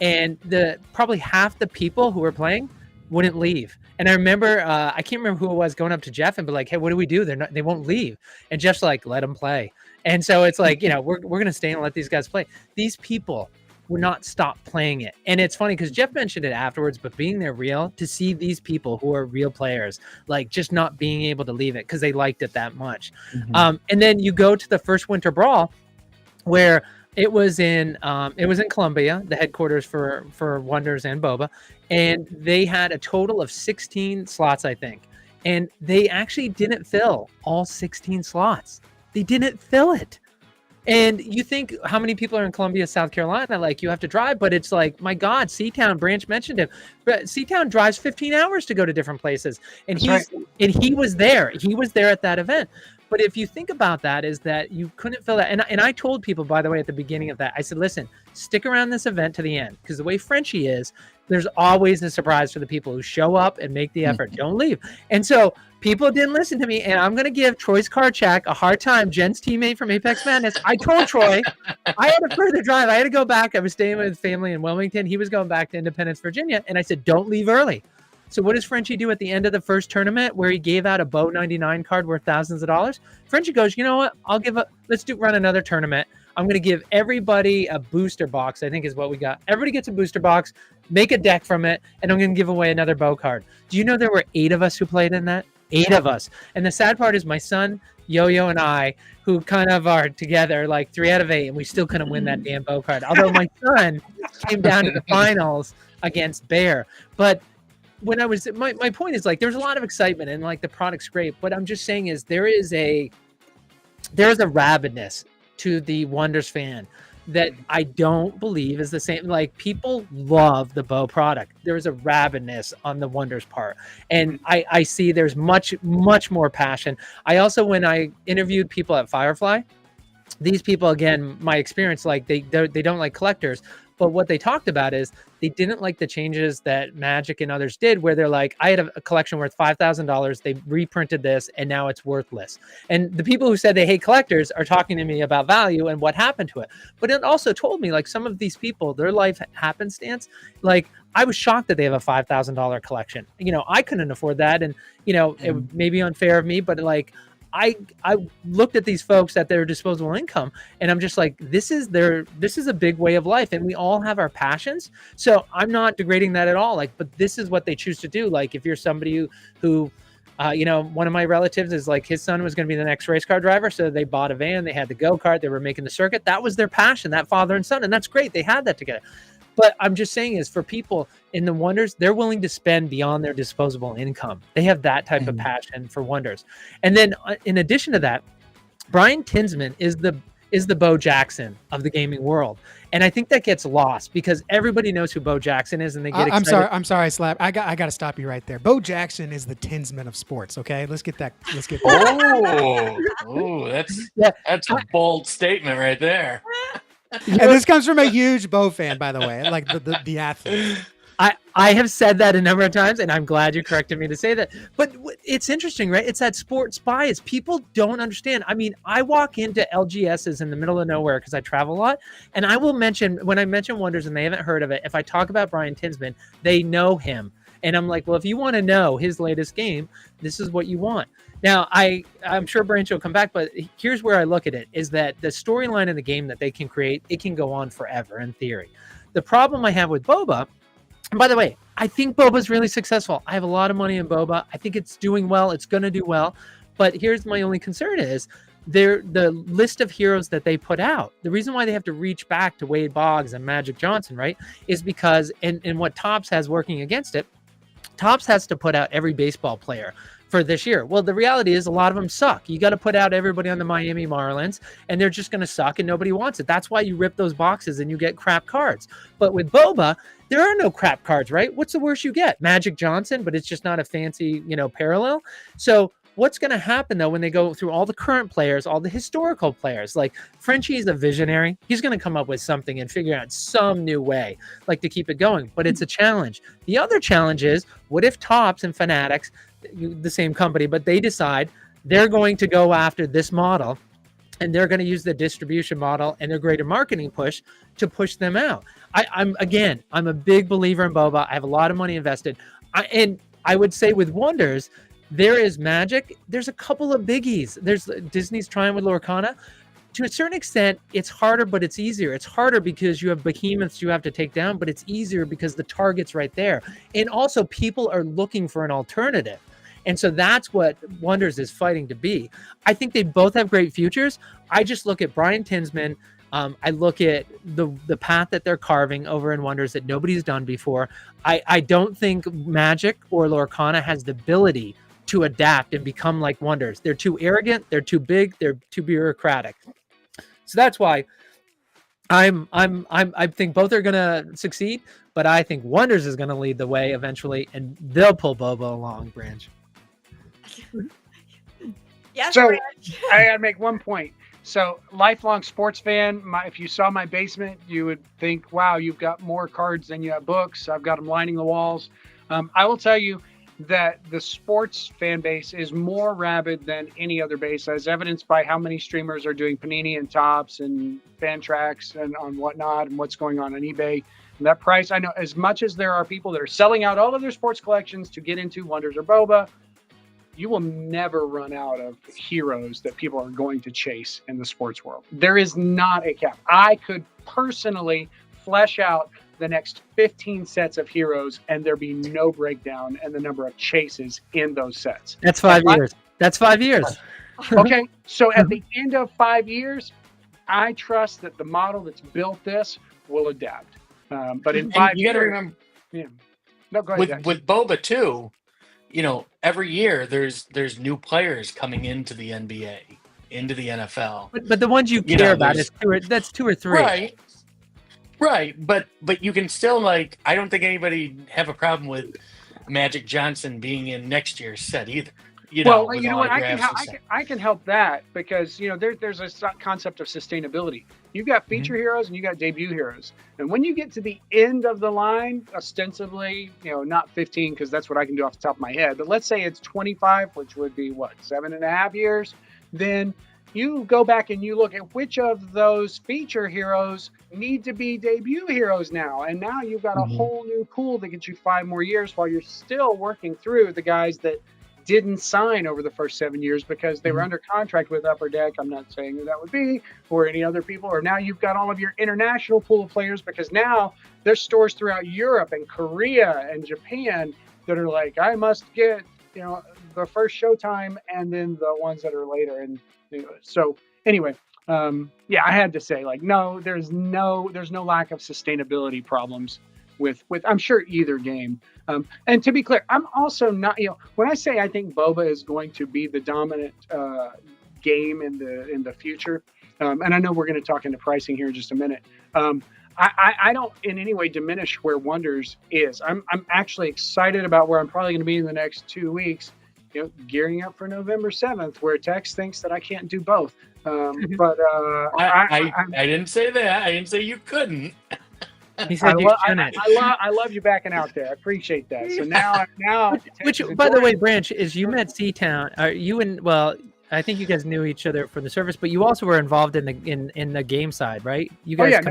And probably half the people who were playing wouldn't leave. And I remember, I can't remember who it was, going up to Jeff and be like, hey, what do we do? They won't leave. And Jeff's like, let them play. And so it's like, we're going to stay and let these guys play. These people would not stop playing it. And it's funny because Jeff mentioned it afterwards, but being there real, to see these people who are real players, like just not being able to leave it because they liked it that much. And then you go to the first Winter Brawl, where it was in Columbia, the headquarters for Wonders and Boba, and they had a total of 16 slots, I think. And they actually didn't fill all 16 slots. They didn't fill it. And you think how many people are in Columbia, South Carolina? Like, you have to drive, but it's like, my God, Seatown, Branch mentioned him, but Seatown drives 15 hours to go to different places. And he was there. He was there at that event. But if you think about that, is that you couldn't fill that. And I told people, by the way, at the beginning of that, I said, listen, stick around this event to the end, because the way Frenchie is, there's always a surprise for the people who show up and make the effort. Don't leave. And so people didn't listen to me, and I'm going to give Troy's Karchak a hard time, Jen's teammate from Apex Madness. I told Troy I had a further drive. I had to go back. I was staying with family in Wilmington. He was going back to Independence, Virginia. And I said, don't leave early. So what does Frenchie do at the end of the first tournament where he gave out a Bow 99 card worth thousands of dollars? Frenchie goes, you know what? Let's run another tournament. I'm going to give everybody a booster box, I think is what we got. Everybody gets a booster box, make a deck from it, and I'm going to give away another Bow card. Do you know there were 8 of us who played in that? 8 of us. And the sad part is my son, Yo-Yo, and I, who kind of are together like 3 out of 8, and we still couldn't win that damn Bow card. Although my son came down to the finals against Bear. But when I was, my point is, like, there's a lot of excitement and like the product's great, but I'm just saying is there's a rabidness to the Wonders fan that I don't believe is the same. Like, people love the Bow product. There is a rabidness on the Wonders part. And I see there's much, much more passion. I also, when I interviewed people at Firefly, these people, again, my experience, like they don't like collectors. But what they talked about is they didn't like the changes that Magic and others did, where they're like, I had a collection worth $5,000. They reprinted this and now it's worthless. And the people who said they hate collectors are talking to me about value and what happened to it. But it also told me, like, some of these people, their life happenstance, like, I was shocked that they have a $5,000 collection. You know, I couldn't afford that. And, you know, it may be unfair of me, but like, I looked at these folks at their disposable income, and I'm just like, this is a big way of life, and we all have our passions. So I'm not degrading that at all. Like, but this is what they choose to do. Like, if you're somebody who you know, one of my relatives is like, his son was going to be the next race car driver, so they bought a van, they had the go-kart, they were making the circuit. That was their passion, that father and son, and that's great. They had that together. But I'm just saying is, for people in the Wonders, they're willing to spend beyond their disposable income. They have that type of passion for Wonders. And then in addition to that, Brian Tinsman is the Bo Jackson of the gaming world. And I think that gets lost because everybody knows who Bo Jackson is, and they get excited. I'm sorry, Slap. I got to stop you right there. Bo Jackson is the Tinsman of sports. Okay, let's get that. That's a bold statement right there. And this comes from a huge Bo fan, by the way, like the athlete. I have said that a number of times, and I'm glad you corrected me to say that. But it's interesting, right? It's that sports bias. People don't understand. I mean, I walk into LGSs in the middle of nowhere because I travel a lot, and I will mention, when I mention Wonders and they haven't heard of it, if I talk about Brian Tinsman, they know him. And I'm like, well, if you want to know his latest game, this is what you want. Now, I'm sure Branch will come back, but here's where I look at it, is that the storyline in the game that they can create, it can go on forever in theory. The problem I have with Boba, and by the way, I think Boba's really successful. I have a lot of money in Boba. I think it's doing well. It's going to do well. But here's my only concern is the list of heroes that they put out. The reason why they have to reach back to Wade Boggs and Magic Johnson, right, is because, and what Topps has working against it, Topps has to put out every baseball player for this year. Well, the reality is a lot of them suck. You got to put out everybody on the Miami Marlins, and they're just going to suck, and nobody wants it. That's why you rip those boxes and you get crap cards. But with Boba, there are no crap cards, right? What's the worst you get? Magic Johnson, but it's just not a fancy, parallel. So what's going to happen, though, when they go through all the current players, all the historical players? Like, Frenchie is a visionary. He's going to come up with something and figure out some new way, like, to keep it going. But it's a challenge. The other challenge is, what if Topps and Fanatics, the same company, but they decide they're going to go after this model, and they're going to use the distribution model and their greater marketing push to push them out. I'm a big believer in Boba. I have a lot of money invested. And I would say with Wonders, there is Magic. There's a couple of biggies. There's Disney's trying with Lorcana. to a certain extent, it's harder, but it's easier. It's harder because you have behemoths you have to take down, but it's easier because the target's right there. And also, people are looking for an alternative. And so that's what Wonders is fighting to be. I think they both have great futures. I just look at Brian Tinsman. I look at the path that they're carving over in Wonders that nobody's done before. I don't think Magic or Lorcana has the ability to adapt and become like Wonders. They're too arrogant. They're too big. They're too bureaucratic. So that's why I think both are gonna succeed, but I think Wonders is gonna lead the way eventually, and they'll pull Bobo along. Branch. Yes, So Branch. I gotta make one point. So lifelong sports fan. If you saw my basement, you would think, "Wow, you've got more cards than you have books." I've got them lining the walls. I will tell you that the sports fan base is more rabid than any other base, as evidenced by how many streamers are doing Panini and Tops and fan tracks and on whatnot, and what's going on eBay. And that price, I know, as much as there are people that are selling out all of their sports collections to get into Wonders or Boba, you will never run out of heroes that people are going to chase in the sports world. There is not a cap. I could personally flesh out the next 15 sets of heroes and there be no breakdown in the number of chases in those sets. That's 5 years. That's 5 years. Okay, so at the end of 5 years, I trust that the model that's built this will adapt. But in 5 you years, got to remember, yeah. No, go ahead. Jack. with Boba too, every year there's new players coming into the NBA, into the NFL. But the ones you care about is that's 2 or 3. Right. But you can still, like, I don't think anybody have a problem with Magic Johnson being in next year's set either. Well, you know what? autographs and I can help that because there's a concept of sustainability. You've got feature heroes and you got debut heroes, and when you get to the end of the line, ostensibly, not 15 because that's what I can do off the top of my head, but let's say it's 25, which would be 7.5 years. Then you go back and you look at which of those feature heroes need to be debut heroes now, and now you've got a whole new pool that gets you 5 more years while you're still working through the guys that didn't sign over the first 7 years because they were under contract with Upper Deck. I'm not saying who that would be or any other people. Or now you've got all of your international pool of players because now there's stores throughout Europe and Korea and Japan that are like, I must get, the first showtime and then the ones that are later. And so anyway, I had to say, no, there's no lack of sustainability problems with I'm sure either game. And to be clear, I'm also not, when I say I think Boba is going to be the dominant game in the future, and I know we're going to talk into pricing here in just a minute. I don't in any way diminish where Wonders is. I'm actually excited about where I'm probably going to be in the next 2 weeks, gearing up for November 7th, where Tex thinks that I can't do both. But I didn't say that. I didn't say you couldn't. He said I love you backing out there. I appreciate that. So now, which by the way, Branch, is you met C-Town. Are you in? Well, I think you guys knew each other for the service, but you also were involved in the game side, right? You guys.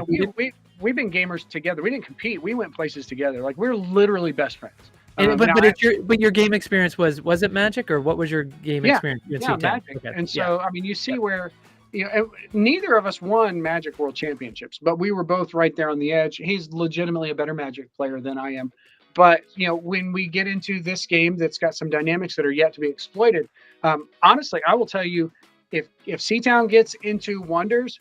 We've been gamers together. We didn't compete. We went places together. Like we're literally best friends. But your game experience was it Magic or what was your game experience? Magic. Okay. And so I mean, you see where. Neither of us won Magic World Championships, but we were both right there on the edge. He's legitimately a better Magic player than I am. But, when we get into this game that's got some dynamics that are yet to be exploited, honestly, I will tell you, if C-Town gets into Wonders,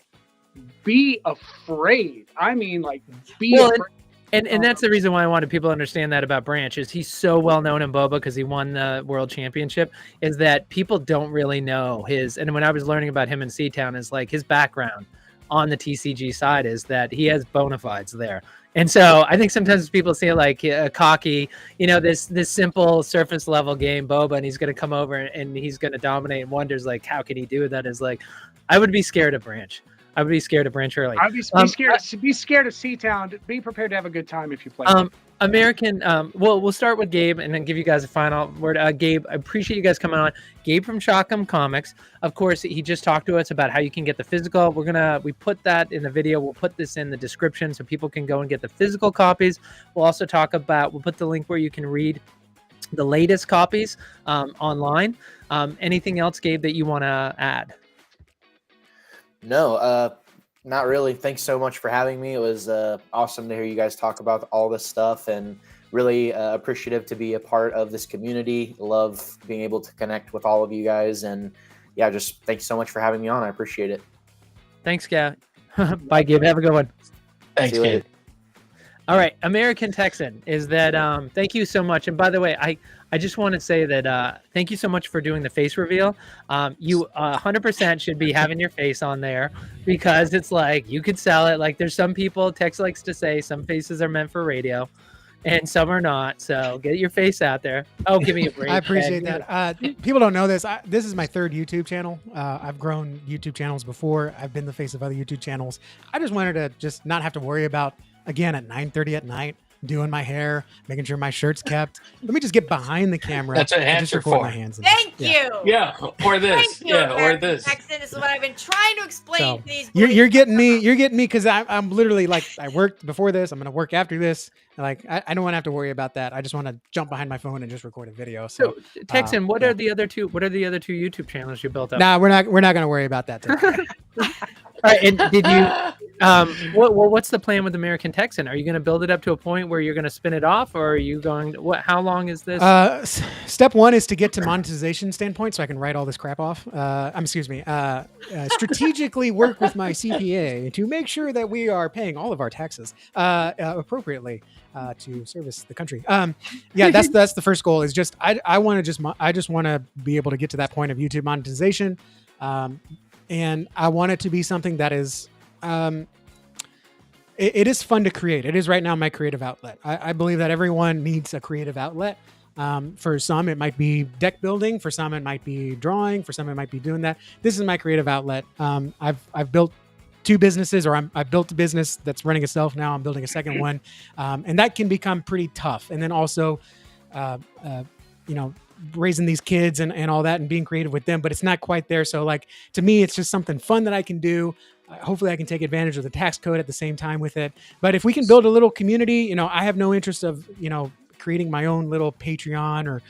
be afraid. I mean, afraid. And that's the reason why I wanted people to understand that about Branch is he's so well known in Boba because he won the world championship is that people don't really know and when I was learning about him in C-Town is his background on the TCG side is that he has bona fides there. And so I think sometimes people see it cocky, this simple surface level game Boba and he's going to come over and he's going to dominate and wonders how can he do that is I would be scared of Branch. I would be scared of Branch early. I'd be scared of C-Town. Be prepared to have a good time if you play. American. We'll start with Gabe and then give you guys a final word. Gabe, I appreciate you guys coming on. Gabe from Shotgun Comics. Of course, he just talked to us about how you can get the physical. We put that in the video. We'll put this in the description so people can go and get the physical copies. We'll also we'll put the link where you can read the latest copies online. Anything else, Gabe, that you want to add? No, not really. Thanks so much for having me. It was awesome to hear you guys talk about all this stuff, and really appreciative to be a part of this community. Love being able to connect with all of you guys, and yeah, just thanks so much for having me on. I appreciate it. Thanks, Gabe. Bye, Gabe. Have a good one. Thanks, See you later. kid. All right, American Texan is that. Thank you so much. And by the way, I just want to say that thank you so much for doing the face reveal. You 100% should be having your face on there, because it's like you could sell it. Like there's some people, Tex likes to say, some faces are meant for radio, and some are not. So get your face out there. Oh, give me a break. I appreciate that. People don't know this. This is my third YouTube channel. I've grown YouTube channels before. I've been the face of other YouTube channels. I just wanted to just not have to worry about, again, at 9:30 at night, doing my hair, making sure my shirt's kept. Let me just get behind the camera. That's what and hands just are record for. my hands. Thank you. Yeah, or this. Thank you, Yeah, or American this. Texan. This is what I've been trying to explain So to these. you're getting me. You're getting me because I'm literally like, I worked before this. I'm gonna work after this. Like I don't want to have to worry about that. I just want to jump behind my phone and just record a video. So Texan, what yeah. are the other two? What are the other two YouTube channels you built up? Nah, we're not gonna worry about that today. All right, and did you? What's the plan with American Texan? Are you going to build it up to a point where you're going to spin it off, or are you going? What? How long is this? Step one is to get to monetization standpoint, so I can write all this crap off. Strategically work with my CPA to make sure that we are paying all of our taxes appropriately to service the country. Yeah, that's the first goal. Is just I want to be able to get to that point of YouTube monetization. And I want it to be something that is, it is fun to create. It is right now my creative outlet. I believe that everyone needs a creative outlet. For some, it might be deck building. For some, it might be drawing. For some, it might be doing that. This is my creative outlet. I've built two businesses, or I've built a business that's running itself now. I'm building a second one. And that can become pretty tough. And then also, raising these kids and all that and being creative with them, but it's not quite there. So like, to me, it's just something fun that I can do. Hopefully I can take advantage of the tax code at the same time with it. But if we can build a little community, I have no interest of, creating my own little Patreon or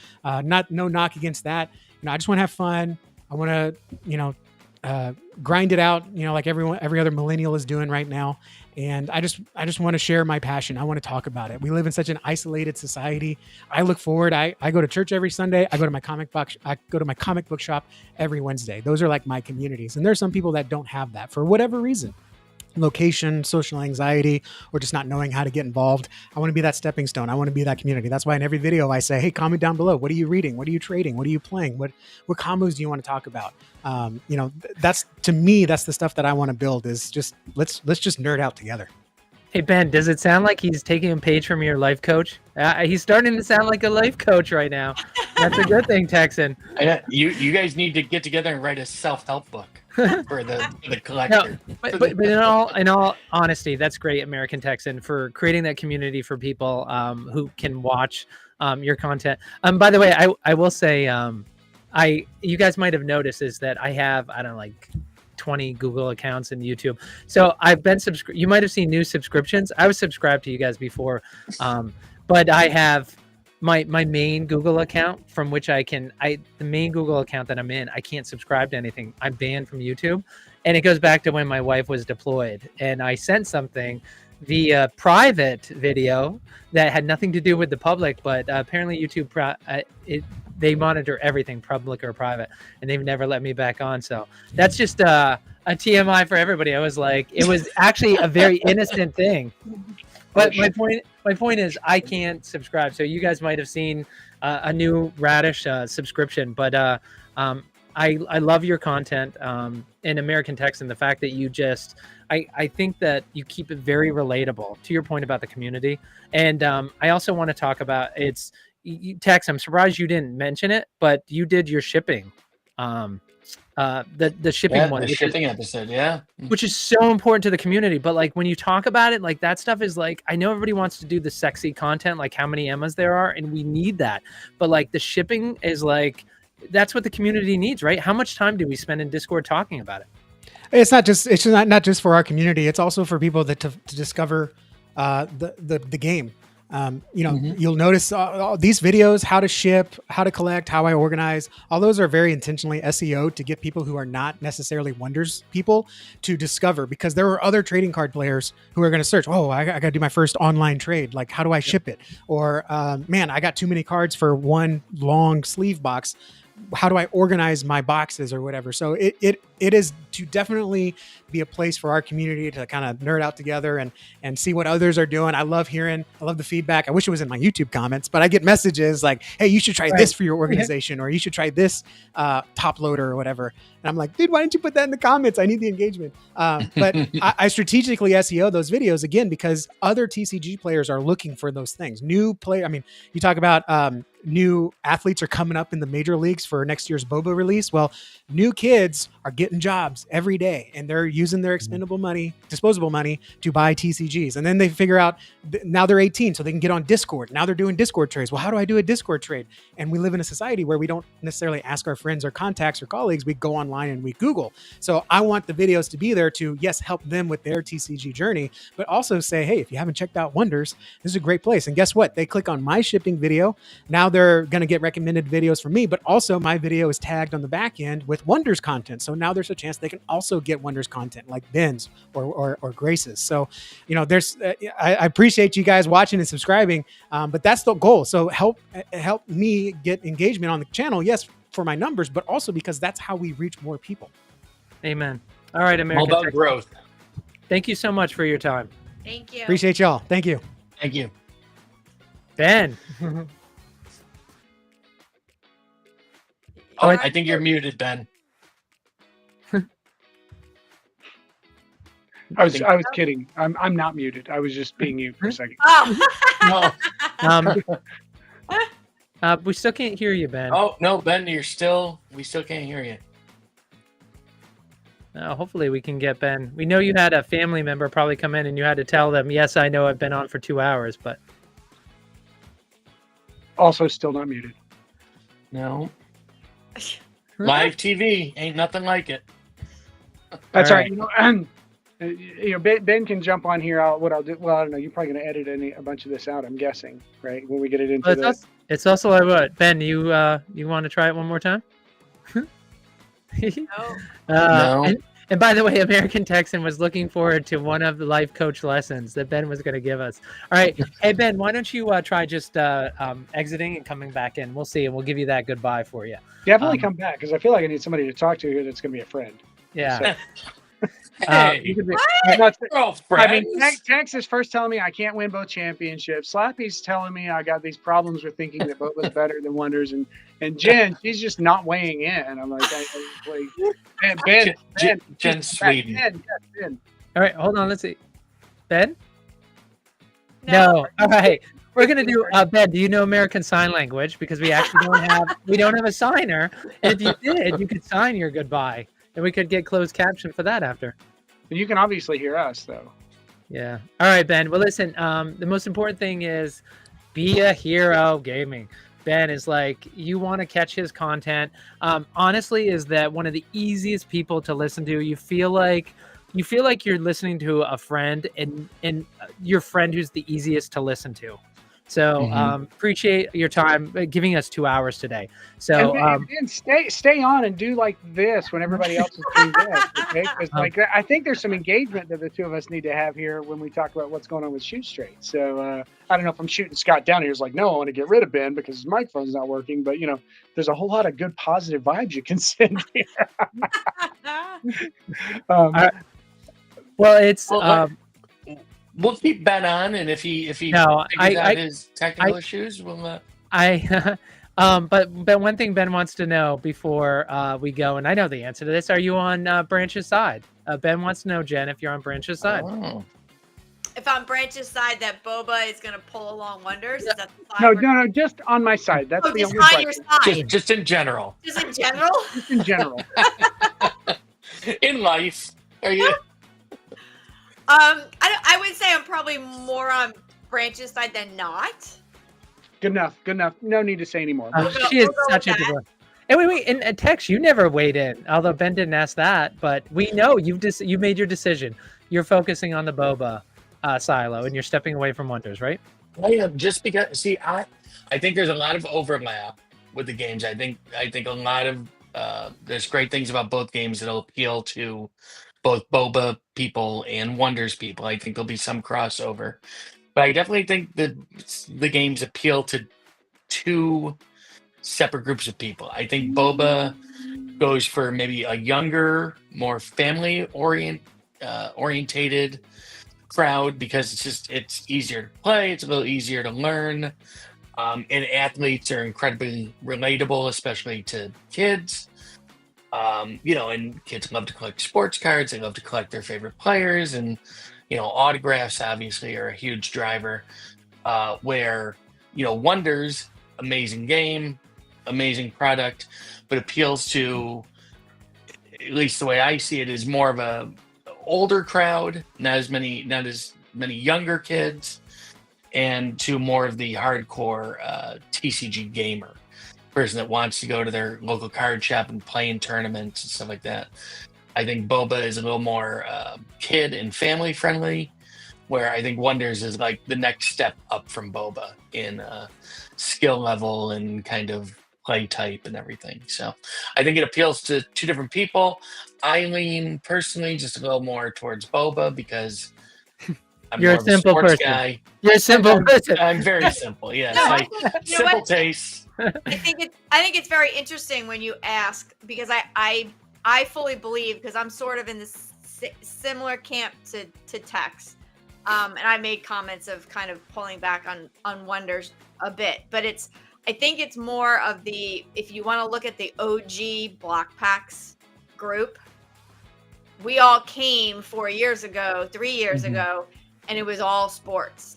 no knock against that. I just want to have fun. I want to, grind it out, like every other millennial is doing right now. And I just want to share my passion. I want to talk about it. We live in such an isolated society. I look forward. I go to church every Sunday. I go to my comic book shop every Wednesday. Those are like my communities. And there's some people that don't have that for whatever reason. Location, social anxiety, or just not knowing how to get involved. I want to be that stepping stone. I want to be that community. That's why in every video I say, hey, comment down below. What are you reading? What are you trading? What are you playing? What combos do you want to talk about? That's, to me, that's the stuff that I want to build, is just let's just nerd out together. Hey, Ben, does it sound like he's taking a page from your life coach? He's starting to sound like a life coach right now. That's a good thing, Texan. You guys need to get together and write a self-help book for the collector. No, but in all honesty, that's great, American Texan, for creating that community for people who can watch your content. By the way, I will say, you guys might have noticed is that I have, 20 Google accounts and YouTube. So I've been you might have seen new subscriptions. I was subscribed to you guys before, but I have my main Google account from which the main Google account that I'm in, I can't subscribe to anything. I'm banned from YouTube. And it goes back to when my wife was deployed and I sent something via private video that had nothing to do with the public, but apparently YouTube, they monitor everything, public or private, and they've never let me back on. So that's just a TMI for everybody. I was like, it was actually a very innocent thing. But my point is, I can't subscribe. So you guys might have seen a new Radish subscription, but I love your content. And American Texan, the fact that you just, I think that you keep it very relatable, to your point about the community. And I also want to talk about Tex, I'm surprised you didn't mention it, but you did your shipping. The shipping one. The shipping episode, yeah. Which is so important to the community. But like when you talk about it, like that stuff is like, I know everybody wants to do the sexy content, like how many Emmas there are, and we need that. But like the shipping is like, that's what the community needs, right? How much time do we spend in Discord talking about it? It's not just for our community. It's also for people to discover the game. You'll notice all these videos, how to ship, how to collect, how I organize. All those are very intentionally SEO to get people who are not necessarily Wonders people to discover, because there are other trading card players who are going to search. Oh, I got to do my first online trade. Like, how do I ship it? Or, man, I got too many cards for one long sleeve box. How do I organize my boxes or whatever? So it is to definitely be a place for our community to kind of nerd out together and see what others are doing. I love the feedback. I wish it was in my YouTube comments, but I get messages like, hey, you should try this for your organization, or you should try this top loader or whatever. And I'm like, dude, why didn't you put that in the comments? I need the engagement. But I strategically SEO those videos again, because other TCG players are looking for those things. New player. I mean, you talk about new athletes are coming up in the major leagues for next year's Boba release. Well, new kids are getting jobs every day, and they're using their disposable money to buy TCGs. And then they figure out now they're 18, so they can get on Discord. Now they're doing Discord trades. Well, how do I do a Discord trade? And we live in a society where we don't necessarily ask our friends or contacts or colleagues. We go online and we Google. So I want the videos to be there to, yes, help them with their TCG journey, but also say, hey, if you haven't checked out Wonders, this is a great place. And guess what? They click on my shipping video. Now they're going to get recommended videos from me, but also my video is tagged on the back end with Wonders content. So now there's a chance they can also get Wonders content like Ben's or Grace's. So, I appreciate you guys watching and subscribing, but that's the goal. So help me get engagement on the channel. Yes, for my numbers, but also because that's how we reach more people. Amen. All right, American. All about growth. Thank you so much for your time. Thank you. Appreciate y'all. Thank you. Thank you. Ben. I think you're muted, Ben. I was kidding. I'm not muted. I was just being you for a second. Oh. No. We still can't hear you, Ben. Oh no, Ben, we still can't hear you. Hopefully we can get Ben. We know you had a family member probably come in and you had to tell them, yes, I know I've been on for 2 hours, but Also still not muted. No. Live TV ain't nothing like it. That's All right. Ben can jump on here. What I'll do? Well, I don't know. You're probably going to edit a bunch of this out. I'm guessing, right? When we get it into it's also like what? Ben, you want to try it one more time? No. And by the way, AmericanTexan was looking forward to one of the life coach lessons that Ben was going to give us. All right. Hey, Ben, why don't you try just exiting and coming back in? We'll see, and we'll give you that goodbye for you. Definitely come back, because I feel like I need somebody to talk to here that's going to be a friend. Yeah. Hey, Tex is first telling me I can't win both championships. Slappy's telling me I got these problems with thinking that both was better than Wonders, and Jen, she's just not weighing in. I'm like Ben, Jen Sweden. Ben. All right, hold on. Let's see. Ben? No. All right. We're gonna do Ben. Do you know American Sign Language? Because we actually don't have a signer. And if you did, you could sign your goodbye, and we could get closed caption for that after. You can obviously hear us though. Yeah. All right, Ben. Well, listen. The most important thing is be a hero gaming. Ben is like, you want to catch his content. Honestly, is that one of the easiest people to listen to. You feel like you're listening to a friend, and your friend who's the easiest to listen to. So appreciate your time giving us 2 hours today. So and stay on and do like this when everybody else is doing this. Okay, because I think there's some engagement that the two of us need to have here when we talk about what's going on with ShootStrayt. So I don't know if I'm shooting Scott down here. He's like, no, I want to get rid of Ben because his microphone's not working. But there's a whole lot of good positive vibes you can send here. Well, it's. We'll keep Ben on, and if he figures out his technical issues, we'll. But one thing Ben wants to know before we go, and I know the answer to this: are you on Branch's side? Ben wants to know, Jen, if you're on Branch's side. Oh. If on Branch's side, that Boba is going to pull along Wonders. Is that the side no, just on my side. That's the just only on question. your side. Just in general. Just in general. Just in general. In life, are you? I would say I'm probably more on Branch's side than not. Good enough. No need to say anymore. She is such a good one. And wait, and Tex, you never weighed in, although Ben didn't ask that, but we know you made your decision. You're focusing on the Boba silo, and you're stepping away from Wonders, right? Just because, see, I think there's a lot of overlap with the games. I think a lot of there's great things about both games that'll appeal to both Boba people and Wonders people. I think there'll be some crossover, but I definitely think that the games appeal to two separate groups of people. I think Boba goes for maybe a younger, more family orientated crowd because it's easier to play, it's a little easier to learn, and athletes are incredibly relatable, especially to kids. And kids love to collect sports cards, they love to collect their favorite players, and autographs obviously are a huge driver. Where Wonders, amazing game, amazing product, but appeals to, at least the way I see it, is more of a older crowd, not as many younger kids, and to more of the hardcore TCG gamer person that wants to go to their local card shop and play in tournaments and stuff like that. I think Boba is a little more kid and family friendly, where I think Wonders is like the next step up from Boba in skill level and kind of play type and everything. So I think it appeals to two different people. I lean personally just a little more towards Boba because I'm You're more a simple of a sports person. guy. You're a simple person. I'm very simple. Yes, simple tastes. I think it's very interesting when you ask, because I fully believe, because I'm sort of in this similar camp to Tex, and I made comments of kind of pulling back on Wonders a bit, but I think it's more of the, if you want to look at the OG block packs group, we all came 4 years ago, 3 years ago, and it was all sports.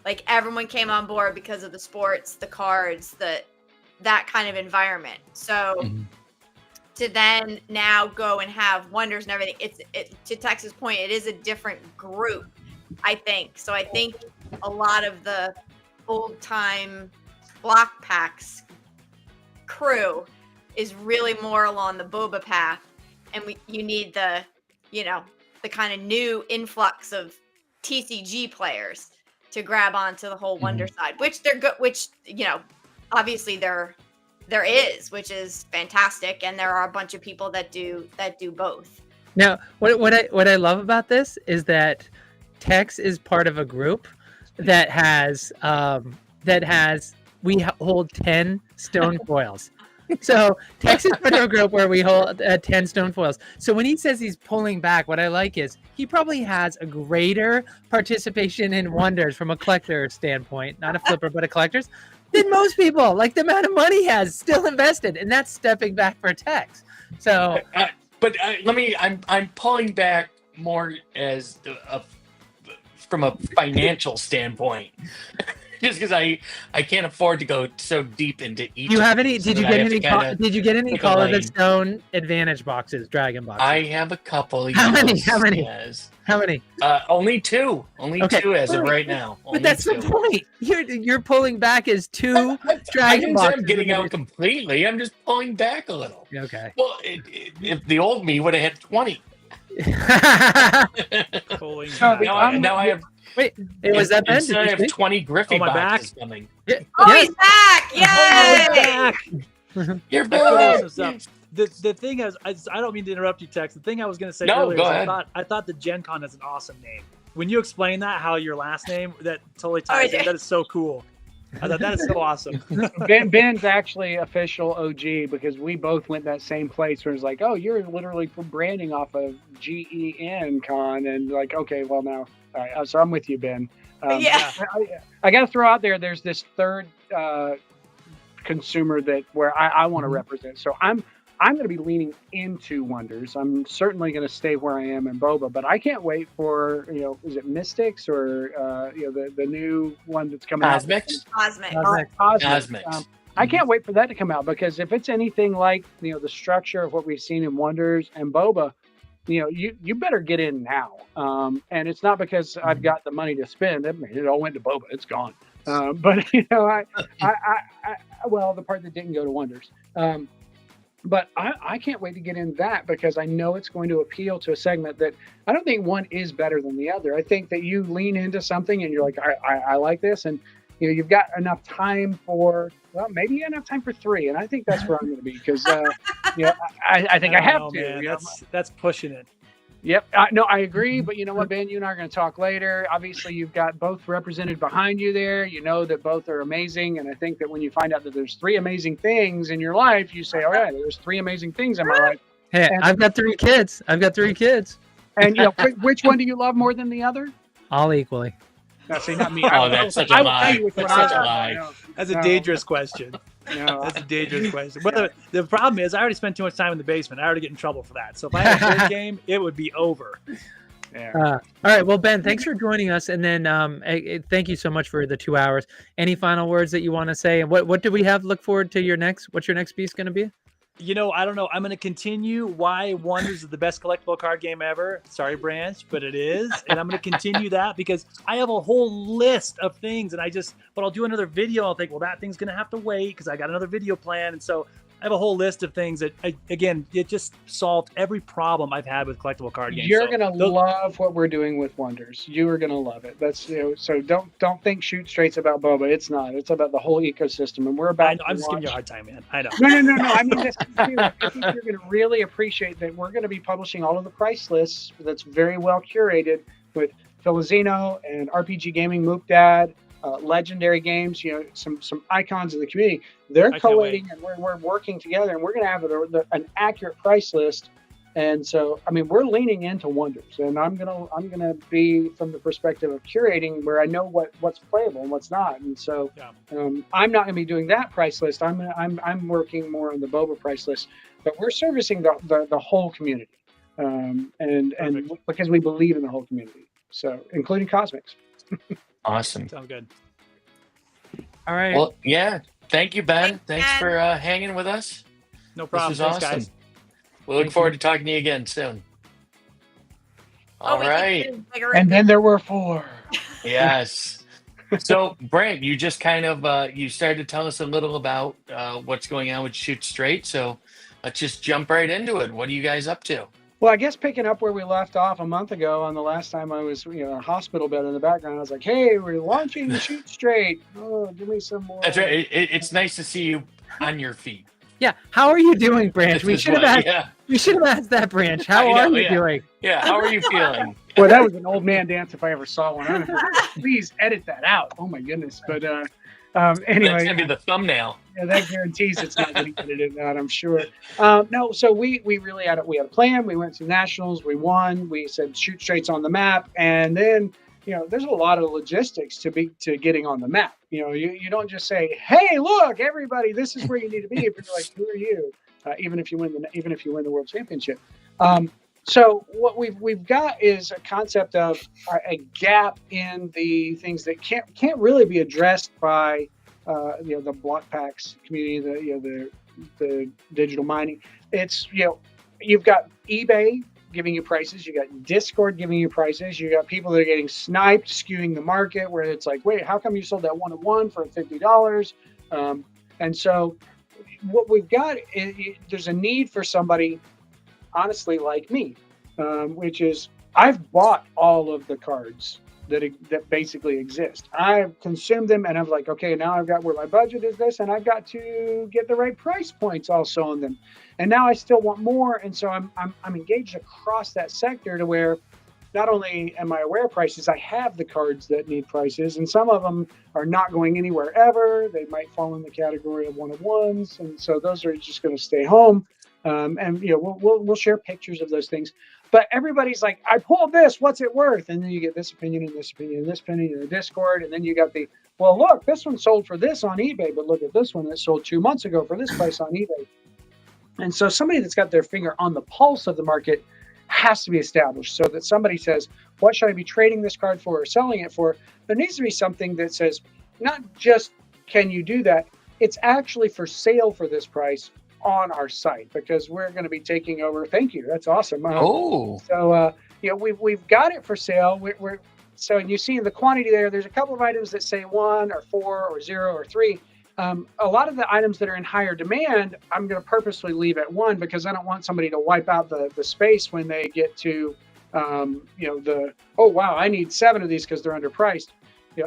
Like everyone came on board because of the sports, the cards, that kind of environment. So to then now go and have Wonders and everything, to Tex's point, it is a different group, I think. So I think a lot of the old time block packs crew is really more along the Boba path, and you need the kind of new influx of TCG players to grab onto the whole Wonder side, which they're good, which obviously there is, which is fantastic, and there are a bunch of people that do both. Now, what I love about this is that Tex is part of a group that has we hold 10 stone foils. So Tex is part of a group where we hold 10 stone foils. So when he says he's pulling back, what I like is he probably has a greater participation in Wonders from a collector standpoint, not a flipper, but a collector's, than most people. Like the amount of money he has still invested, and that's stepping back for Tex. So, I'm pulling back more as from a financial standpoint. Just because I can't afford to go so deep into each. Did you get any Call of the Stone Advantage boxes, Dragon boxes? I have a couple. How many? Yes. How many? Only two. Two as of right now. But that's the point. You're pulling back as two Dragon boxes. I'm getting out completely. I'm just pulling back a little. Okay. Well, if the old me would have had 20. Now I have. Wait, was that Ben? I have 20 Griffey boxes coming. Yeah. Oh, he's back! Yay! You're back! The thing is, I don't mean to interrupt you, Tex. The thing I was going to say earlier is I thought the Gen Con is an awesome name. When you explain that, how your last name, that totally ties in. That is so cool. I thought that is so awesome. Ben's actually official OG because we both went that same place where it's like, oh, you're literally branding off of GEN Con, and like, okay, well now. All right, so I'm with you, Ben. I got to throw out there's this third consumer where I want to represent. So I'm going to be leaning into Wonders. I'm certainly going to stay where I am in Boba, but I can't wait for is it Mystics or the new one that's coming out? Cosmics. I can't wait for that to come out because if it's anything like the structure of what we've seen in Wonders and Boba, you better get in now. And it's not because I've got the money to spend. It all went to Boba. It's gone. But well, the part that didn't go to Wonders. But I can't wait to get in that because I know it's going to appeal to a segment that I don't think one is better than the other. I think that you lean into something and you're like, I like this. And you've got enough time for, well, maybe enough time for 3. And I think that's where I'm going to be because, I think I have know, to. Man. That's pushing it. Yep. No, I agree. But you know what, Ben, you and I are going to talk later. Obviously, you've got both represented behind you there. You know that both are amazing. And I think that when you find out that there's 3 amazing things in your life, you say, all right, there's 3 amazing things in my life. Hey, And, I've got 3 kids. And which one do you love more than the other? All equally. No, see, not me. Oh, that's such a lie. That's such a lie. That's a dangerous question. No. That's a dangerous question. But the problem is, I already spent too much time in the basement. I already get in trouble for that. So if I had a board game, it would be over. Yeah. All right. Well, Ben, thanks for joining us. And then thank you so much for the 2 hours. Any final words that you want to say? And what do we have? Look forward to your next. What's your next piece going to be? I don't know. I'm going to continue why Wonders is the best collectible card game ever. Sorry, Branch, but it is. And I'm going to continue that because I have a whole list of things. And but I'll do another video. I'll think, well, that thing's going to have to wait because I got another video plan. And so I have a whole list of things that, again, it just solved every problem I've had with collectible card games. You're gonna love what we're doing with Wonders. You are gonna love it. That's so don't think ShootStrayt's about Boba. It's not. It's about the whole ecosystem, and we're about. I'm just giving you a hard time, man. I know. No. I mean, this too. I think you're gonna really appreciate that we're gonna be publishing all of the price lists. That's very well curated with Filizino and RPG Gaming, Moop Dad. Legendary games, some icons of the community. They're collating and we're working together, and we're going to have an accurate price list. And so, I mean, we're leaning into Wonders, and I'm gonna be from the perspective of curating where I know what's playable and what's not. And so, I'm not going to be doing that price list. I'm working more on the Boba price list, but we're servicing the whole community, and because we believe in the whole community, so including Cosmics. Awesome. Sounds good. All right. Well, yeah. Thank you, Ben. Thanks for hanging with us. No problem. This was awesome. Guys. We look forward to talking to you again soon. All right. And then there were 4. Yes. So, Brant, you just kind of you started to tell us a little about what's going on with ShootStrayt. So let's just jump right into it. What are you guys up to? Well, I guess picking up where we left off a month ago on the last time I was, a hospital bed in the background, I was like, hey, we're launching ShootStrayt. Oh, give me some more. That's right. It's nice to see you on your feet. Yeah. How are you doing, Branch? We should have asked that, Branch. How are you doing? Yeah. How are you feeling? Well, that was an old man dance if I ever saw one. Please edit that out. Oh my goodness. But anyway, that's gonna be the thumbnail. Yeah, that guarantees it's not going to get edited out, I'm sure. No, so we really had a plan. We went to nationals. We won. We said ShootStrayt's on the map, and then there's a lot of logistics to getting on the map. You don't just say, hey, look, everybody, this is where you need to be. But you're like, who are you? Even if you win the world championship. So what we've got is a concept of a gap in the things that can't really be addressed by the block packs community, the digital mining. It's you've got eBay giving you prices, you got Discord giving you prices, you got people that are getting sniped, skewing the market where it's like, wait, how come you sold that 1-of-1 for $50? And so what we've got is there's a need for somebody honestly like me, which is I've bought all of the cards that basically exist. I've consumed them, and I'm like, okay, now I've got where my budget is this, and I've got to get the right price points also on them. And now I still want more, and so I'm engaged across that sector to where not only am I aware of prices, I have the cards that need prices, and some of them are not going anywhere ever. They might fall in the category of 1-of-1s, and so those are just going to stay home. And we'll share pictures of those things. But everybody's like, I pulled this, what's it worth? And then you get this opinion and this opinion and this opinion in the Discord. And then you got well, look, this one sold for this on eBay, but look at this one that sold 2 months ago for this price on eBay. And so somebody that's got their finger on the pulse of the market has to be established so that somebody says, what should I be trading this card for or selling it for? There needs to be something that says, not just can you do that, it's actually for sale for this price on our site, because we're going to be taking over. Thank you. That's awesome. So we've got it for sale. So you see in the quantity there's a couple of items that say 1 or 4 or 0 or 3. A lot of the items that are in higher demand, I'm going to purposely leave at 1 because I don't want somebody to wipe out the space when they get to, oh wow, I need 7 of these because they're underpriced.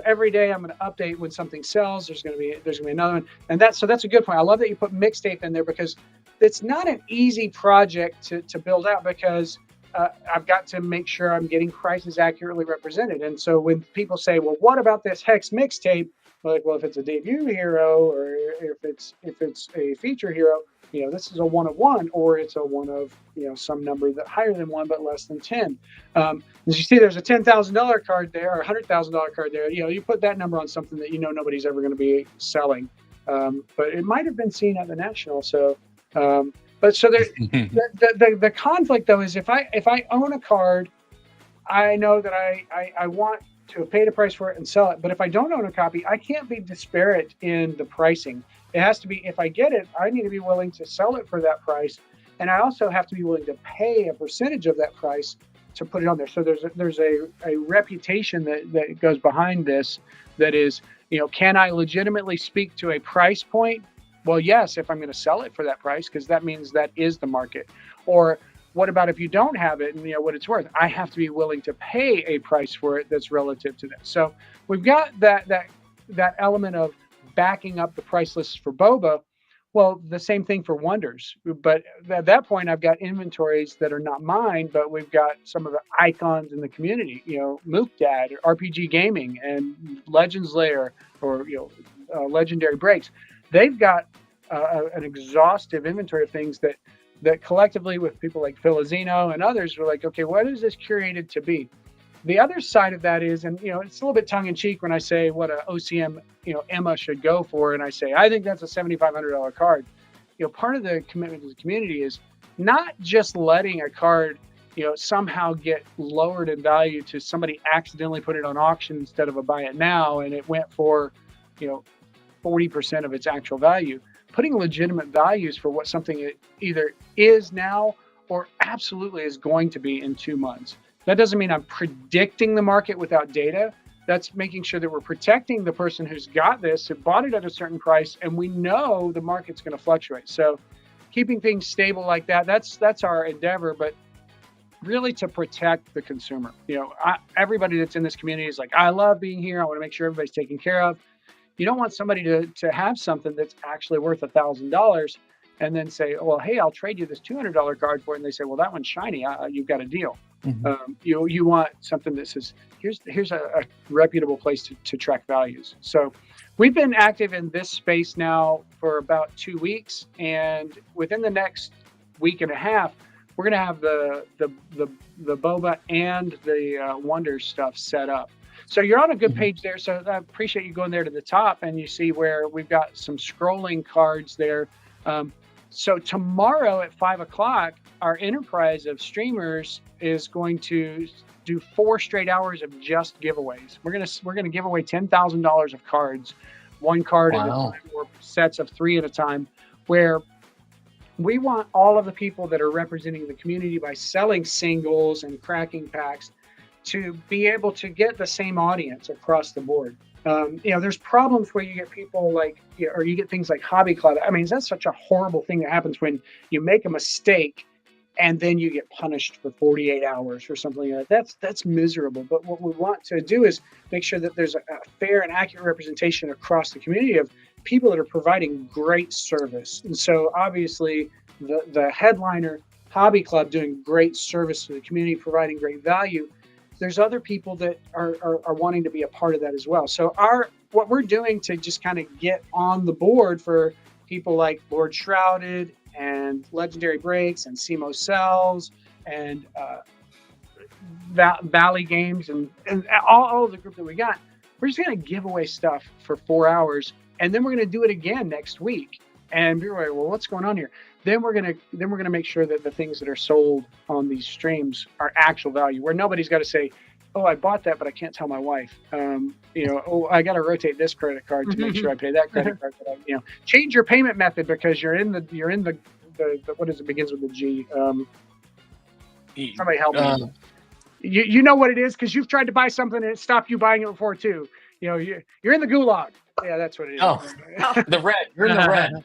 Every day I'm going to update when something sells. There's going to be another one, and that's a good point. I love that you put mixtape in there because it's not an easy project to build out because I've got to make sure I'm getting prices accurately represented. And so when people say, well, what about this Hex mixtape? Like, well, if it's a debut hero or if it's a feature hero, this is a 1 of 1, or it's a 1 of some number that higher than 1 but less than 10. As you see, there's a $10,000 card there or $100,000 card there. You put that number on something that nobody's ever going to be selling, but it might have been seen at the national. So, but so there, the conflict though is if I own a card, I know that I want to have paid a price for it and sell it. But if I don't own a copy, I can't be disparate in the pricing. It has to be, if I get it, I need to be willing to sell it for that price. And I also have to be willing to pay a percentage of that price to put it on there. So there's a reputation that goes behind this that is, can I legitimately speak to a price point? Well, yes, if I'm going to sell it for that price, because that means that is the market. Or what about if you don't have it and what it's worth? I have to be willing to pay a price for it that's relative to that. So we've got that element of backing up the price lists for Boba. Well, the same thing for Wonders. But at that point, I've got inventories that are not mine, but we've got some of the icons in the community, Mook Dad, RPG Gaming, and Legends Lair, or Legendary Breaks. They've got an exhaustive inventory of things that collectively with people like Filizino and others were like, okay, what is this curated to be? The other side of that is, and it's a little bit tongue in cheek when I say what a OCM, Emma should go for, and I say I think that's a $7,500 card. Part of the commitment to the community is not just letting a card, somehow get lowered in value to somebody accidentally put it on auction instead of a buy it now, and it went for, 40% of its actual value. Putting legitimate values for what something either is now or absolutely is going to be in 2 months. That doesn't mean I'm predicting the market without data. That's making sure that we're protecting the person who's got this, who bought it at a certain price, and we know the market's going to fluctuate. So keeping things stable like that, that's our endeavor, but really to protect the consumer. Everybody that's in this community is like, I love being here. I want to make sure everybody's taken care of. You don't want somebody to have something that's actually worth $1,000 and then say, well, hey, I'll trade you this $200 card for it. And they say, well, that one's shiny. You've got a deal. Mm-hmm. You want something that says, here's a reputable place to track values. So we've been active in this space now for about 2 weeks. And within the next week and a half, we're going to have the Boba and the Wonders stuff set up. So you're on a good page there. So I appreciate you going there to the top, and you see where we've got some scrolling cards there. So tomorrow at 5:00, our enterprise of streamers is going to do 4 straight hours of just giveaways. We're gonna give away $10,000 of cards, 1 card at a time, or sets of 3 at a time, where we want all of the people that are representing the community by selling singles and cracking packs to be able to get the same audience across the board. There's problems where you get people like, or you get things like Hobby Club. I mean, that's such a horrible thing that happens when you make a mistake and then you get punished for 48 hours or something like that. That's miserable. But what we want to do is make sure that there's a fair and accurate representation across the community of people that are providing great service. And so obviously the headliner, Hobby Club, doing great service to the community, providing great value. There's other people that are wanting to be a part of that as well. So what we're doing to just kind of get on the board for people like Lord Shrouded and Legendary Breaks and Simo Cells and Valley Games and all of the group that we got, we're just going to give away stuff for 4 hours, and then we're going to do it again next week. And people are like, well, what's going on here? Then we're gonna make sure that the things that are sold on these streams are actual value, where nobody's got to say, oh, I bought that, but I can't tell my wife. Oh, I got to rotate this credit card to make sure I pay that credit card. Change your payment method because you're in the what is it, begins with the G. Somebody help me. You know what it is because you've tried to buy something and it stopped you buying it before too. you're in the gulag. Yeah, that's what it is. Oh, the red. You're in the red.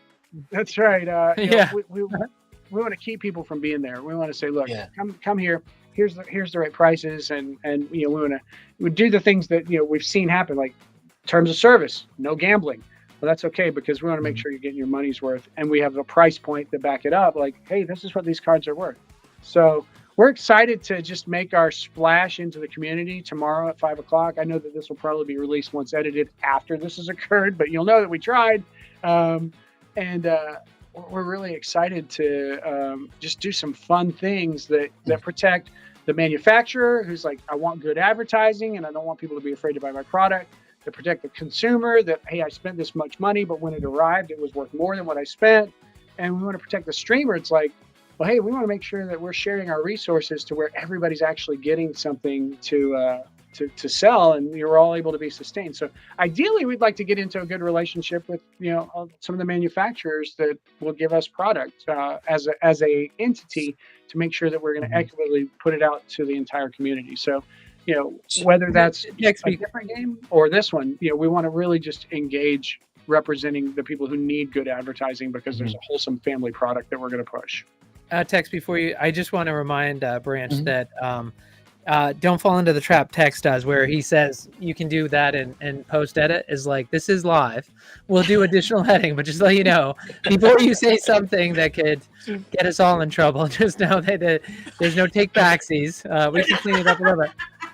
That's right. Yeah. We want to keep people from being there. We want to say, look, Yeah. come here. Here's the right prices, and we want to do the things that we've seen happen, like terms of service, no gambling. Well, that's okay because we want to make sure you're getting your money's worth, and we have a price point to back it up. Like, hey, this is what these cards are worth. So we're excited to just make our splash into the community tomorrow at 5:00. I know that this will probably be released once edited after this has occurred, but you'll know that we tried. We're really excited to just do some fun things that protect the manufacturer, who's like, I want good advertising and I don't want people to be afraid to buy my product. To protect the consumer, that, hey, I spent this much money, but when it arrived, it was worth more than what I spent. And we want to protect the streamer. It's like, well, hey, we want to make sure that we're sharing our resources to where everybody's actually getting something to sell, and you're all able to be sustained. So ideally, we'd like to get into a good relationship with some of the manufacturers that will give us product as a entity to make sure that we're going to equitably put it out to the entire community. So whether that's a different game or this one, we want to really just engage representing the people who need good advertising, because there's a wholesome family product that we're going to push. Tex, before you, I just want to remind Branch that don't fall into the trap Tex does, where he says you can do that and post edit, is like, this is live. We'll do additional editing, but just let you know, before you say something that could get us all in trouble, just know that there's no take backsies. We can clean it up a little bit.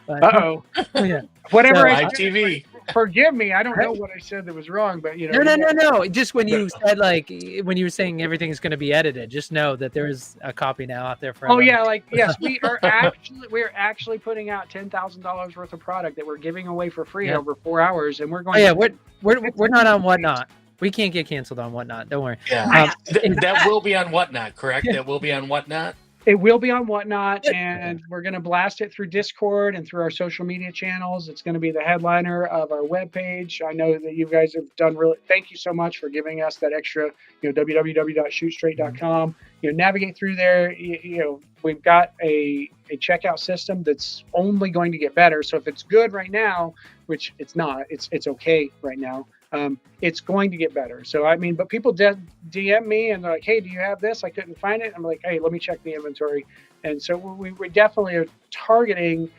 Uh-oh. Yeah. Whatever Live TV. Forgive me. I don't know what I said that was wrong, but No. Just when you said, like, when you were saying everything is going to be edited, just know that there is a copy now out there for everyone. Yeah, like, yes, we're actually putting out $10,000 worth of product that we're giving away for free over 4 hours, and we're going. We're not on Whatnot. We can't get canceled on Whatnot. Don't worry. Yeah, that will be on Whatnot, correct? That will be on Whatnot. It will be on Whatnot, and we're going to blast it through Discord and through our social media channels. It's going to be the headliner of our webpage. I know that you guys have done thank you so much for giving us that extra, www.shootstrayt.com. Navigate through there. We've got a checkout system that's only going to get better. So if it's good right now, which it's not, it's okay right now. It's going to get better. So, but people DM me and they're like, hey, do you have this? I couldn't find it. I'm like, hey, let me check the inventory. And so we definitely are targeting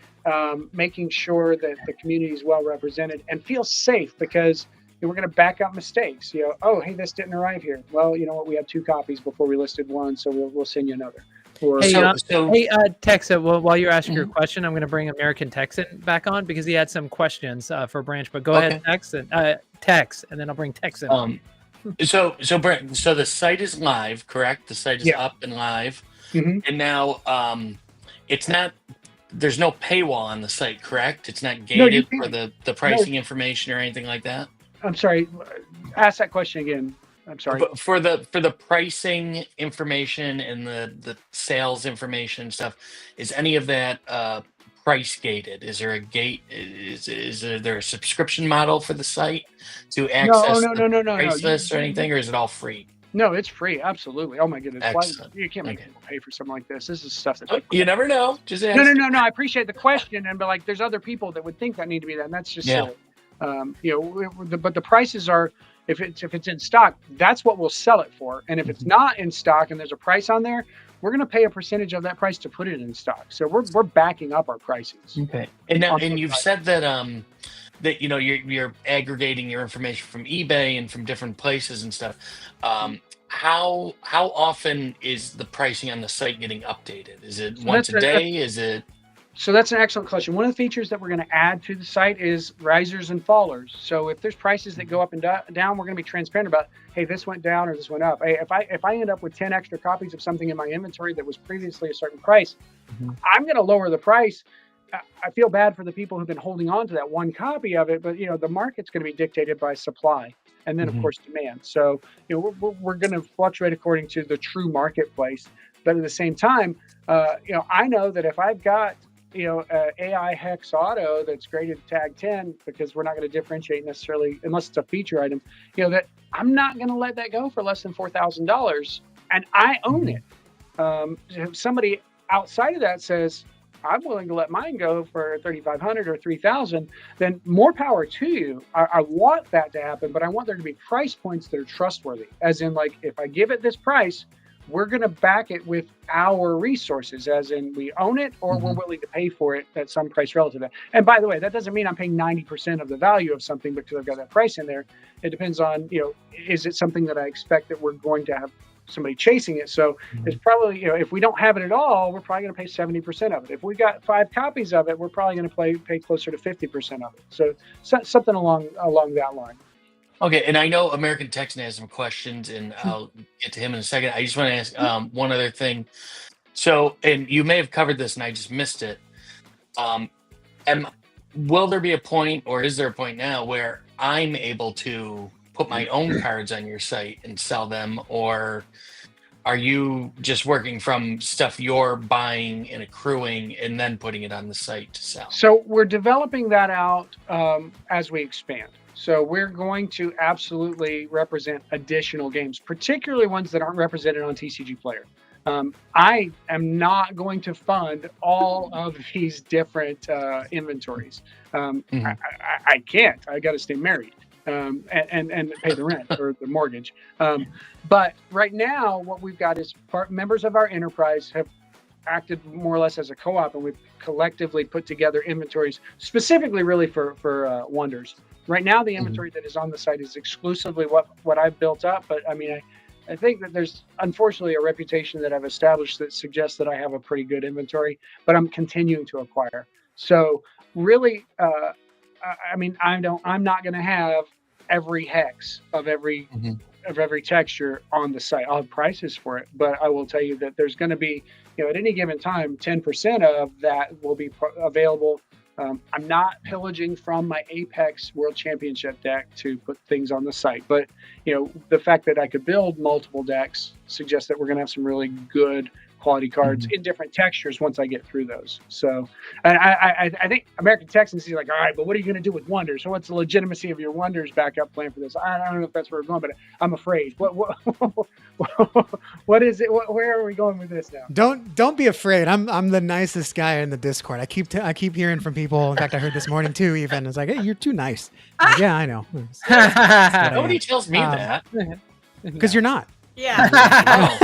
making sure that the community is well represented and feels safe, because we're going to back up mistakes. Oh, hey, this didn't arrive here. Well, you know what? We had 2 copies before we listed one, so we'll send you another. Hey, Tex, while you're asking your question, I'm going to bring AmericanTexan back on, because he had some questions for Branch. But go ahead, Tex, and then I'll bring Tex in. So the site is live, correct? The site is up and live, and now it's not. There's no paywall on the site, correct? It's not gated for the pricing information or anything like that. I'm sorry. Ask that question again. I'm sorry. But for the pricing information and the sales information stuff, is any of that price gated? Is there a gate? Is there a subscription model for the site to access the price list or anything, or is it all free? No, it's free. Absolutely. Oh my goodness. Excellent. You can't make people pay for something like this. This is stuff that you never know. Just ask. No. I appreciate the question, but like, there's other people that would think that need to be that, and that's just silly. But the prices are. If it's in stock, that's what we'll sell it for. And if it's not in stock and there's a price on there, we're going to pay a percentage of that price to put it in stock. So we're backing up our prices. Okay. And you've said that that you're aggregating your information from eBay and from different places and stuff. How often is the pricing on the site getting updated? Is it once a day? Is it? So that's an excellent question. One of the features that we're going to add to the site is risers and fallers. So if there's prices that go up and down, we're going to be transparent about, hey, this went down or this went up. Hey, if I end up with 10 extra copies of something in my inventory that was previously a certain price, I'm going to lower the price. I feel bad for the people who've been holding on to that one copy of it, but the market's going to be dictated by supply and then of course demand. So we're going to fluctuate according to the true marketplace. But at the same time, I know that if I've got AI Hex Auto that's graded tag 10, because we're not going to differentiate necessarily unless it's a feature item, that I'm not going to let that go for less than $4,000, and I own it. If somebody outside of that says, I'm willing to let mine go for 3,500 or 3,000, then more power to you. I want that to happen, but I want there to be price points that are trustworthy. As in, like, if I give it this price, we're going to back it with our resources, as in we own it or we're willing to pay for it at some price relative to that. And by the way, that doesn't mean I'm paying 90% of the value of something because I've got that price in there. It depends on, is it something that I expect that we're going to have somebody chasing it? So it's probably, if we don't have it at all, we're probably going to pay 70% of it. If we got 5 copies of it, we're probably going to pay closer to 50% of it. So something along that line. Okay, and I know AmericanTexan has some questions, and I'll get to him in a second. I just want to ask one other thing. So, and you may have covered this, and I just missed it. Will there be a point, or is there a point now, where I'm able to put my own cards on your site and sell them, or are you just working from stuff you're buying and accruing and then putting it on the site to sell? So we're developing that out as we expand. So we're going to absolutely represent additional games, particularly ones that aren't represented on TCG Player. I am not going to fund all of these different inventories. I can't. I got to stay married and pay the rent or the mortgage. But right now, what we've got is members of our enterprise have acted more or less as a co-op, and we've collectively put together inventories specifically really for Wonders. Right now, the inventory that is on the site is exclusively what I've built up. But I mean, I think that there's unfortunately a reputation that I've established that suggests that I have a pretty good inventory, but I'm continuing to acquire. So really, I mean, I'm not going to have every hex of every texture on the site. I'll have prices for it, but I will tell you that there's going to be, at any given time, 10% of that will be available. I'm not pillaging from my Apex World Championship deck to put things on the site, but the fact that I could build multiple decks suggests that we're going to have some really good quality cards in different textures once I get through those. So I think AmericanTexan is like, all right, but what are you going to do with Wonders? So what's the legitimacy of your Wonders backup plan for this? I don't know if that's where we're going, but I'm afraid. What is it? Where are we going with this now? Don't be afraid. I'm the nicest guy in the Discord. I keep hearing from people. In fact, I heard this morning too. Even it's like, hey, you're too nice. Like, yeah, I know. Nobody tells me that because you're not. Yeah.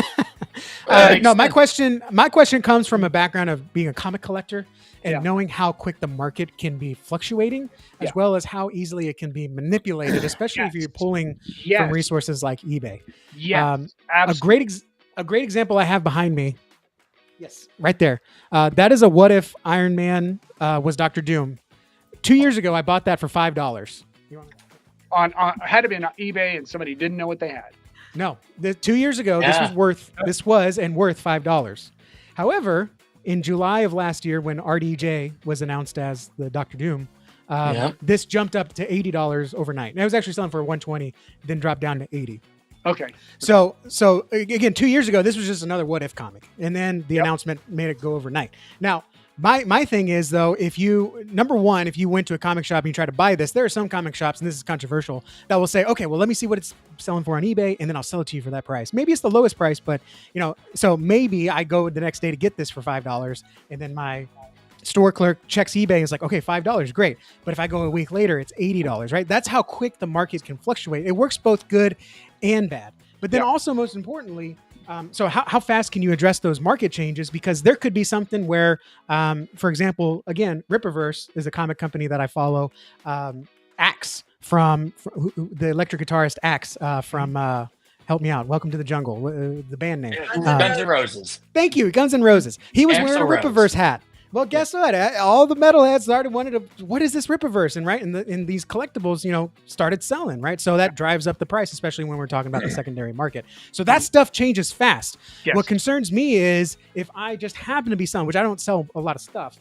No, my question comes from a background of being a comic collector and knowing how quick the market can be fluctuating, as well as how easily it can be manipulated, especially if you're pulling from resources like eBay. Yes, a great example I have behind me. Yes, right there. That is a what if Iron Man was Dr. Doom. 2 years ago, I bought that for $5. Had to be on eBay, and somebody didn't know what they had. No, 2 years ago, this was worth $5. However, in July of last year, when RDJ was announced as the Dr. Doom, this jumped up to $80 overnight. And I was actually selling for $120, then dropped down to $80. Okay. So again, 2 years ago, this was just another what if comic, and then the announcement made it go overnight. Now, my thing is though, if you went to a comic shop and you try to buy this, there are some comic shops, and this is controversial, that will say, okay, well, let me see what it's selling for on eBay, and then I'll sell it to you for that price. Maybe it's the lowest price, but so maybe I go the next day to get this for $5, and then my store clerk checks eBay and is like, okay, $5, great. But if I go a week later, it's $80, right? That's how quick the market can fluctuate. It works both good and bad. But then also, most importantly, so how fast can you address those market changes? Because there could be something where, for example, again, Rippaverse is a comic company that I follow. Axe from the electric guitarist Axe from help me out. Welcome to the Jungle. The band name. Guns N' Roses. Thank you, Guns N' Roses. He was wearing a Rippaverse hat. Well, guess what? All the metalheads started wanting to. What is this Rippaverse? And right, in these collectibles, started selling. Right, so that drives up the price, especially when we're talking about the secondary market. So that stuff changes fast. Yes. What concerns me is if I just happen to be selling, which I don't sell a lot of stuff.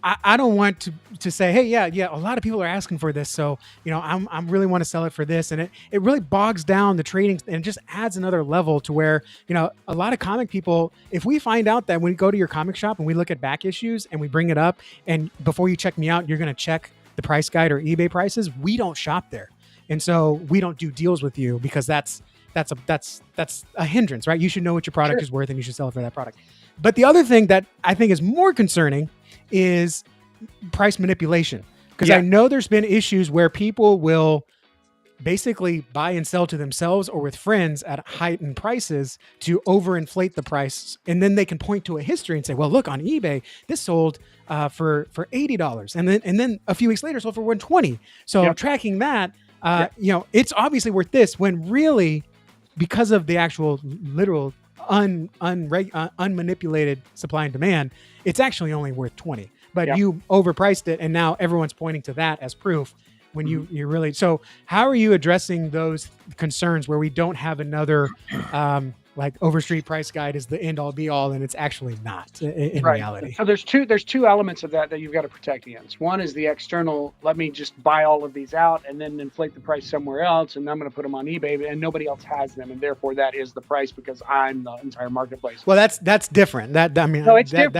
I don't want to say, hey, a lot of people are asking for this, so I'm really want to sell it for this, and it really bogs down the trading and just adds another level to where a lot of comic people, if we find out that when we go to your comic shop and we look at back issues and we bring it up, and before you check me out, you're going to check the price guide or eBay prices, we don't shop there, and so we don't do deals with you because that's a hindrance, right? You should know what your product is worth, and you should sell it for that product. But the other thing that I think is more concerning is price manipulation. Because I know there's been issues where people will basically buy and sell to themselves or with friends at heightened prices to overinflate the price. And then they can point to a history and say, well, look, on eBay, this sold for $80. And then a few weeks later sold for $120. So tracking that, it's obviously worth this, when really, because of the actual literal unmanipulated supply and demand, it's actually only worth 20. But you overpriced it, and now everyone's pointing to that as proof. When you really, so how are you addressing those concerns where we don't have another like Overstreet price guide is the end all be all, and it's actually not in reality? So there's two elements of that you've got to protect against. One is the external, let me just buy all of these out and then inflate the price somewhere else, and I'm going to put them on eBay, and nobody else has them, and therefore that is the price because I'm the entire marketplace. Well, that's different. It's different.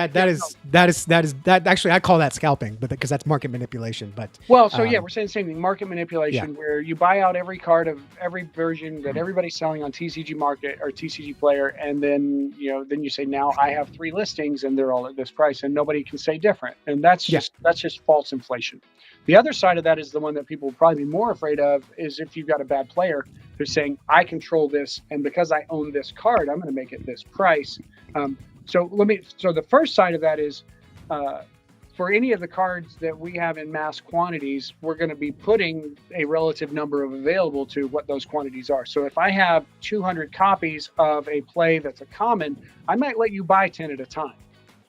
That actually I call that scalping, but because that's market manipulation. But we're saying the same thing. Market manipulation, where you buy out every card of every version that everybody's selling on TCG Market or TCG Player, and then you say, now I have 3 listings and they're all at this price, and nobody can say different, and that's just false inflation. The other side of that is the one that people will probably be more afraid of, is if you've got a bad player who's saying, I control this, and because I own this card, I'm going to make it this price. So the first side of that is, for any of the cards that we have in mass quantities, we're going to be putting a relative number of available to what those quantities are. So if I have 200 copies of a play that's a common, I might let you buy 10 at a time,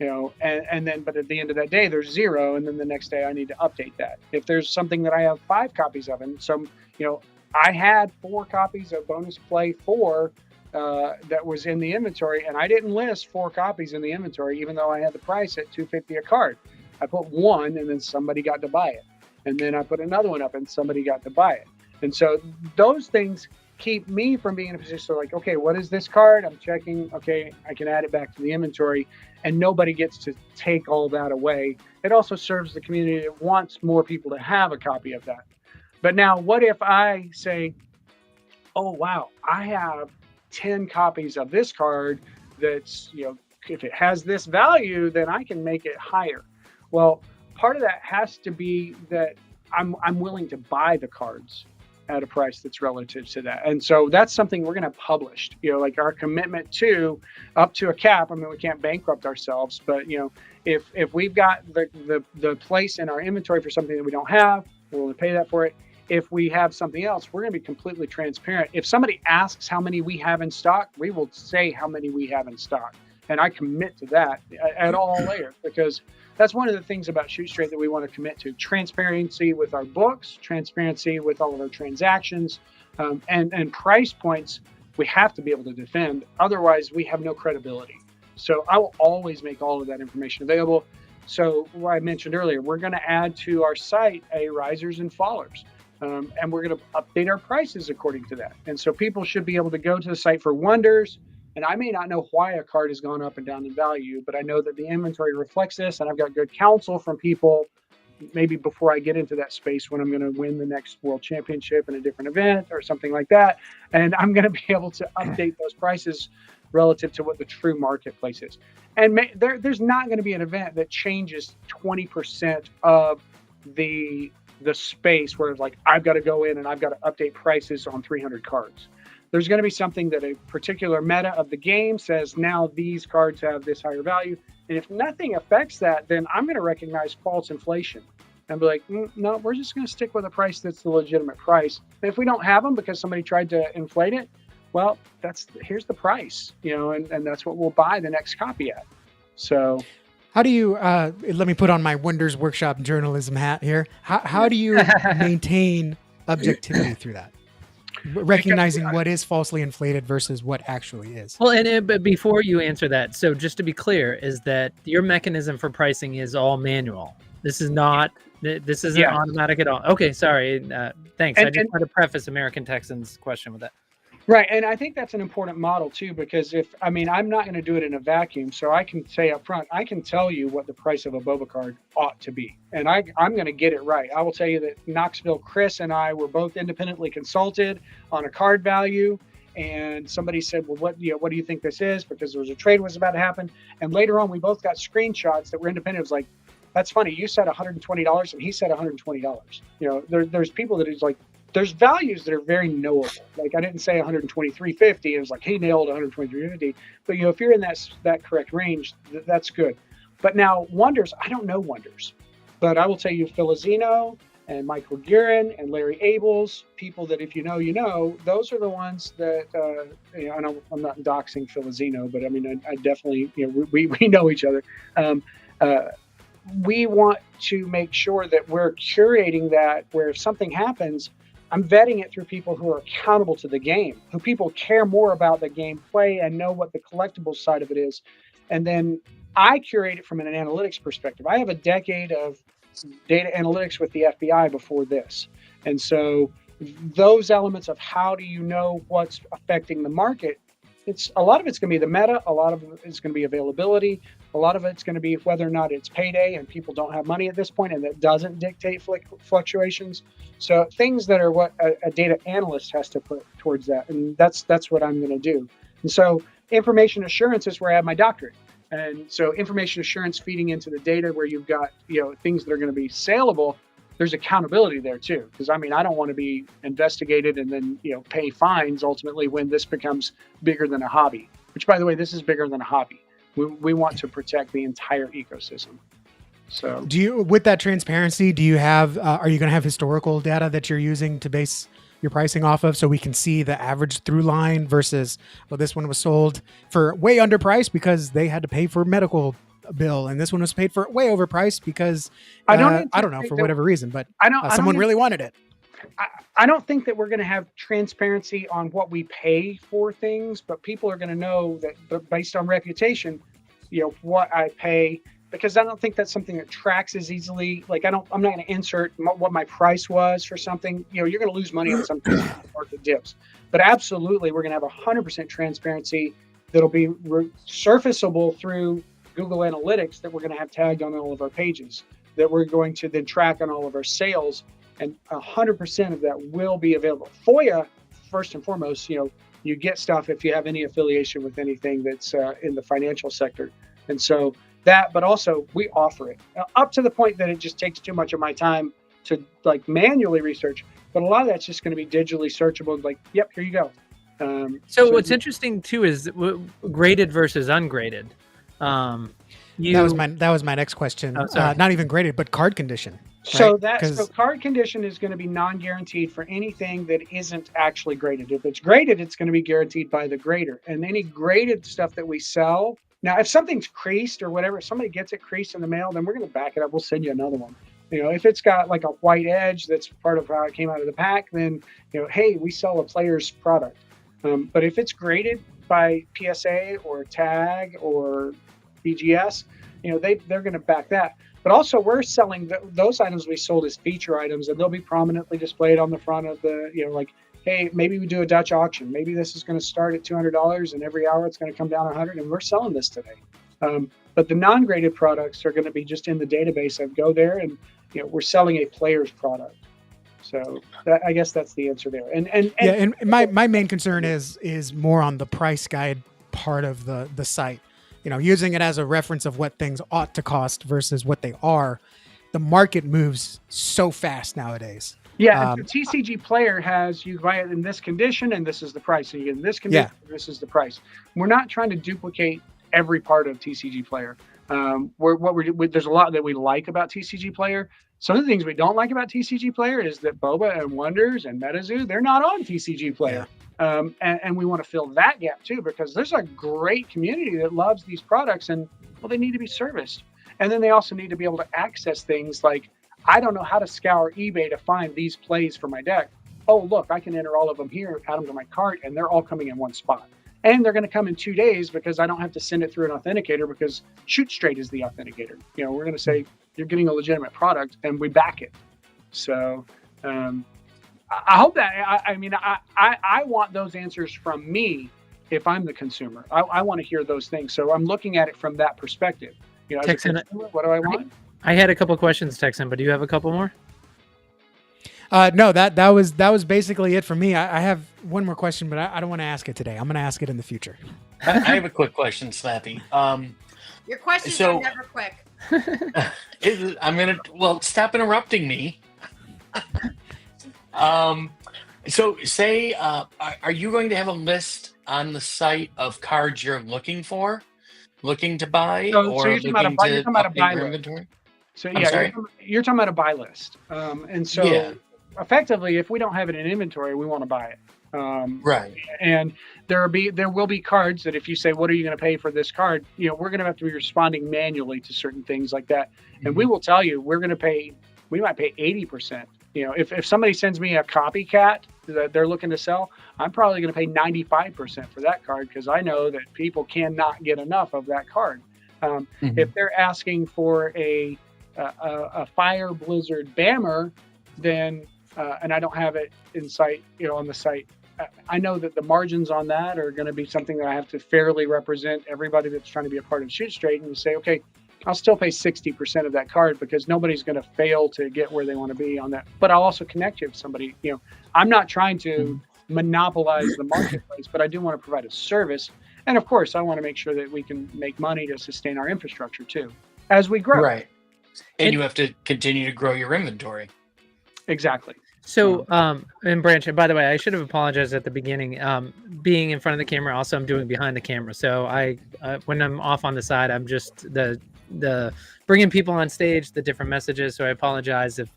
and then, but at the end of that day, there's 0. And then the next day I need to update that. If there's something that I have 5 copies of, and some, I had 4 copies of bonus play 4 that was in the inventory, and I didn't list 4 copies in the inventory, even though I had the price at $250 a card. I put 1, and then somebody got to buy it. And then I put another one up, and somebody got to buy it. And so those things keep me from being in a position like, okay, what is this card? I'm checking. Okay, I can add it back to the inventory, and nobody gets to take all that away. It also serves the community that wants more people to have a copy of that. But now, what if I say, oh, wow, I have 10 copies of this card that's, if it has this value, then I can make it higher. Well, part of that has to be that I'm willing to buy the cards at a price that's relative to that. And so that's something we're going to publish, like our commitment to up to a cap. I mean, we can't bankrupt ourselves, but if we've got the place in our inventory for something that we don't have, we're willing to pay that for it. If we have something else, we're going to be completely transparent. If somebody asks how many we have in stock, we will say how many we have in stock. And I commit to that at all layers, because that's one of the things about ShootStrayt that we want to commit to: transparency with our books, transparency with all of our transactions, and price points we have to be able to defend. Otherwise, we have no credibility. So I will always make all of that information available. So what I mentioned earlier, we're going to add to our site a risers and fallers. And we're going to update our prices according to that. And so people should be able to go to the site for wonders. And I may not know why a card has gone up and down in value, but I know that the inventory reflects this, and I've got good counsel from people maybe before I get into that space when I'm going to win the next world championship in a different event or something like that. And I'm going to be able to update those prices relative to what the true marketplace is. And there's not going to be an event that changes 20% of the space where it's like, I've got to go in and I've got to update prices on 300 cards. There's going to be something that a particular meta of the game says, now these cards have this higher value. And if nothing affects that, then I'm going to recognize false inflation and be like, no, we're just going to stick with a price that's the legitimate price. And if we don't have them because somebody tried to inflate it, well, here's the price, and that's what we'll buy the next copy at. So how do you, let me put on my Wonders Workshop journalism hat here. How do you maintain objectivity through that? Recognizing what is falsely inflated versus what actually is. Well, but before you answer that, so just to be clear, is that your mechanism for pricing is all manual. This is not. This isn't automatic at all. Okay, sorry. Thanks. I just want to preface AmericanTexan's question with that. Right, and I think that's an important model too, because I'm not going to do it in a vacuum, so I can say up front, I can tell you what the price of a Boba card ought to be, and I'm going to get it right. I will tell you that Knoxville Chris and I were both independently consulted on a card value, and somebody said, well, what do you think this is? Because there was a trade was about to happen. And later on, we both got screenshots that were independent. It was like, that's funny. You said $120 and he said $120. There's people that is like, there's values that are very knowable. Like I didn't say 123.50. It was like he nailed 123.50. But if you're in that correct range, that's good. But now Wonders, I don't know Wonders, but I will tell you Filizino and Michael Guerin and Larry Abels, people that if you know, those are the ones that I'm not doxing Filizino, but I mean I definitely we know each other. We want to make sure that we're curating that where if something happens, I'm vetting it through people who are accountable to the game, who people care more about the gameplay and know what the collectibles side of it is. And then I curate it from an analytics perspective. I have a decade of data analytics with the FBI before this. And so those elements of how do you know what's affecting the market, a lot of it's going to be the meta, a lot of it's going to be availability, a lot of it's going to be whether or not it's payday and people don't have money at this point, and that doesn't dictate fluctuations. So things that are what a data analyst has to put towards that, and that's what I'm going to do. And so information assurance is where I have my doctorate. And so information assurance feeding into the data where you've got things that are going to be saleable, there's accountability there too. Because I don't want to be investigated and then pay fines ultimately when this becomes bigger than a hobby. Which, by the way, this is bigger than a hobby. We want to protect the entire ecosystem. So, with that transparency, do you have? Are you going to have historical data that you're using to base your pricing off of, so we can see the average through line versus, well, this one was sold for way underpriced because they had to pay for medical bill, and this one was paid for way overpriced because I don't know for whatever reason, but someone really wanted it. I don't think that we're going to have transparency on what we pay for things, but people are going to know that based on reputation, what I pay, because I don't think that's something that tracks as easily. Like I'm not going to insert what my price was for something. You're going to lose money on something market dips, but absolutely we're going to have 100% transparency that'll be surfaceable through Google Analytics that we're going to have tagged on all of our pages that we're going to then track on all of our sales. And 100% of that will be available. FOIA, first and foremost, you get stuff if you have any affiliation with anything that's in the financial sector. And so that, but also we offer it up to the point that it just takes too much of my time to like manually research. But a lot of that's just going to be digitally searchable. Like, yep, here you go. So what's interesting too is graded versus ungraded. That was my next question. Oh, not even graded, but card condition. So right? so card condition is going to be non-guaranteed for anything that isn't actually graded. If it's graded, it's going to be guaranteed by the grader. And any graded stuff that we sell, now if something's creased or whatever, if somebody gets it creased in the mail, then we're going to back it up. We'll send you another one. If it's got like a white edge that's part of how it came out of the pack, then hey, we sell a player's product. But if it's graded by PSA or TAG or BGS, they're going to back that. But also we're selling those items we sold as feature items, and they'll be prominently displayed on the front of the, like, hey, maybe we do a Dutch auction. Maybe this is going to start at $200 and every hour it's going to come down 100, and we're selling this today. But the non-graded products are going to be just in the database of go there, and we're selling a player's product. So I guess that's the answer there. And my main concern is more on the price guide part of the site. Using it as a reference of what things ought to cost versus what they are. The market moves so fast nowadays. Yeah, the TCG player has, you buy it in this condition and this is the price. So you get in this condition, this is the price. We're not trying to duplicate every part of TCG player. There's a lot that we like about TCG player. Some of the things we don't like about TCG player is that Boba and Wonders and MetaZoo, they're not on TCG player. Yeah. And we want to fill that gap too, because there's a great community that loves these products, and they need to be serviced. And then they also need to be able to access things like, I don't know how to scour eBay to find these plays for my deck. Oh, look, I can enter all of them here, add them to my cart, and they're all coming in one spot. And they're going to come in 2 days because I don't have to send it through an authenticator, because ShootStrayt is the authenticator. We're going to say you're getting a legitimate product, and we back it. So, I hope that, I want those answers from me if I'm the consumer. I want to hear those things. So I'm looking at it from that perspective. As a consumer, what do I want? I had a couple of questions, Texan, but do you have a couple more? No, that was basically it for me. I have one more question, but I don't want to ask it today. I'm going to ask it in the future. I have a quick question, Slappy. Your questions So- are never quick. Stop interrupting me. So say, are you going to have a list on the site of cards you're looking to buy, So or you're talking about looking you're to talking about a update buy your list. inventory? So I'm yeah, sorry? you're talking about a buy list. And so Yeah. effectively, if we don't have it in inventory, we want to buy it. Right. And there will be cards that if you say, what are you going to pay for this card? We're going to have to be responding manually to certain things like that. And we will tell you, we might pay 80%. If somebody sends me a copycat that they're looking to sell, I'm probably going to pay 95% for that card, because I know that people cannot get enough of that card. If they're asking for a Fire Blizzard Bammer, then and I don't have it in sight, on the site, I know that the margins on that are going to be something that I have to fairly represent everybody that's trying to be a part of ShootStrayt, and say, okay, I'll still pay 60% of that card, because nobody's going to fail to get where they want to be on that. But I'll also connect you with somebody. I'm not trying to monopolize the marketplace, but I do want to provide a service. And of course, I want to make sure that we can make money to sustain our infrastructure too, as we grow. Right. And you have to continue to grow your inventory. Exactly. So, and Branch, and by the way, I should have apologized at the beginning. Being in front of the camera, also I'm doing behind the camera. So when I'm off on the side, I'm just the bringing people on stage, the different messages. So I apologize if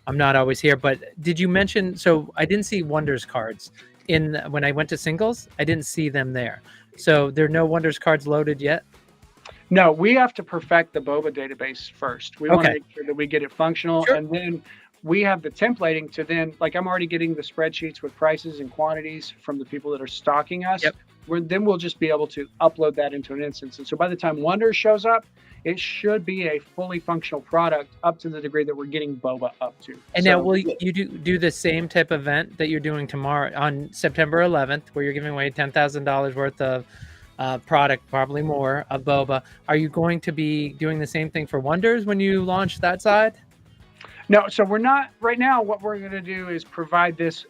I'm not always here. But did you mention? So I didn't see Wonders cards when I went to singles. I didn't see them there. So there are no Wonders cards loaded yet. No, we have to perfect the boba database first. We want to Okay. make sure that we get it functional, Sure. and then we have the templating to then, like, I'm already getting the spreadsheets with prices and quantities from the people that are stocking us. Yep. Then we'll just be able to upload that into an instance. And so by the time Wonders shows up, it should be a fully functional product up to the degree that we're getting boba up to. And So- now, will you do the same type of event that you're doing tomorrow on September 11th, where you're giving away $10,000 worth of product, probably more, of boba? Are you going to be doing the same thing for Wonders when you launch that side? No, so we're not right now. What we're going to do is provide this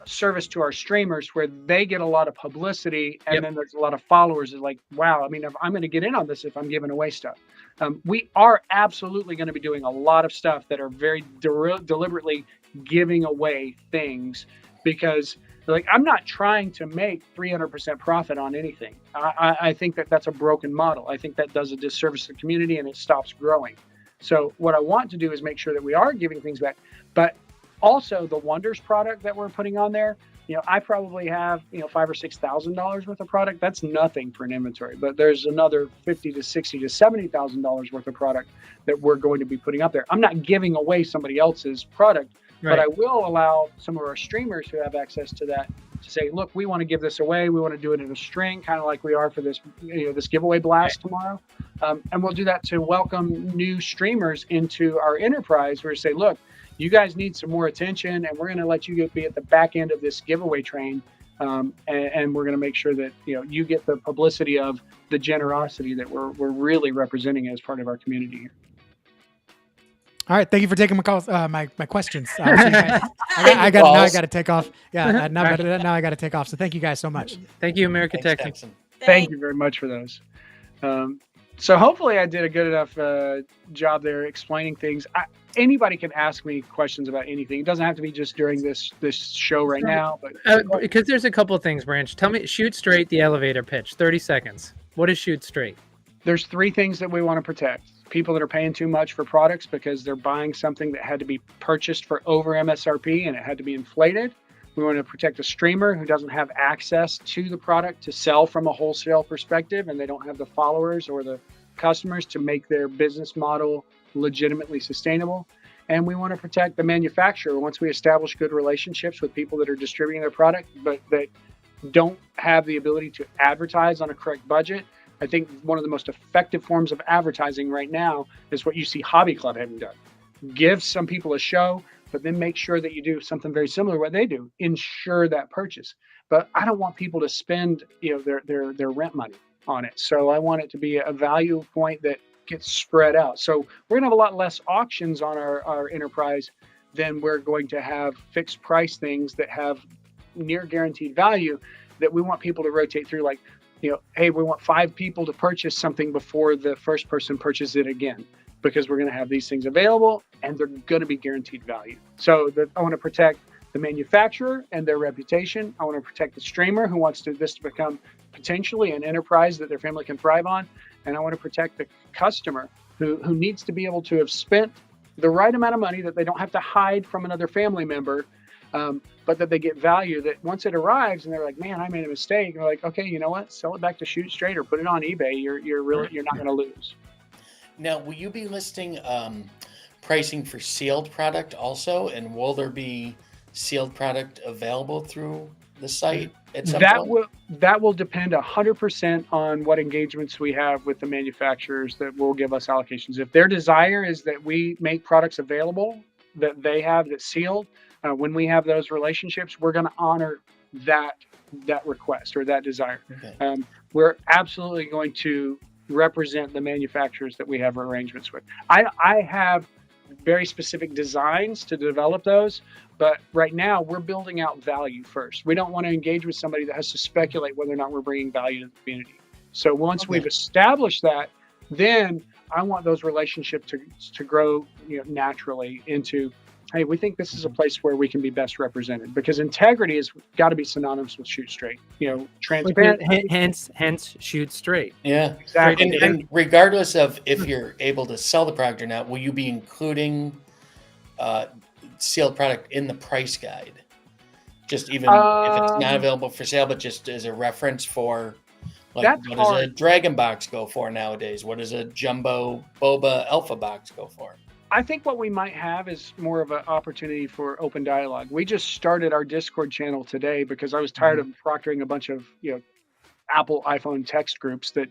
service to our streamers where they get a lot of publicity, and Yep. then there's a lot of followers that like, wow, I mean, if I'm going to get in on this if I'm giving away stuff. We are absolutely going to be doing a lot of stuff that are very deliberately giving away things, because like, I'm not trying to make 300% profit on anything. I think that that's a broken model. I think that does a disservice to the community, and it stops growing. So what I want to do is make sure that we are giving things back, but also the Wonders product that we're putting on there. I probably have $5,000 or $6,000 worth of product. That's nothing for an inventory, but there's another $50,000 to $60,000 to $70,000 worth of product that we're going to be putting up there. I'm not giving away somebody else's product, Right. but I will allow some of our streamers who have access to that to say, look, we want to give this away. We want to do it in a string, kind of like we are for this, this giveaway blast tomorrow. And we'll do that to welcome new streamers into our enterprise, where we say, look, you guys need some more attention, and we're going to let you be at the back end of this giveaway train. And we're going to make sure that, you get the publicity of the generosity that we're really representing as part of our community here. All right, thank you for taking my calls, my questions. See you guys. I got to take off. Yeah, now I got to take off. So thank you guys so much. Thank you, AmericanTexan. Texan. Thank you very much for those. So hopefully I did a good enough job there explaining things. Anybody can ask me questions about anything. It doesn't have to be just during this show right now. But Because there's a couple of things, Branch. Tell me, ShootStrayt, the elevator pitch, 30 seconds. What is ShootStrayt? there's three things that we want to protect. People that are paying too much for products because they're buying something that had to be purchased for over MSRP and it had to be inflated. We want to protect a streamer who doesn't have access to the product to sell from a wholesale perspective, and they don't have the followers or the customers to make their business model legitimately sustainable. And we want to protect the manufacturer once we establish good relationships with people that are distributing their product, but that don't have the ability to advertise on a correct budget. I think one of the most effective forms of advertising right now is what you see Hobby Club having done. Give some people a show, but then make sure that you do something very similar to what they do. Ensure that purchase. But I don't want people to spend, their rent money on it. So I want it to be a value point that gets spread out. So we're gonna have a lot less auctions on our enterprise, then we're going to have fixed price things that have near guaranteed value that we want people to rotate through. Like, hey, we want 5 people to purchase something before the first person purchases it again, because we're going to have these things available and they're going to be guaranteed value. So I want to protect the manufacturer and their reputation. I want to protect the streamer who wants this to become potentially an enterprise that their family can thrive on. And I want to protect the customer who needs to be able to have spent the right amount of money that they don't have to hide from another family member, but that they get value that once it arrives and they're like, man, I made a mistake. And they're like, okay, you know what? Sell it back to ShootStrayt or put it on eBay. You're not going to lose. Now, will you be listing pricing for sealed product also? And will there be sealed product available through the site at some point? That will depend 100% on what engagements we have with the manufacturers that will give us allocations. If their desire is that we make products available that they have that's sealed, when we have those relationships, we're going to honor that request or that desire. Okay. We're absolutely going to represent the manufacturers that we have arrangements with. I have very specific designs to develop those, but right now we're building out value first. We don't want to engage with somebody that has to speculate whether or not we're bringing value to the community. So once we've established that, then I want those relationships to grow naturally into, hey, we think this is a place where we can be best represented, because integrity has got to be synonymous with ShootStrayt. Transparent. Hence ShootStrayt. Yeah, exactly. And regardless of if you're able to sell the product or not, will you be including sealed product in the price guide? Just even if it's not available for sale, but just as a reference for, like, what does a Dragon box go for nowadays? What does a Jumbo Boba Alpha box go for? I think what we might have is more of an opportunity for open dialogue. We just started our Discord channel today because I was tired of proctoring a bunch of Apple iPhone text groups that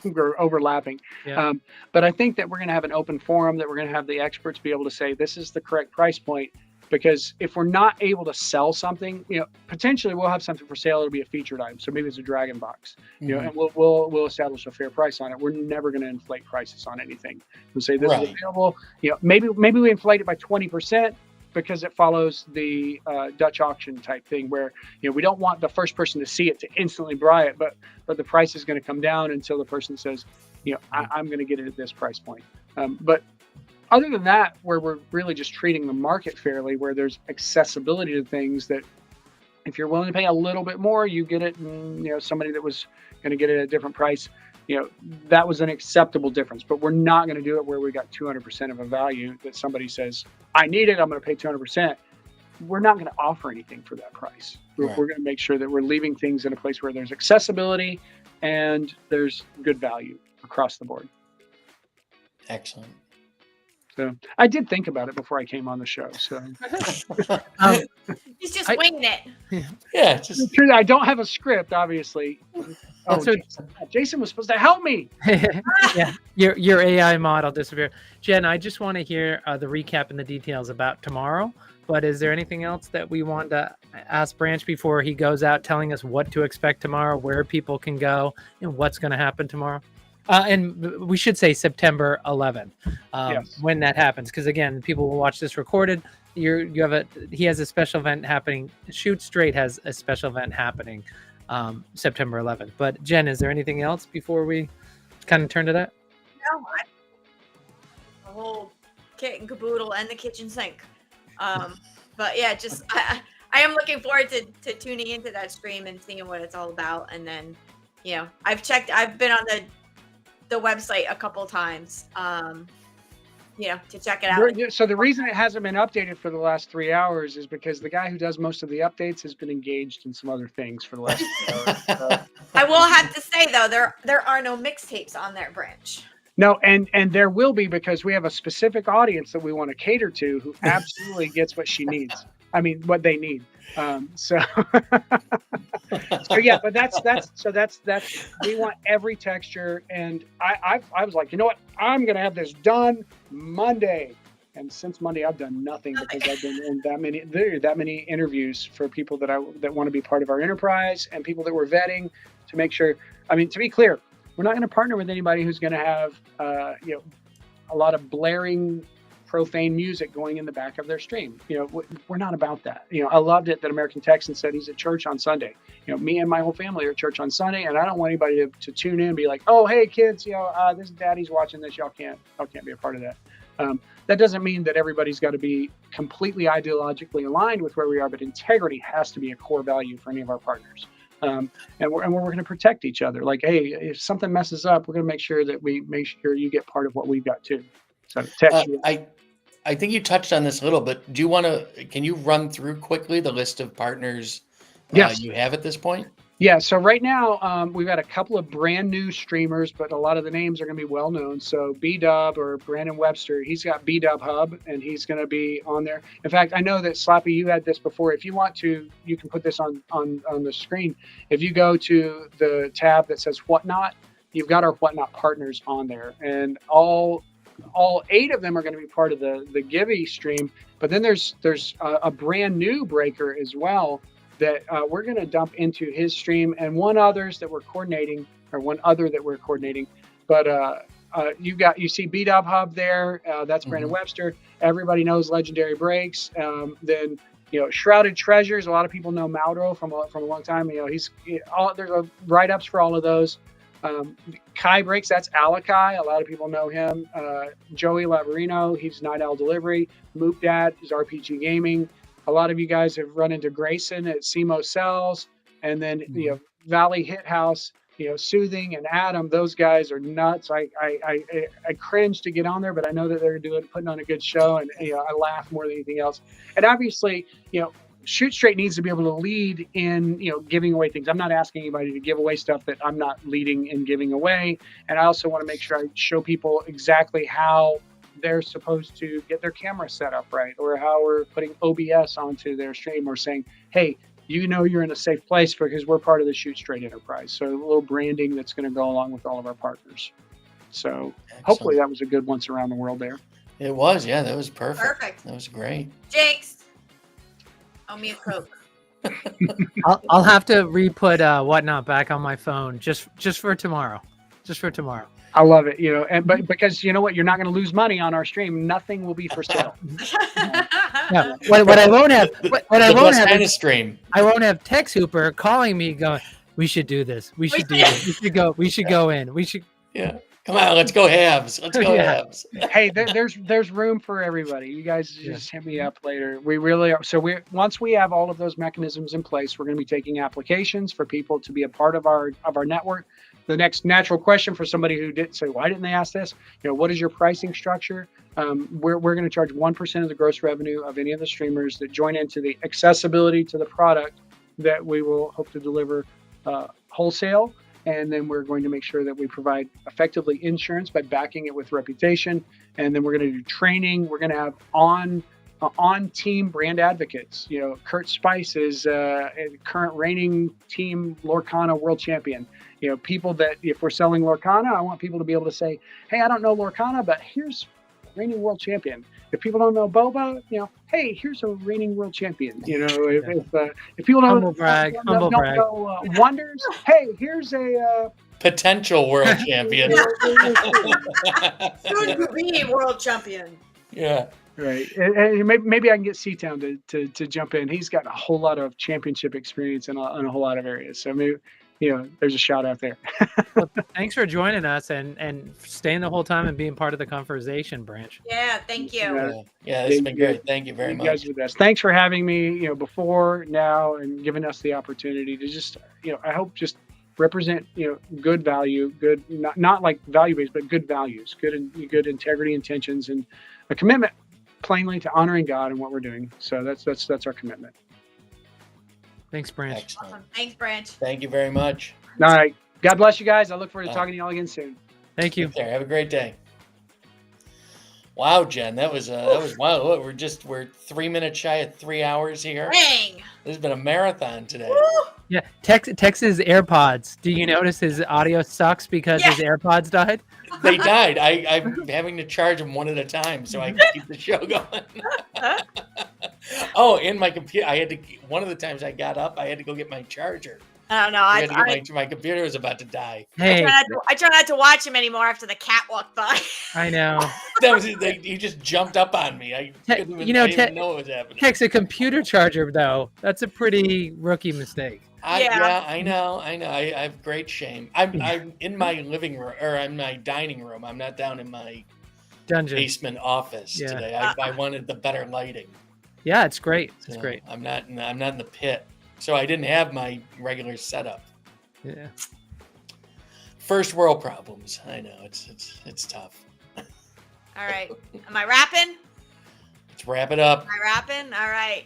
were overlapping. Yeah. But I think that we're going to have an open forum, that we're going to have the experts be able to say this is the correct price point. Because if we're not able to sell something, potentially we'll have something for sale. It'll be a featured item, so maybe it's a Dragon box, and we'll establish a fair price on it. We're never going to inflate prices on anything. We'll say this is available. Maybe we inflate it by 20% because it follows the Dutch auction type thing, where we don't want the first person to see it to instantly buy it, but the price is going to come down until the person says, I'm going to get it at this price point. But other than that, where we're really just treating the market fairly, where there's accessibility to things that if you're willing to pay a little bit more, you get it, and somebody that was going to get it at a different price, that was an acceptable difference. But we're not going to do it where we got 200% of a value that somebody says, I need it, I'm going to pay 200%. We're not going to offer anything for that price. We're going to make sure that we're leaving things in a place where there's accessibility and there's good value across the board. Excellent. So I did think about it before I came on the show. So he's just winging it. Yeah, just true. I don't have a script, obviously. Jason was supposed to help me. Yeah, your AI model disappeared. Jen, I just want to hear the recap and the details about tomorrow. But is there anything else that we want to ask Branch before he goes out telling us what to expect tomorrow, where people can go, and what's going to happen tomorrow? And we should say September 11th when that happens, because again, people will watch this recorded. He has a special event happening. ShootStrayt has a special event happening September 11th. But Jen, is there anything else before we kind of turn to that? No, the whole kit and caboodle and the kitchen sink. But yeah, just I am looking forward to tuning into that stream and seeing what it's all about. And then I've been on the website a couple times, to check it out. So the reason it hasn't been updated for the last 3 hours is because the guy who does most of the updates has been engaged in some other things for the last 3 hours. So. I will have to say though, there are no mixtapes on their Branch. No, and there will be, because we have a specific audience that we want to cater to who absolutely gets what she needs. I mean, what they need. So yeah, but that's we want every texture. And I was like, you know what? I'm going to have this done Monday. And since Monday, I've done nothing because I've been in that many interviews for people that want to be part of our enterprise and people that we're vetting to make sure. I mean, to be clear, we're not going to partner with anybody who's going to have, a lot of blaring profane music going in the back of their stream. We're not about that. I loved it that AmericanTexan said he's at church on Sunday. Me and my whole family are at church on Sunday, and I don't want anybody to tune in and be like, oh, hey kids, this daddy's watching this. Y'all can't be a part of that. That doesn't mean that everybody's got to be completely ideologically aligned with where we are, but integrity has to be a core value for any of our partners. And we're going to protect each other. Like, hey, if something messes up, we're going to make sure that we make sure you get part of what we've got too. So I think you touched on this a little, but can you run through quickly the list of partners you have at this point? Yeah, so right now we've got a couple of brand new streamers, but a lot of the names are going to be well known. So B-Dub or Brandon Webster, he's got B-Dub Hub, and he's going to be on there. In fact, I know that Slappy, you had this before. If you want to, you can put this on the screen. If you go to the tab that says Whatnot, you've got our Whatnot partners on there, and all 8 of them are going to be part of the Givey stream. But then there's a brand new breaker as well that we're going to dump into his stream, and one other that we're coordinating. But you see B-Dub Hub there. That's Brandon Webster. Everybody knows Legendary Breaks. Then Shrouded Treasures. A lot of people know Mauro from a long time. There's a write-ups for all of those. Kai Breaks, that's Alakai. A lot of people know him. Joey Lavarino, he's Night Owl Delivery. Moop Dad is RPG Gaming. A lot of you guys have run into Grayson at SEMO Cells, and then Valley Hit House, Soothing and Adam. Those guys are nuts. I cringe to get on there, but I know that they're putting on a good show, and I laugh more than anything else. And obviously, ShootStrayt needs to be able to lead in giving away things. I'm not asking anybody to give away stuff that I'm not leading in giving away, and I also want to make sure I show people exactly how they're supposed to get their camera set up right, or how we're putting OBS onto their stream, or saying, hey, you're in a safe place because we're part of the ShootStrayt enterprise. So a little branding that's going to go along with all of our partners. So hopefully that was a good once around the world there. It was, yeah, that was perfect. That was great. Jakes, owe me a Coke. I'll have to re-put Whatnot back on my phone just for tomorrow. I love it, but because you know what, you're not going to lose money on our stream. Nothing will be for sale. Yeah. What I won't have, I won't have Tex Hooper calling me going, we should do this. We should do this. We should go in. We should. Yeah. Come on, let's go halves. Halves. Hey, there's room for everybody. You guys just hit me up later. We really are. So once we have all of those mechanisms in place, we're going to be taking applications for people to be a part of our network. The next natural question for somebody who didn't say, why didn't they ask this? What is your pricing structure? We're going to charge 1% of the gross revenue of any of the streamers that join into the accessibility to the product that we will hope to deliver wholesale. And then we're going to make sure that we provide effectively insurance by backing it with reputation. And then we're going to do training. We're going to have on-team brand advocates. Kurt Spice is current reigning team Lorcana world champion. People that if we're selling Lorcana, I want people to be able to say, hey, I don't know Lorcana, but here's reigning world champion. If people don't know Boba, hey, here's a reigning world champion. If people don't know Wonders, hey, here's a potential world champion. Soon to be world champion. Yeah. Right. And maybe I can get C-Town to jump in. He's got a whole lot of championship experience in a whole lot of areas. So maybe, there's a shout out there. Well, thanks for joining us and staying the whole time and being part of the conversation, Branch. Yeah, thank you. Yeah, this has been great. Thank you very much. You guys are the best. Thanks for having me, before, now, and giving us the opportunity to just, I hope just represent, good value, good, not like value-based, but good values, good integrity, intentions, and a commitment plainly to honoring God and what we're doing. So that's our commitment. Thanks, Branch. Excellent. Awesome. Thanks, Branch. Thank you very much. All right. God bless you guys. I look forward to talking to y'all again soon. Thank you. Have a great day. Wow, Jen, that was wild. Look, we're 3 minutes shy of 3 hours here. Dang. This has been a marathon today. Woo! Yeah, Tex's AirPods. Do you notice his audio sucks because his AirPods died? They died. I'm having to charge them one at a time so I can keep the show going. Oh, in my computer, one of the times I got up, I had to go get my charger I don't know. I had to get my computer was about to die. Hey, I try not to watch him anymore after the cat walked by. I know. He just jumped up on me. I didn't even know what was happening. Takes a computer charger though. That's a pretty rookie mistake. Yeah, I know. I have great shame. I'm in my living room or in my dining room. I'm not down in my Dungeon basement office today. I wanted the better lighting. Yeah, it's great. It's great. I'm not in the pit, so I didn't have my regular setup. Yeah. First world problems. I know it's tough. All right. Am I rapping? Let's wrap it up. Am I rapping? All right.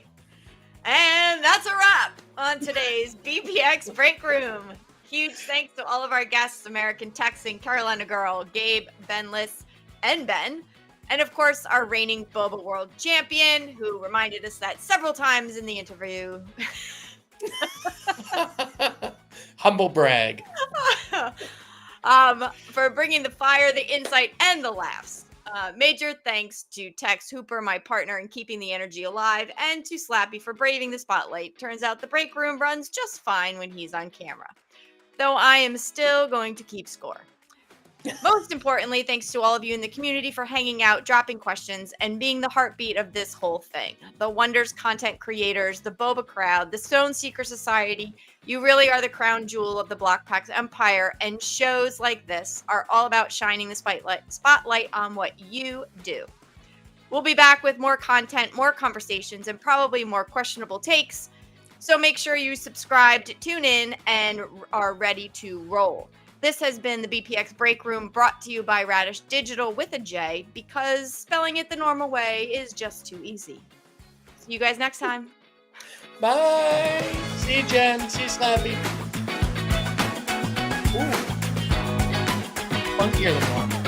And that's a wrap on today's BPX Break Room. Huge thanks to all of our guests, AmericanTexan, CarolinaGirl, Gabe, Bendless, and Ben. And of course, our reigning Boba World Champion, who reminded us that several times in the interview. Humble brag. For bringing the fire, the insight, and the laughs. Major thanks to Tex Hooper, my partner in keeping the energy alive, and to Slappy for braving the spotlight. Turns out the break room runs just fine when he's on camera. Though I am still going to keep score. Most importantly, thanks to all of you in the community for hanging out, dropping questions, and being the heartbeat of this whole thing. The Wonders content creators, the Boba crowd, the Stoneseeker Society. You really are the crown jewel of the Blockpacks empire, and shows like this are all about shining the spotlight on what you do. We'll be back with more content, more conversations, and probably more questionable takes. So make sure you subscribe, tune in, and are ready to roll. This has been the BPX Break Room, brought to you by Radish Digital with a J, because spelling it the normal way is just too easy. See you guys next time. Bye. See you, Jen. See you, Slappy. Ooh. Funkier than normal.